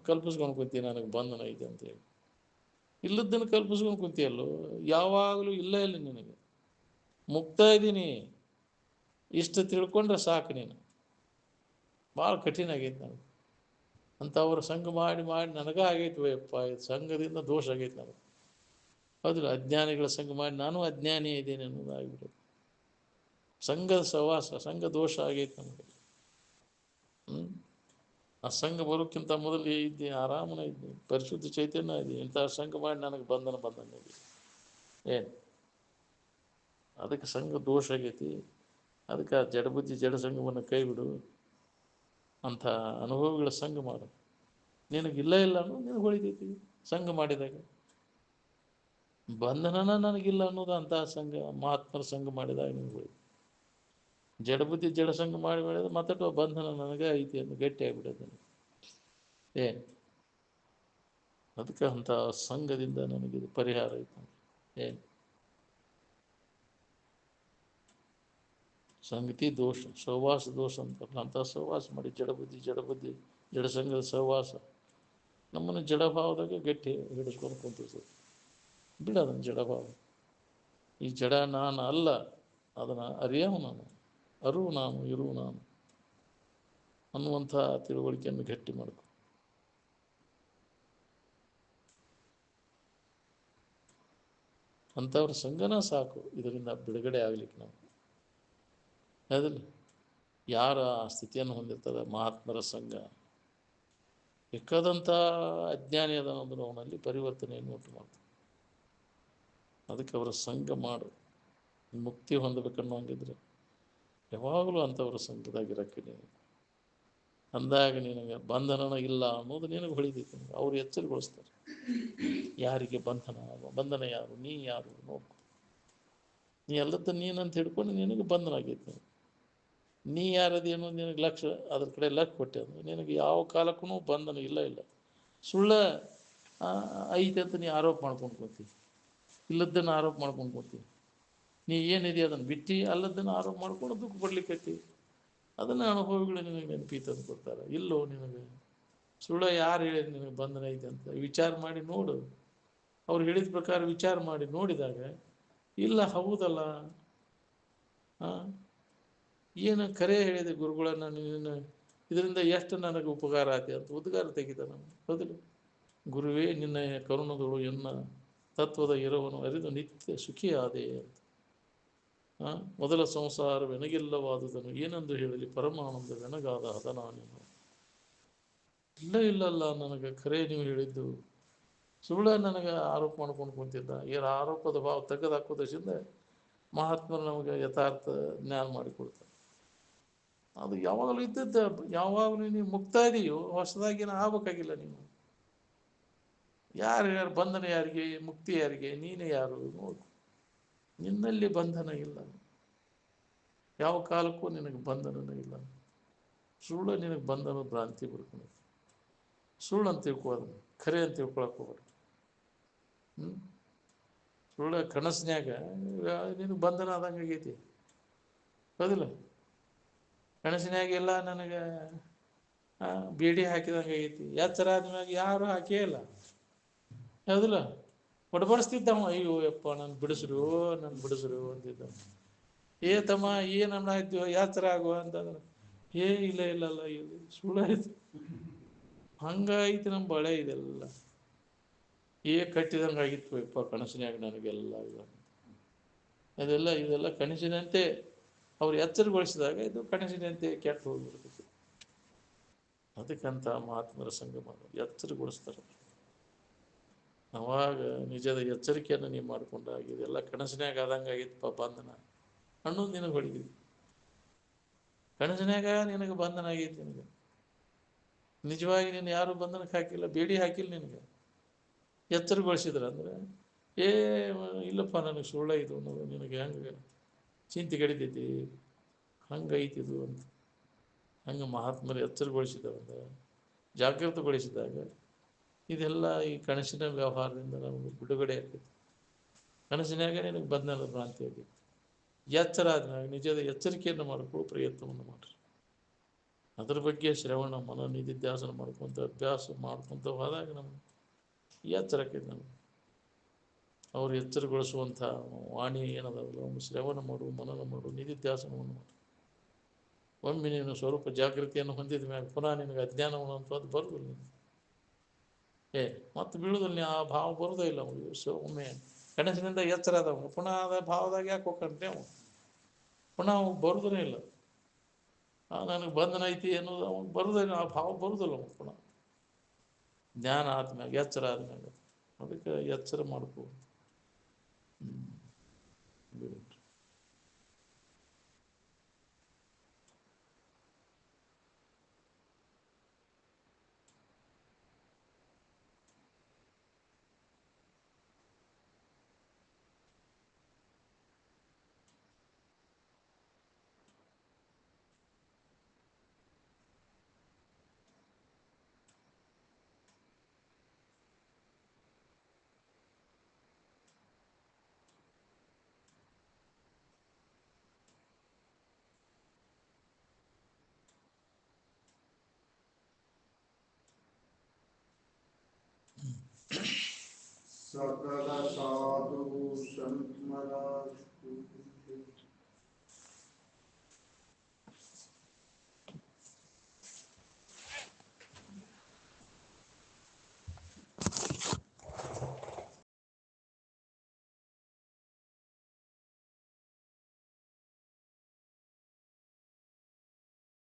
ಕಲ್ಪಿಸ್ಕೊಂಡು ಕುಂತೀನಿ ನನಗೆ ಬಂಧನ ಐತೆ ಅಂತೇಳಿ. ಇಲ್ಲದನ್ನು ಕಲ್ಪಿಸ್ಕೊಂಡು ಕುಂತಿಯಲ್ಲೋ. ಯಾವಾಗಲೂ ಇಲ್ಲ ನಿನಗೆ. ಮುಕ್ತ ಇದ್ದೀನಿ ಇಷ್ಟು ತಿಳ್ಕೊಂಡ್ರೆ ಸಾಕು. ನೀನು ಭಾಳ ಕಠಿಣ ಆಗೈತೆ ನನಗೆ ಅಂಥವ್ರ ಸಂಘ ಮಾಡಿ ನನಗೆ ಆಗೈತೆ ವಯಪ್ಪ. ಇದು ಸಂಘದಿಂದ ದೋಷ ಆಗೈತೆ ನನಗೆ. ಹೌದಿಲ್ಲ? ಅಜ್ಞಾನಿಗಳ ಸಂಘ ಮಾಡಿ ನಾನು ಅಜ್ಞಾನಿ ಇದ್ದೇನೆ ಅನ್ನೋದು ಆಗಿಬಿಡೋದು. ಸಂಘದ ಸವಾಸ, ಸಂಘ ದೋಷ ಆಗೈತೆ ನಮಗೆ. ಆ ಸಂಘ ಬರೋಕ್ಕಿಂತ ಮೊದಲು ಇದ್ದೆ, ಆರಾಮನ ಇದ್ದೆ, ಪರಿಶುದ್ಧ ಚೈತನ್ಯ ಇದೆ. ಇಂಥ ಸಂಘ ಮಾಡಿ ನನಗೆ ಬಂಧನ ಇದೆ. ಏನು ಅದಕ್ಕೆ ಸಂಘ ದೋಷ ಆಗೈತಿ. ಅದಕ್ಕೆ ಆ ಜಡಬುದ್ಧಿ ಜಡ ಸಂಘವನ್ನು ಕೈ ಬಿಡು. ಅಂಥ ಅನುಭವಗಳ ಸಂಘ ಮಾಡು. ನಿನಗಿಲ್ಲ ಅನ್ನೋದು ನಿನಗೆ ಹೊಳಿತೈತಿ. ಸಂಘ ಮಾಡಿದಾಗ ಬಂಧನನ ನನಗಿಲ್ಲ ಅನ್ನೋದು ಅಂತಹ ಸಂಘ, ಮಹಾತ್ಮರ ಸಂಘ ಮಾಡಿದಾಗ ನಿಮ್ಗೆ ಹೊಳಿತು. ಜಡಬುದ್ಧಿ ಜಡ ಸಂಘ ಮಾಡಿದ್ರೆ ಮಾತಾಡುವ ಬಂಧನ ನನಗೆ ಐತಿ ಅಂತ ಗಟ್ಟಿ ಆಗಿಬಿಡೋದು. ಏನು ಅದಕ್ಕೆ ಅಂಥ ಸಂಘದಿಂದ ನನಗಿದು ಪರಿಹಾರ ಐತೆ. ಏನು ಸಂಗತಿ ದೋಷ, ಸಹವಾಸ ದೋಷ ಅಂತಾರಲ್ಲ, ಅಂಥ ಸಹವಾಸ ಮಾಡಿ ಜಡಬುದ್ಧಿ ಜಡಸಂಘದ ಸಹವಾಸ ನಮ್ಮನ್ನು ಜಡಭಾವದಾಗ ಗಟ್ಟಿ ಹಿಡಿಸ್ಕೊಂಡು ಕುಂತಿರ್ತದೆ. ಬಿಡೋದನ್ನು ಜಡಭಾವ. ಈ ಜಡ ನಾನು ಅಲ್ಲ, ಅದನ್ನು ಅರಿಯವು ನಾನು, ಅರಿವು ನಾನು, ಇರುವು ನಾನು ಅನ್ನುವಂಥ ತಿಳುವಳಿಕೆಯನ್ನು ಗಟ್ಟಿ ಮಾಡ್ಕೊ. ಅಂಥವ್ರ ಸಂಘನ ಸಾಕು ಇದರಿಂದ ಬಿಡುಗಡೆ ಆಗ್ಲಿಕ್ಕೆ. ನಾವು ಅದಲ್ಲ ಯಾರ ಆ ಸ್ಥಿತಿಯನ್ನು ಹೊಂದಿರ್ತದೆ ಮಹಾತ್ಮರ ಸಂಘ, ಬೇಕಾದಂಥ ಅಜ್ಞಾನಿ ಅದನ್ನೊಂದು ಅವನಲ್ಲಿ ಪರಿವರ್ತನೆಯನ್ನು ಉಂಟು ಮಾಡ್ತಾರೆ. ಅದಕ್ಕೆ ಅವರ ಸಂಘ ಮಾಡು. ಮುಕ್ತಿ ಹೊಂದಬೇಕನ್ನೋ ಹಂಗಿದ್ರೆ ಯಾವಾಗಲೂ ಅಂಥವ್ರ ಸಂಘದಾಗಿರಕ್ಕೆ ನೀನು ಅಂದಾಗ ನಿನಗೆ ಬಂಧನ ಇಲ್ಲ ಅನ್ನೋದು ನಿನಗೆ ಹೊಳಿತೈತಿ. ಅವ್ರು ಎಚ್ಚರಗೊಳಿಸ್ತಾರೆ. ಯಾರಿಗೆ ಬಂಧನ ಯಾರು? ನೀ ಯಾರು ನೋಡ್ಕೊ. ನೀ ಎಲ್ಲದ ನೀನಂತ ಹಿಡ್ಕೊಂಡು ನಿನಗೆ ಬಂಧನ ಆಗೈತಿ. ನೀ ಯಾರದೇನೋ ನಿನಗೆ ಲಕ್ಷ್ಯ, ಅದ್ರ ಕಡೆ ಲಕ್ಷ್ಯ ಕೊಟ್ಟೆ ಅಂದ್ರೆ ನಿನಗೆ ಯಾವ ಕಾಲಕ್ಕೂ ಬಂಧನ ಇಲ್ಲ. ಸುಳ್ಳ ಐತೆ ಅಂತ ನೀ ಆರೋಪ ಮಾಡ್ಕೊಂಡು ಕೂತಿ, ಇಲ್ಲದನ್ನು ಆರೋಪ ಮಾಡ್ಕೊಂಡು ಕೂತಿ. ನೀ ಏನಿದೆ ಅದನ್ನು ಬಿಟ್ಟು ಅಲ್ಲದನ್ನು ಆರೋಪ ಮಾಡ್ಕೊಂಡು ದುಃಖ ಪಡ್ಲಿಕ್ಕೈತಿ. ಅದನ್ನು ಅನುಭವಿಗಳು ನಿನಗೆ ನೆನಪಿ ತಂದು ಕೊಡ್ತಾರೆ. ಇಲ್ಲೋ ನಿನಗೆ ಸುಳ್ಳ ಯಾರು ಹೇಳಿದ ನಿನಗೆ ಬಂಧನ ಐತೆ ಅಂತ ವಿಚಾರ ಮಾಡಿ ನೋಡು. ಅವ್ರು ಹೇಳಿದ ಪ್ರಕಾರ ವಿಚಾರ ಮಾಡಿ ನೋಡಿದಾಗ ಇಲ್ಲ, ಹೌದಲ್ಲ, ಏನು ಕರೆ ಹೇಳಿದೆ ಗುರುಗಳನ್ನು ನೀನು, ಇದರಿಂದ ಎಷ್ಟು ನನಗೆ ಉಪಕಾರ ಆಯ್ತು ಅಂತ ಉದ್ಗಾರ ತೆಗಿತ ನಾನು. ಹೌದಿಲ್ಲ? ಗುರುವೇ ನಿನ್ನ ಕರುಣಗಳು ಎನ್ನ ತತ್ವದ ಇರವನ್ನು ಅರಿದು ನಿತ್ಯ ಸುಖಿಯಾದೆ ಅಂತ. ಮೊದಲ ಸಂಸಾರವೆನಗಿಲ್ಲವಾದುದನ್ನು ಏನೆಂದು ಹೇಳಲಿ, ಪರಮಾನಂದವೆನಗಾದ ಹದ ನಾನೇನು. ಇಲ್ಲಲ್ಲ ನನಗೆ ಖರೆ ನೀವು ಹೇಳಿದ್ದು. ಸುಳ್ಳ ನನಗೆ ಆರೋಪ ಮಾಡ್ಕೊಂಡು ಕುಂತಿದ್ದ. ಆರೋಪದ ಭಾವ ತೆಗೆದು ಹಾಕೋದ್ರಿಂದ ಮಹಾತ್ಮರು ನಮಗೆ ಯಥಾರ್ಥ ಜ್ಞಾನ ಮಾಡಿಕೊಡ್ತಾರೆ. ಅದು ಯಾವಾಗಲೂ ಇದ್ದದ್ದ, ಯಾವಾಗಲೂ ನೀವು ಮುಕ್ತ ಇದೆಯೋ ಹೊಸದಾಗಿನ ಆಗ್ಬೇಕಾಗಿಲ್ಲ. ನೀವು ಯಾರು ಬಂಧನ ಯಾರಿಗೆ, ಮುಕ್ತಿ ಯಾರಿಗೆ? ನೀನು ಯಾರು ನೋಡು. ನಿನ್ನಲ್ಲಿ ಬಂಧನ ಇಲ್ಲ, ಯಾವ ಕಾಲಕ್ಕೂ ನಿನಗೆ ಬಂಧನನೇ ಇಲ್ಲ. ಸುಳ್ಳು ನಿನಗೆ ಬಂಧನ ಭ್ರಾಂತಿ ಬರ್ಕೊಂಡು ಸುಳ್ಳು ಅಂತ ತಿಳ್ಕೊಳ್ಳೋದು, ಖರೆ ಅಂತ ತಿಳ್ಕೊಳಕ್ಕೆ ಹೋಗ್ಬಾರ್ದು. ಸುಳ್ಳು ಕನಸಿನ್ಯಾಗ ನಿನಗೆ ಬಂಧನ ಆದಂಗೆ ಆಗೈತಿ, ಹೌದಿಲ್ಲ? ಕನಸಿನ್ಯಾಗ ಎಲ್ಲ ನನಗೆ ಬೇಡಿ ಹಾಕಿದಂಗೆ ಆಗೈತಿ. ಎಚ್ಚರ ಆದ್ಮ್ಯಾಗ ಯಾರು ಹಾಕೇ ಇಲ್ಲ, ಹೌದಿಲ್ಲ? ಬಡಬಡಿಸ್ತಿದ್ದವ, ಅಯ್ಯೋ ಯಪ್ಪ ನನ್ನ ಬಿಡಿಸ್ರು, ನನ್ನ ಬಿಡಿಸ್ರು ಅಂತಿದ್ದ. ಏ ತಮ್ಮ ಏನನ್ನ ಆಯ್ತು, ಯಾತ್ರೆ ಆಗುವ ಅಂತಂದ್ರೆ ಇಲ್ಲ ಇಲ್ಲಲ್ಲ, ಇದು ಸುಳ್ಳಾಯ್ತು. ಹಂಗಾಯ್ತು ನಮ್ಮ ಬಳೆ. ಇದೆಲ್ಲ ಕಟ್ಟಿದಂಗೆ ಆಗಿತ್ತು ಯಪ್ಪ ಕನಸಿನ್ಯಾಗ ನನಗೆಲ್ಲ. ಇದೆಲ್ಲ ಕನಸಿನಂತೆ ಅವ್ರು ಎಚ್ಚರಗೊಳಿಸಿದಾಗ ಇದು ಕನಸಿನಂತೆ ಕೆಟ್ಟು ಹೋಗಿಬಿಡ್ತೈತಿ. ಅದಕ್ಕಂತ ಮಹಾತ್ಮರ ಸಂಗಮ ಎಚ್ಚರಗೊಳಿಸ್ತಾರೆ. ಅವಾಗ ನಿಜದ ಎಚ್ಚರಿಕೆಯನ್ನು ನೀವು ಮಾಡ್ಕೊಂಡಾಗ ಇದೆಲ್ಲ ಕನಸಿನ್ಯಾಗ ಆದಂಗೆ ಆಗಿತ್ತಪ್ಪ ಬಂಧನ ಅನ್ನೋದು ನಿನಗೆ ಹೊಡಿತೀವಿ. ಕನಸಿನ್ಯಾಗ ನಿನಗೆ ಬಂಧನ ಆಗೈತಿ. ನಿನಗೆ ನಿಜವಾಗಿ ನೀನು ಯಾರು ಬಂಧನಕ್ಕೆ ಹಾಕಿಲ್ಲ, ಬೇಡಿ ಹಾಕಿಲ್ಲ. ನಿನಗೆ ಎಚ್ಚರಗೊಳಿಸಿದ್ರ ಅಂದ್ರೆ ಇಲ್ಲಪ್ಪ ನನಗೆ ಸುಳ್ಳ ಇದು ಅನ್ನೋದು ನಿನಗೆ ಹೆಂಗೆ ಚಿಂತೆ ಕಡಿತೈತಿ, ಹಂಗೈತಿದು ಅಂತ. ಹಂಗೆ ಮಹಾತ್ಮರು ಎಚ್ಚರಗೊಳಿಸಿದವಂದ್ರೆ, ಜಾಗೃತಗೊಳಿಸಿದಾಗ ಇದೆಲ್ಲ ಈ ಕನಸಿನ ವ್ಯವಹಾರದಿಂದ ನಮಗೆ ಬಿಡುಗಡೆ ಆಗ್ತೈತಿ. ಕನಸಿನಾಗ ನಿನಗೆ ಬಂಧನ ಭ್ರಾಂತಿ ಆಗೈತಿ. ಎಚ್ಚರ ಆದ್ಮೇಲೆ ನಿಜದ ಎಚ್ಚರಿಕೆಯನ್ನು ಮಾಡ್ಕೊಳ್ಳೋ ಪ್ರಯತ್ನವನ್ನು ಮಾಡ್ರಿ. ಅದ್ರ ಬಗ್ಗೆ ಶ್ರವಣ ಮನ ನಿಧಿಧ್ಯಾಸನ ಮಾಡ್ಕೊತ ಅಭ್ಯಾಸ ಮಾಡ್ಕೊತ ಹೋದಾಗ ನಮ್ಗೆ ಎಚ್ಚರಕ್ಕೈತಿ. ನಮ್ಗೆ ಅವ್ರು ಎಚ್ಚರಗೊಳಿಸುವಂಥ ವಾಣಿ ಏನದಲ್ಲ, ಒಂದು ಶ್ರವಣ ಮಾಡು, ಮನನ ಮಾಡು, ನಿಧಿಧ್ಯಾಸನವನ್ನು ಮಾಡು. ಒಮ್ಮೆ ನೀನು ಸ್ವರೂಪ ಜಾಗೃತಿಯನ್ನು ಹೊಂದಿದ ಮೇಲೆ ಪುನಃ ನಿನಗೆ ಅಜ್ಞಾನವನ್ನು ಅಂತದ್ದು ಬರುವುದಿಲ್ಲ. ಮತ್ತೆ ಬೀಳುದಿಲ್ಲ, ಆ ಭಾವ ಬರೋದೇ ಇಲ್ಲ. ಒಮ್ಮೆ ಕನಸಿನಿಂದ ಎಚ್ಚರ ಆದವ ಪುನಃ ಅದ ಭಾವದಾಗ ಯಾಕೆ ಹೋಗ್ಕಂತೆ ಅವ ಪುನಃ ಅವಾಗ ಬರುವುದೇ ಇಲ್ಲ. ನನಗೆ ಬಂಧನ ಐತಿ ಅನ್ನೋದು ಅವಾಗ ಬರುದಿಲ್ಲ, ಆ ಭಾವ ಬರುದಿಲ್ಲ ಅವಾಗ ಪುನಃ. ಜ್ಞಾನ ಆದ್ಮ್ಯಾಗ, ಎಚ್ಚರ ಆದ್ಮ್ಯಾಗ ಅದಕ್ಕೆ ಎಚ್ಚರ ಮಾಡ್ಕೋ. सकल साधु संत महाराज